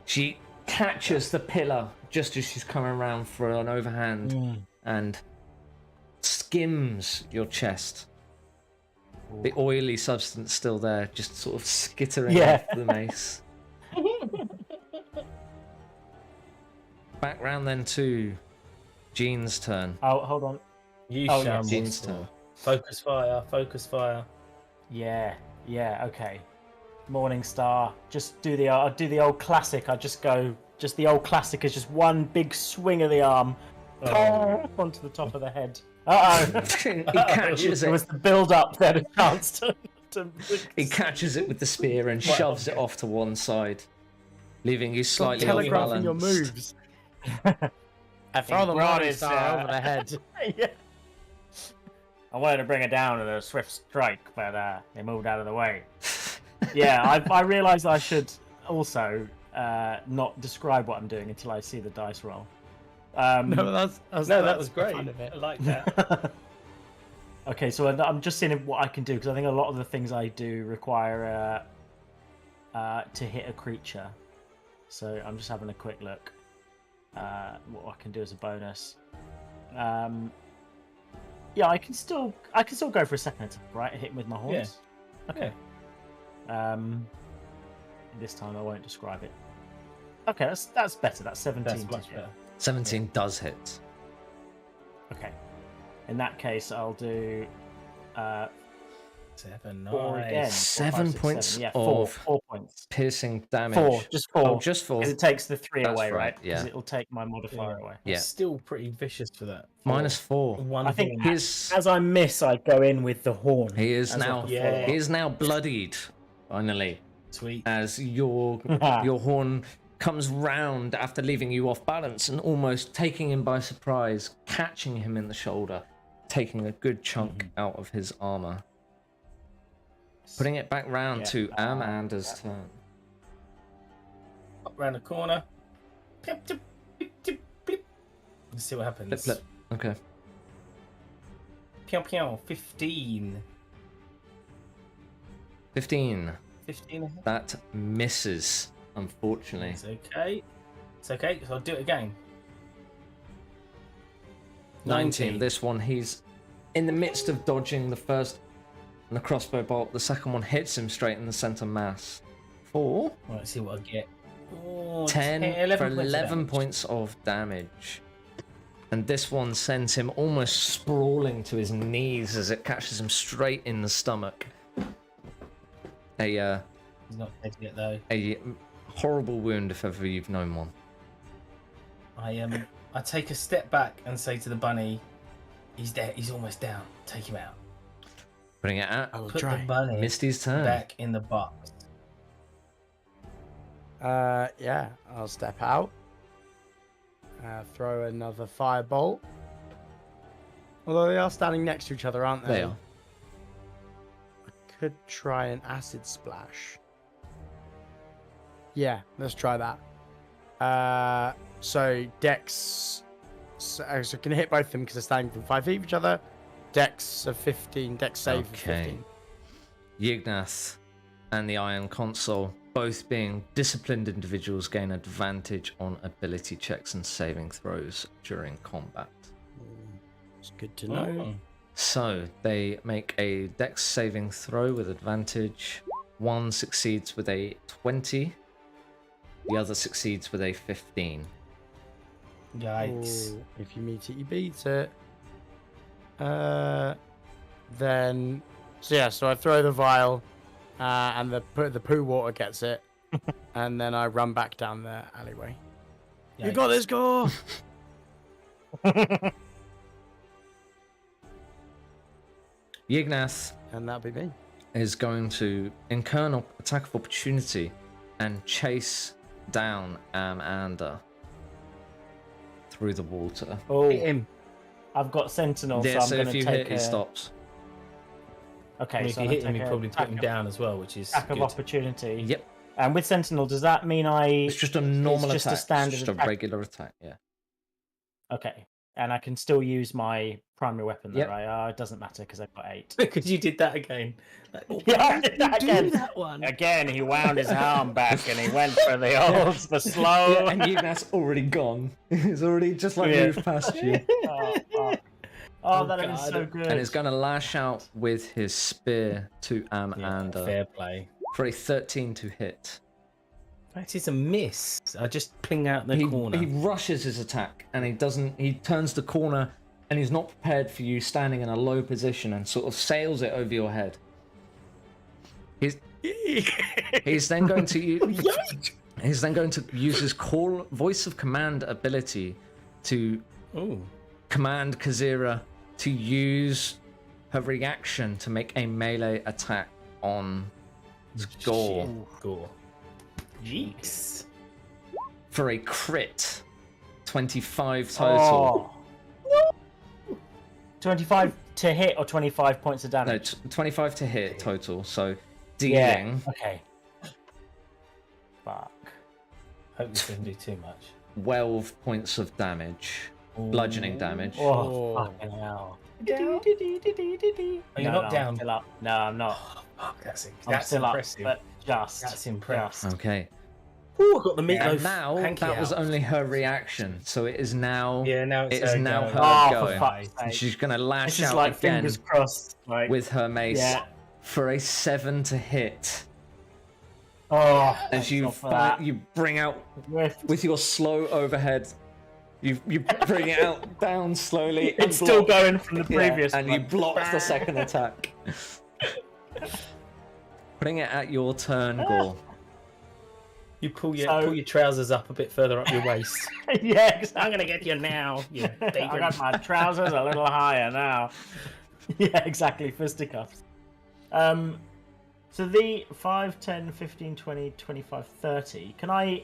She catches the pillar just as she's coming around for an overhand and skims your chest. The oily substance still there, just sort of skittering off the mace. Back round then to Jean's turn. Oh, hold on. You Oh, shall yes. Jean's monster. turn. Focus fire, focus fire. Yeah, okay. Morning Star. Just do the. I'll do the old classic. I just go. Just the old classic is just one big swing of the arm, onto the top of the head. He catches It was it. the build up that a chance to. He catches it with the spear and shoves it off to one side, leaving you slightly off Telegraphing your balance. moves. I Throw the Rod Morning is, Star over the head. Yeah. I wanted to bring it down with a swift strike, but they moved out of the way. Yeah, I realised I should also not describe what I'm doing until I see the dice roll. No, that's That was the great. fun of it. I like that. Okay, so I'm just seeing what I can do because I think a lot of the things I do require to hit a creature. So I'm just having a quick look. What I can do as a bonus. Yeah, I can still go for a second attack, right? Hit him with my horns. Yeah. Okay. This time I won't describe it. Okay, that's better. That's 17. That's to much hit. better. 17 does hit. Okay. In that case, I'll do 7, four again. nice. 7 points Yeah, of 4 points. piercing damage. 4, just 4. Oh, just 4. Because it takes the 3 That's away, right, right? Because yeah. it'll take my modifier Yeah. away. Yeah. It's still pretty vicious for that. -4. One I think horn. as I miss, I go in with the horn. He is as now. like a Yeah. follow-up. He is now bloodied. Finally, Sweet. as your horn comes round after leaving you off balance and almost taking him by surprise, catching him in the shoulder, taking a good chunk out of his armor. Putting it back round to Amanda's turn. Up round the corner. Pip, tip, pip, tip, blip. Let's see what happens. Flip, flip. Okay. Pew, pew. 15. 15. 15 ahead. That misses, unfortunately. It's okay. It's okay, so I'll do it again. 19. This one, he's in the midst of dodging the first and the crossbow bolt. The second one hits him straight in the center mass. 4. Right, let's see what I get. Oh, 10 for 11 11 points of damage. And this one sends him almost sprawling to his knees as it catches him straight in the stomach. He's not dead yet, though. A horrible wound if ever you've known one. I take a step back and say to the bunny, "He's dead. He's almost down. Take him out." Putting it at I will Put try. the bunny Misty's turn. back in the box. Yeah, I'll step out. Throw another firebolt. Although they are standing next to each other, aren't they? They are. I could try an acid splash. Yeah, let's try that. So Dex. So I can hit both of them because they're standing from 5 feet of each other. Dex of 15. Dex save of Okay. 15. Yignath and the Iron Console, both being disciplined individuals, gain advantage on ability checks and saving throws during combat. It's good to know. Oh. So they make a Dex saving throw with advantage. One succeeds with a 20. The other succeeds with a 15. Yikes. Ooh, if you meet it, you beat it. Then, so I throw the vial, and the poo water gets it, and then I run back down the alleyway. You got this, Gore. Yignath And that'll be me. is going to incur an attack of opportunity and chase down Amanda through the water. Oh, Hit him. I've got Sentinel, Yeah, so I'm so going if to you take hit, he stops. Okay, I mean, so if you I'm hit him, gonna you take probably a put him attack down as well, which is Attack of good. opportunity. Yep. And with Sentinel, does that mean It's just a normal just a attack. standard just attack. a regular attack, yeah. Okay. And I can still use my primary weapon, though, Yep. right? Oh, it doesn't matter because I've got 8. Because you did that again. Like, oh, Yeah, why I did did you that do again. that one? Again, he wound his arm back and he went for the slow. Yeah, and Yignath's already gone. He's already just like Yeah. moved past you. Oh, fuck. Oh, That is God. so good. And he's going to lash out with his spear to Yeah, Amanda fair play. for a 13 to hit. That is a miss. I just ping out the corner. He rushes his attack and he doesn't. He turns the corner and he's not prepared for you standing in a low position and sort of sails it over your head. He's then going to use. He's then going to use his voice of command ability to Ooh. command Kazira to use her reaction to make a melee attack on Gore Shit. Gore. Jeez. for a crit. 25 total. Oh. 25 to hit or 25 points of No, damage? 25 to hit total. So Yeah. dealing Okay. Fuck. Hope this didn't do too much. 12 points of damage, bludgeoning damage. Oh, Oh. fucking hell. Are you not down? I'm still up. No, I'm not. Oh, fuck, that's I'm still impressive. up, but just. That's impressive. Okay. Ooh, I got the meatloaf. And now hanky that was out. only her reaction, so it is now. Yeah, now it it's is her now go. her Oh, for going. fuck's And sake. she's gonna lash This is out like again fingers crossed. Like, with her mace yeah. for a 7 to hit. Oh, As you for that. you bring out Whiff. with your slow overhead, you bring it out down slowly. and It's still block. going from the previous and one. you block the second attack. Putting it at your turn, Gore. You pull So- your trousers up a bit further up your waist. Yeah, exactly. I'm gonna get you now. You I vagrant. got my trousers a little higher now. Yeah, exactly. Fisticuffs. So the 5, 10, 15, 20, 25, 30. Can I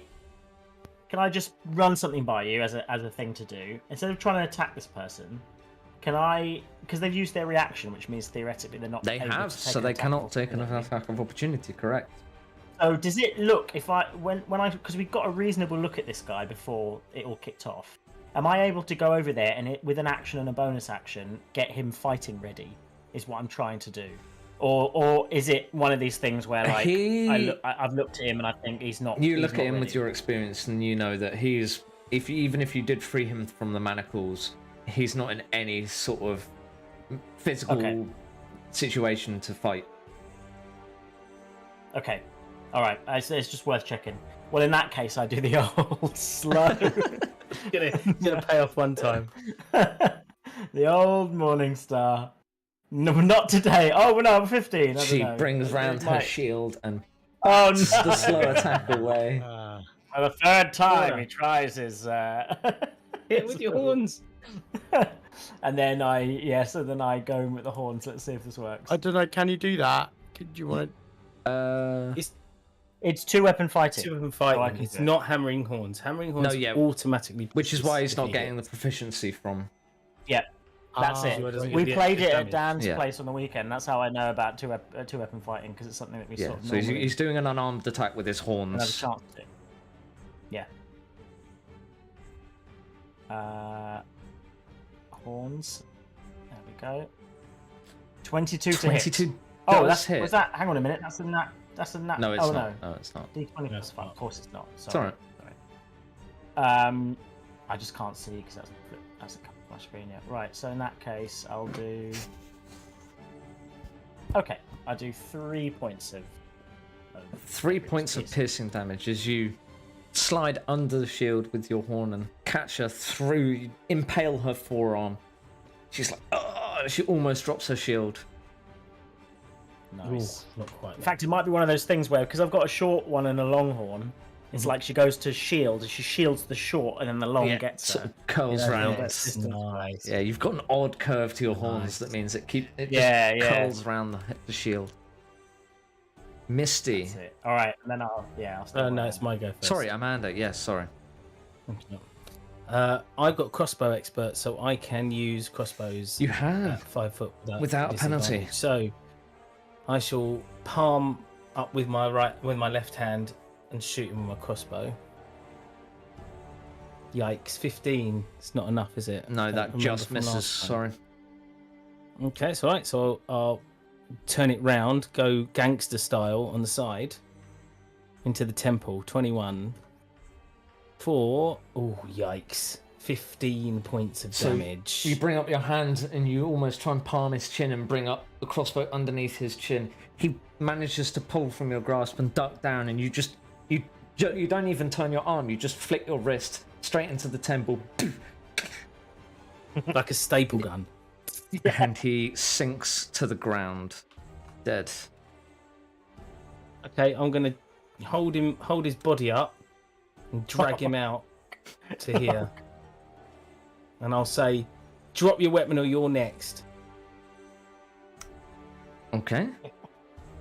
just run something by you as a thing to do instead of trying to attack this person? Can I? Because they've used their reaction, which means theoretically they're not. They able have, to take so an they attack cannot of take an opportunity. attack of opportunity. Correct. So does it look if I when I because we got a reasonable look at this guy before it all kicked off? Am I able to go over there and with an action and a bonus action get him fighting ready? Is what I'm trying to do, or is it one of these things where like I've looked at him and I think he's not. You he's look at not him with ready. your experience, and you know that he's. Even if you did free him from the manacles, he's not in any sort of physical Okay. situation to fight. Okay, all right. It's just worth checking. Well, in that case, I do the old slow. gonna pay off one time. The old Morning Star. No, not today. Oh no, I'm 15. I don't She know. brings round her Might- shield and Oh bats no! the slow attack away. For the third time, he tries his. Hit with your horns. And then so then I go in with the horns. Let's see if this works. I don't know. Can you do that? Could you want to? It's 2-weapon fighting. 2-weapon I fighting. can It's do it. not hammering horns. Hammering horns No, yeah. automatically. Which is why he's if not he getting hits. the proficiency from. Yeah, that's Ah, it. so it doesn't We get the played extra it at damage. Dan's Yeah. place on the weekend. That's how I know about two-weapon fighting because it's something that we Yeah, sort of so normally he's doing an unarmed attack with his don't have a horns. chance to. Yeah. Horns. There we go. 22 to hit. 22 Oh, does that's hit. was that? Hang on a minute. That's a nat. That's a nat. No, it's oh, not. No, it's not. D20 No, plus it's 5. not. Of course, it's not. It's Sorry. alright. I just can't see because that's a couple of my screen yet. Right. So in that case, I'll do. Okay, I do 3 points of 3 points of piercing damage as you slide under the shield with your horn and catch her through, you impale her forearm. She's like, oh, she almost drops her shield. Nice. Ooh, not quite. In fact, it might be one of those things where because I've got a short one and a long horn, It's like she goes to shield, and she shields the short, and then the long gets sort her. of curls round. That's Nice. Yeah, you've got an odd curve to your horns Nice. that means it just Yeah. curls around the shield. Misty. That's it. All right, and then I'll start. No, it's my go first. Sorry, Amanda. Yes, sorry. I've got crossbow expert, so I can use crossbows. You at have. 5 foot Without a penalty. disadvantage. So I shall palm up with my left hand and shoot him with my crossbow. Yikes! 15. It's not enough, is it? No, I that can't just remember from misses. last time. Sorry. Okay, it's all right. So I'll turn it round, go gangster style on the side into the temple. 21 for yikes! 15 points of So damage. You bring up your hand and you almost try and palm his chin and bring up the crossbow underneath his chin. He manages to pull from your grasp and duck down, and you don't even turn your arm. You just flick your wrist straight into the temple, Like a staple gun. and he sinks to the ground, dead. Okay, I'm gonna hold his body up, and drag him out to here. And I'll say, "Drop your weapon, or you're next." Okay.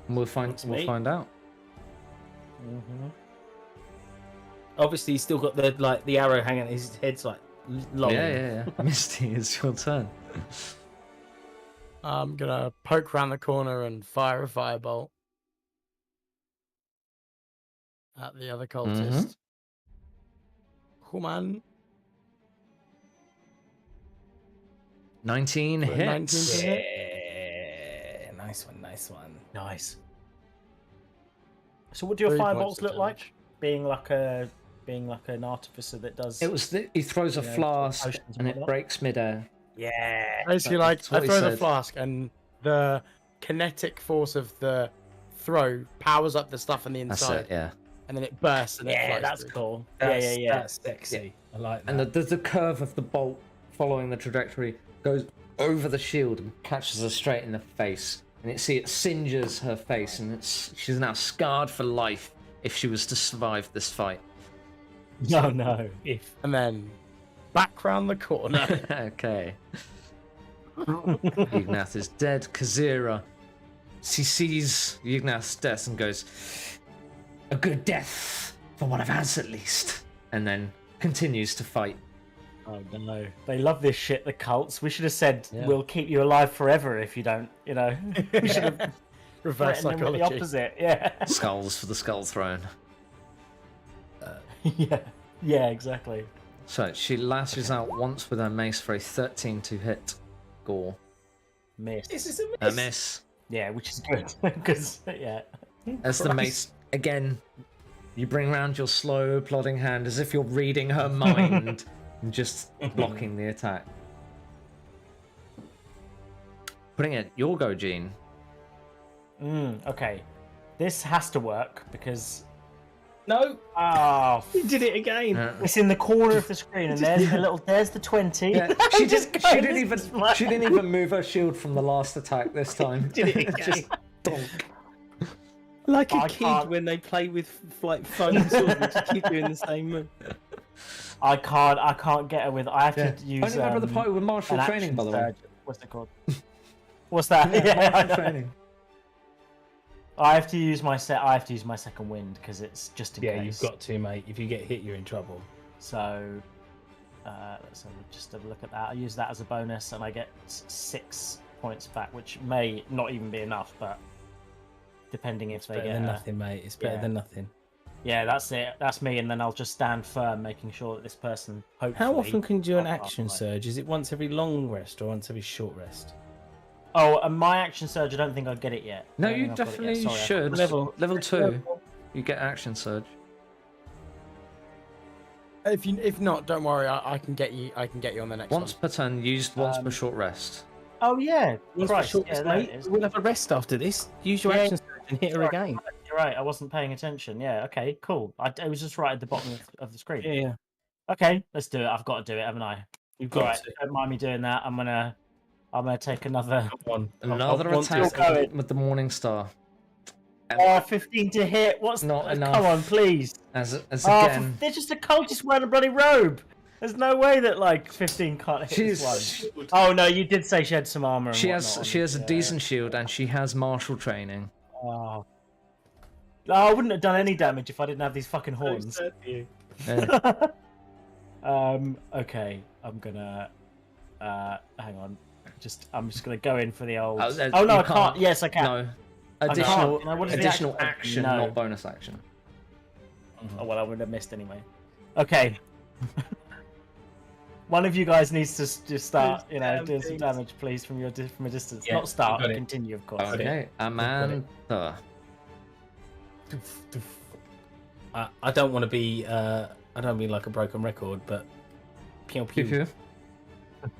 We'll find me. out. Obviously, he's still got the arrow hanging. His head's like long. Yeah. Misty, it's your turn. I'm gonna poke around the corner and fire a firebolt at the other cultist. Come on. 19 Got a hits. 19 to hit. Yeah, nice one. Nice. So what do your 3 points firebolts of look like? damage. Being like an artificer that does. It was he throws a Yeah, flask potions and and it whatnot. breaks midair. Yeah. Basically, like, That's I what he throw the said. flask, and the kinetic force of the throw powers up the stuff on the That's inside, it, yeah. and then it bursts. And it Yeah, flies that's through. cool. That's, Yeah. That's sexy. I like that. And the curve of the bolt following the trajectory goes over the shield and catches her straight in the face. And it singes her face, and she's now scarred for life if she was to survive this fight. No. If And then back round the corner. Okay. Ignath is dead. Kazira, she sees Ignath's death and goes, "A good death for one of us at least," and then continues to fight. oh no, they love this shit. The cults. We should have said Yeah. we'll keep you alive forever if you don't. We should have Reverse threatened them with psychology. the opposite. Yeah. Skulls for the skull throne. yeah, exactly. So she lashes out once with her mace for a 13 to hit. Gore. Miss. This is a A miss. miss. Yeah, which is good because As the mace again, you bring round your slow, plodding hand as if you're reading her mind and just blocking the attack. Putting it, your go, Gene. Okay, this has to work because No, oh, he did it again. it's in the corner of the screen, and there's the 20. Yeah, she didn't even move her shield from the last attack this time. Did it again. Just donk. Like a I kid can't- when they play with like foam swords, they just keep doing the same move. I can't get her with. I have to use. Only member of the party with martial an training, action by the way. surge. What's it called? What's that? Yeah, I Martial know. training. I have to use my second wind because it's just in Yeah, case. you've got to, mate. If you get hit, you're in trouble. So just have a look at that. I use that as a bonus, and I get 6 points back, which may not even be enough, but depending if they Better get than nothing, mate. It's better yeah. than nothing. Yeah, that's it. That's me, and then I'll just stand firm, making sure that this person. Hopefully, How often can you do an I'll pass action by. surge? Is it once every long rest or once every short rest? Oh, and my action surge. I don't think I get it yet. No, I don't you think I've got it yet. definitely Sorry, I should. can't- Level 2, you get action surge. If not, don't worry. I can get you. I can get you on the next Once one. per turn, used once per short rest. Oh yeah, Once per Christ, short yeah, rest, there mate. it is. We'll have a rest after this. Use your Yeah. action surge and hit her Sorry. again. You're right. I wasn't paying attention. Yeah. Okay. Cool. It was just right at the bottom of the screen. Yeah. Okay. Let's do it. I've got to do it, haven't I? You've All got right. to. Don't mind me doing that. I'm gonna take another. Come on. Another I want to- attack Still going. with the Morning Star. Oh, 15 to hit. What's Not enough. Come on, please. As Oh, again, they're just a cultist wearing a bloody robe. There's no way that like 15 can't hit this one. Oh no, you did say she had some armor. And she whatnot on has it, a decent shield and she has martial training. Oh. No, I wouldn't have done any damage if I didn't have these fucking horns. Yeah. Okay, I'm gonna hang on. I'm just gonna go in for the old. Oh, Oh no, you I can't. Yes, I can. No. can't. Additional You know, what is the additional action? action, No. not bonus action. Oh well, I would have missed anyway. Okay. One of you guys needs to just start, doing some damage, please, from a distance. Yeah, Not start, got it. continue, of course. Okay, Amanda. I don't want to be. I don't mean like a broken record, but pew pew. Pew, pew.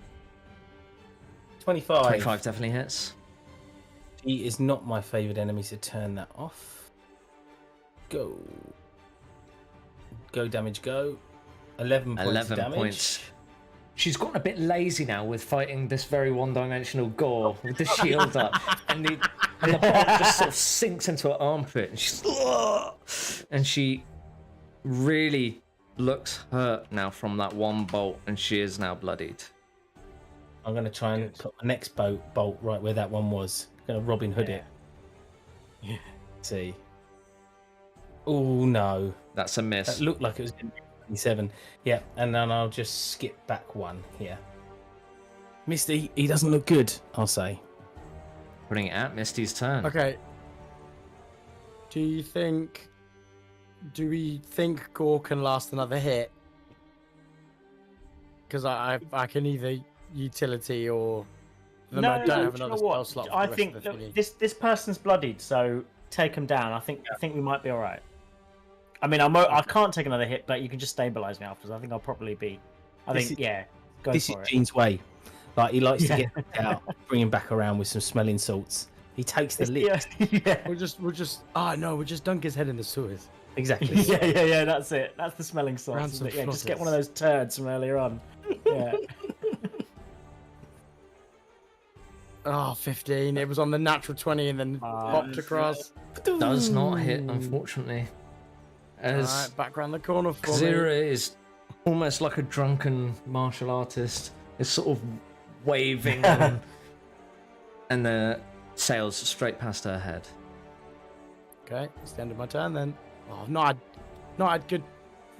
25. 25 definitely hits. He is not my favourite enemy, so turn that off. Go. Go damage, go. 11 points 11 damage. points. She's gotten a bit lazy now with fighting this very one-dimensional gore with the shield up, and the bolt just sort of sinks into her armpit, and she really looks hurt now from that one bolt, and she is now bloodied. I'm going to try and put my next bolt right where that one was. I'm going to Robin Hood it. Yeah. See. Oh no. That's a miss. That looked like it was going to be 27. Yeah, and then I'll just skip back one here. Misty, he doesn't look good, I'll say. Putting it at Misty's turn. Okay. Do we think Gore can last another hit? Because I can either utility or I don't have do you another know spell what? slot. For I the rest think of the look, thingy. this person's bloodied, so take him down. I think we might be all right. I mean, I can't take another hit, but you can just stabilize me afterwards. I think I'll probably be. Go This for is it. Gene's way. Like, he likes to get out, bring him back around with some smelling salts. He takes the lick. Yeah. We'll just dunk his head in the sewers. Exactly. Yeah, that's it. That's the smelling sauce. Ransom Isn't it? Yeah, just get flutters. one of those turds from earlier on. Yeah. Oh, 15. It was on the natural 20 and then popped across. Does not hit, unfortunately. As Alright, back around the corner for me. Xira is almost like a drunken martial artist. It's sort of waving and the sails straight past her head. Okay, it's the end of my turn then. Oh, I've not had good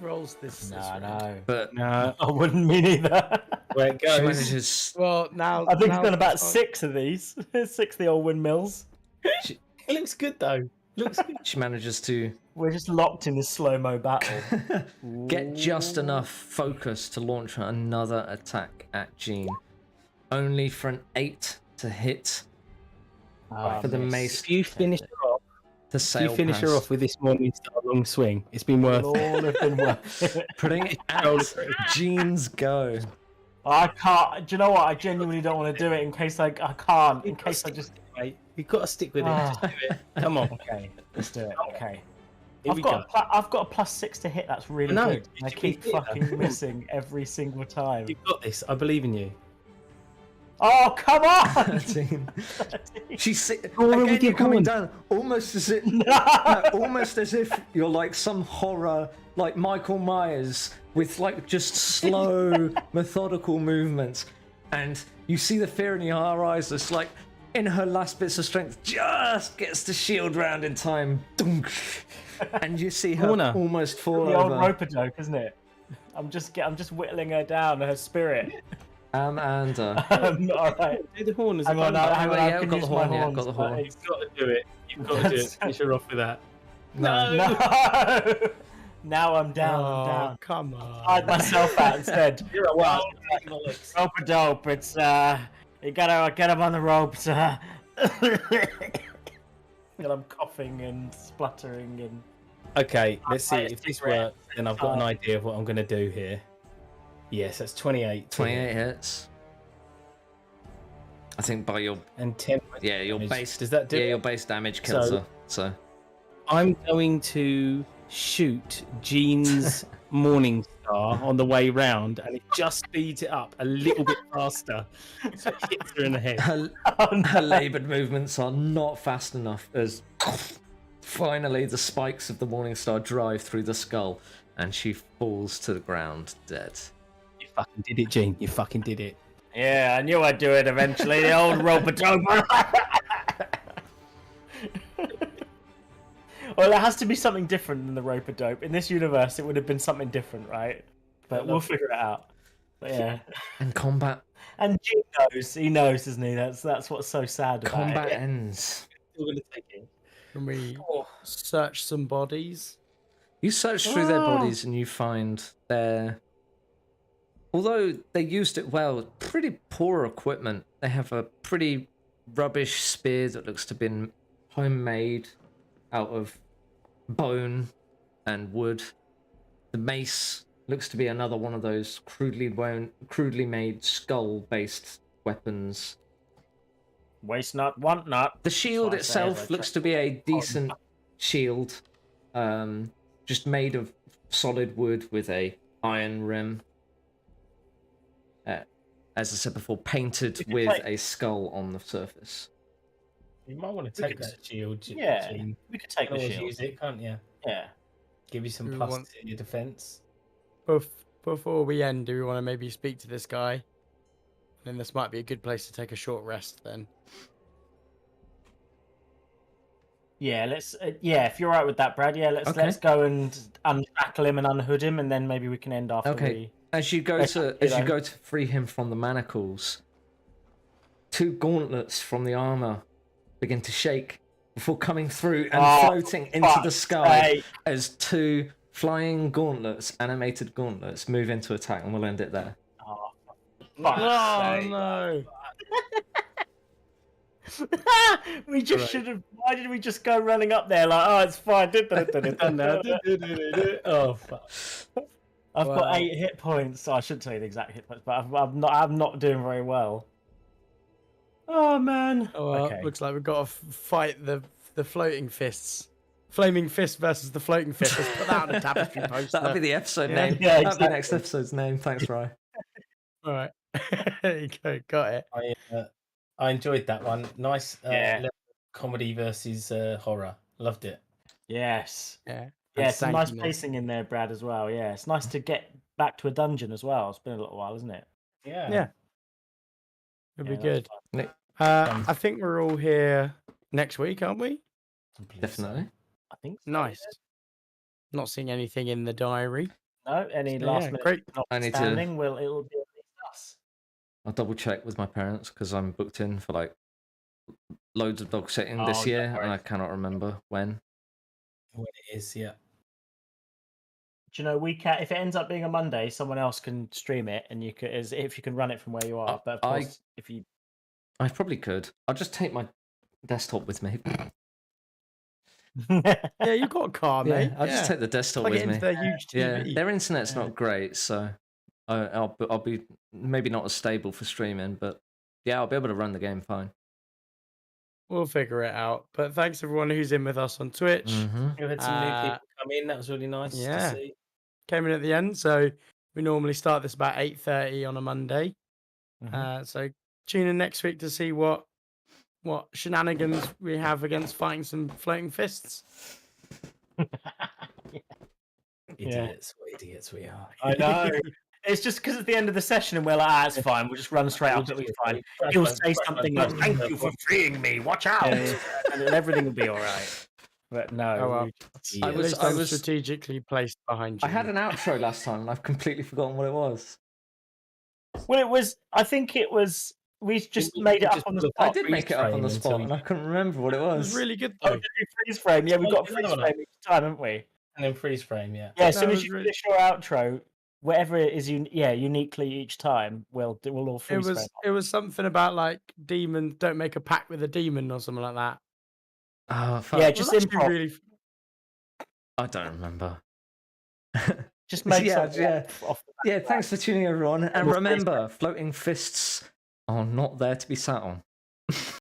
rolls this round. No. But No, I wouldn't mean either. where it she goes. manages. Well, now I think now it's done about it's 6 of these. 6 of the old windmills. It looks good, though. Looks good. She manages to We're just locked in this slow-mo battle. get just enough focus to launch another attack at Jean. Only for an 8 to hit for the mace. If you finish her off, to sail you finish her past. off with this Morningstar long swing, it's been worth It'll it. all have been worth it. Putting it at Jean's go. I can't. Do you know what? I genuinely don't want to do it in case I can't. In case I just. Mate, you've got to stick with it. Ah. Just do it. Come on. Okay, let's do it. Okay. Here I've we got go. I've got a +6 to hit. That's really I know. good. I It's a keep big hit, fucking though. missing every single time. You've got this. I believe in you. Oh come on! Jean. She's on again, with you're your coming horn. down almost as if almost as if you're like some horror, like Michael Myers, with like just slow, methodical movements, and you see the fear in her eyes. It's like in her last bits of strength, just gets the shield round in time, Dunk. And you see her Corner. almost fall The old over. rope-a-dope, isn't it? I'm just whittling her down, her spirit. And All right. Do the horn as Hang a on, bonus. hang on. yeah, I I've can got use the my horn, yeah, horns, got the but horn. it's- You've got to do it. You've got to do it. Finish her off with that. No. No. Now I'm down. I'm Oh, down. come on. Hide myself out instead. You're a wild. Rope-a-dope. It's you gotta get him on the ropes. And I'm coughing and spluttering and. Okay, let's see Right, if this stick around. works. Then I've got an idea of what I'm going to do here. Yes, that's 28. 28 hits. I think by your And 10. your damage. base Does that do yeah it? your base damage kills So- her. So I'm going to shoot Jean's Morningstar on the way round, and it just speeds it up a little bit faster, so it hits her in the head. her, Oh, no. her laboured movements are not fast enough as Finally, the spikes of the Morningstar drive through the skull, and she falls to the ground dead. You fucking did it, Gene. You fucking did it. Yeah, I knew I'd do it eventually. The old rope-a-dope. Well, it has to be something different than the rope-a-dope. In this universe, it would have been something different, right? But we'll figure it out. But yeah. And combat And Jim knows. He knows, doesn't he? That's what's so sad about combat it. ends. Still gonna take it. Can we search some bodies? You search through their bodies and you find their... Although they used it well, pretty poor equipment. They have a pretty rubbish spear that looks to have been homemade out of bone and wood. The mace looks to be another one of those crudely made skull-based weapons. Waste not, want not. The shield That's what I say as itself I looks check to be a decent shield, just made of solid wood with a iron rim. As I said before, painted with a skull on the surface. You might want to We take could- that shield. Yeah, Gene. we could take You the can always shield. use it, can't you? Yeah. Give you some We plus want- to your defense. Before we end, do we want to maybe speak to this guy? Then this might be a good place to take a short rest then. Yeah, let's. Yeah, if you're right with that, Brad. Yeah, let's go and unshackle him and unhood him, and then maybe we can end after Okay. As you go Let's to do that. go to free him from the manacles, two gauntlets from the armor begin to shake before coming through and Oh, floating into the fuck's sky sake. as two flying gauntlets, animated gauntlets, move into attack, and we'll end it there. Oh, no! we just should have. Why did we just go running up there like, oh, it's fine? Oh fuck. I've Wow. got 8 hit points. I shouldn't tell you the exact hit points, but I'm not doing very well. Oh man. Oh, well, Okay. looks like we've got to fight the floating fists. Flaming fist versus the floating fist. Let's put that on a tapestry poster. That'll be the episode Yeah. name. Yeah, That'll be next exactly. episode's name. Thanks, Rye. All right. There you go. Got it. I enjoyed that one. Nice Yeah. level of comedy versus horror. Loved it. Yes. Yeah. Yeah, some nice sanguinary. pacing in there, Brad, as well. Yeah, it's nice to get back to a dungeon as well. It's been a little while, isn't it? Yeah. Yeah. It'll be Yeah, that's good. fun. I think we're all here next week, aren't we? I believe so. Definitely. I think so, Nice. Not seeing anything in the diary. No, any So, last yeah, minute great. I need to- notwithstanding, it'll be at least us. I'll double check with my parents because I'm booked in for like loads of dog sitting this Oh, year, don't worry. and I cannot remember when. When it is, yeah. Do you know we can? If it ends up being a Monday, someone else can stream it, and you could, if you can run it from where you are. But of course, if you I probably could. I'll just take my desktop with me. Yeah, you've got a car, mate. I'll just take the desktop Plug it with into me. their huge Yeah, TV. their internet's Yeah. not great, so I'll be maybe not as stable for streaming, but yeah, I'll be able to run the game fine. We'll figure it out. But thanks everyone who's in with us on Twitch. Mm-hmm. We had some new Uh, people come in. That was really nice yeah. to see. Came in at the end, so we normally start this about 8:30 on a Monday. So tune in next week to see what shenanigans we have against fighting some floating fists. Idiots, what idiots we are. I know. It's just because it's the end of the session and we're like, it's fine. We'll just run straight up. It'll be fine. He'll say something like, "Thank you for freeing me. Watch out," and then everything will be all right. But no, Oh, well. Yeah. At least I was was- strategically placed behind you. I had an outro last time, and I've completely forgotten what it was. well, it was. I think it was. We just We made it just up on the looked spot. I did make it up on the frame spot, until and I couldn't remember what it It was. was really good Oh, though. did we freeze frame? Yeah, we got a Oh, freeze another frame one. each time, haven't we? And then freeze frame, yeah. Yeah, as soon That as was you really- finish your outro, whatever it is, uniquely each time, we'll all It freeze frame. was something about like demons don't make a pact with a demon or something like that. Oh, fuck. Yeah, It was just actually improv. really I don't remember. Just make Yeah, something yeah. off the Yeah, thanks for tuning in, everyone. And We'll freeze remember, floating fists are not there to be sat on.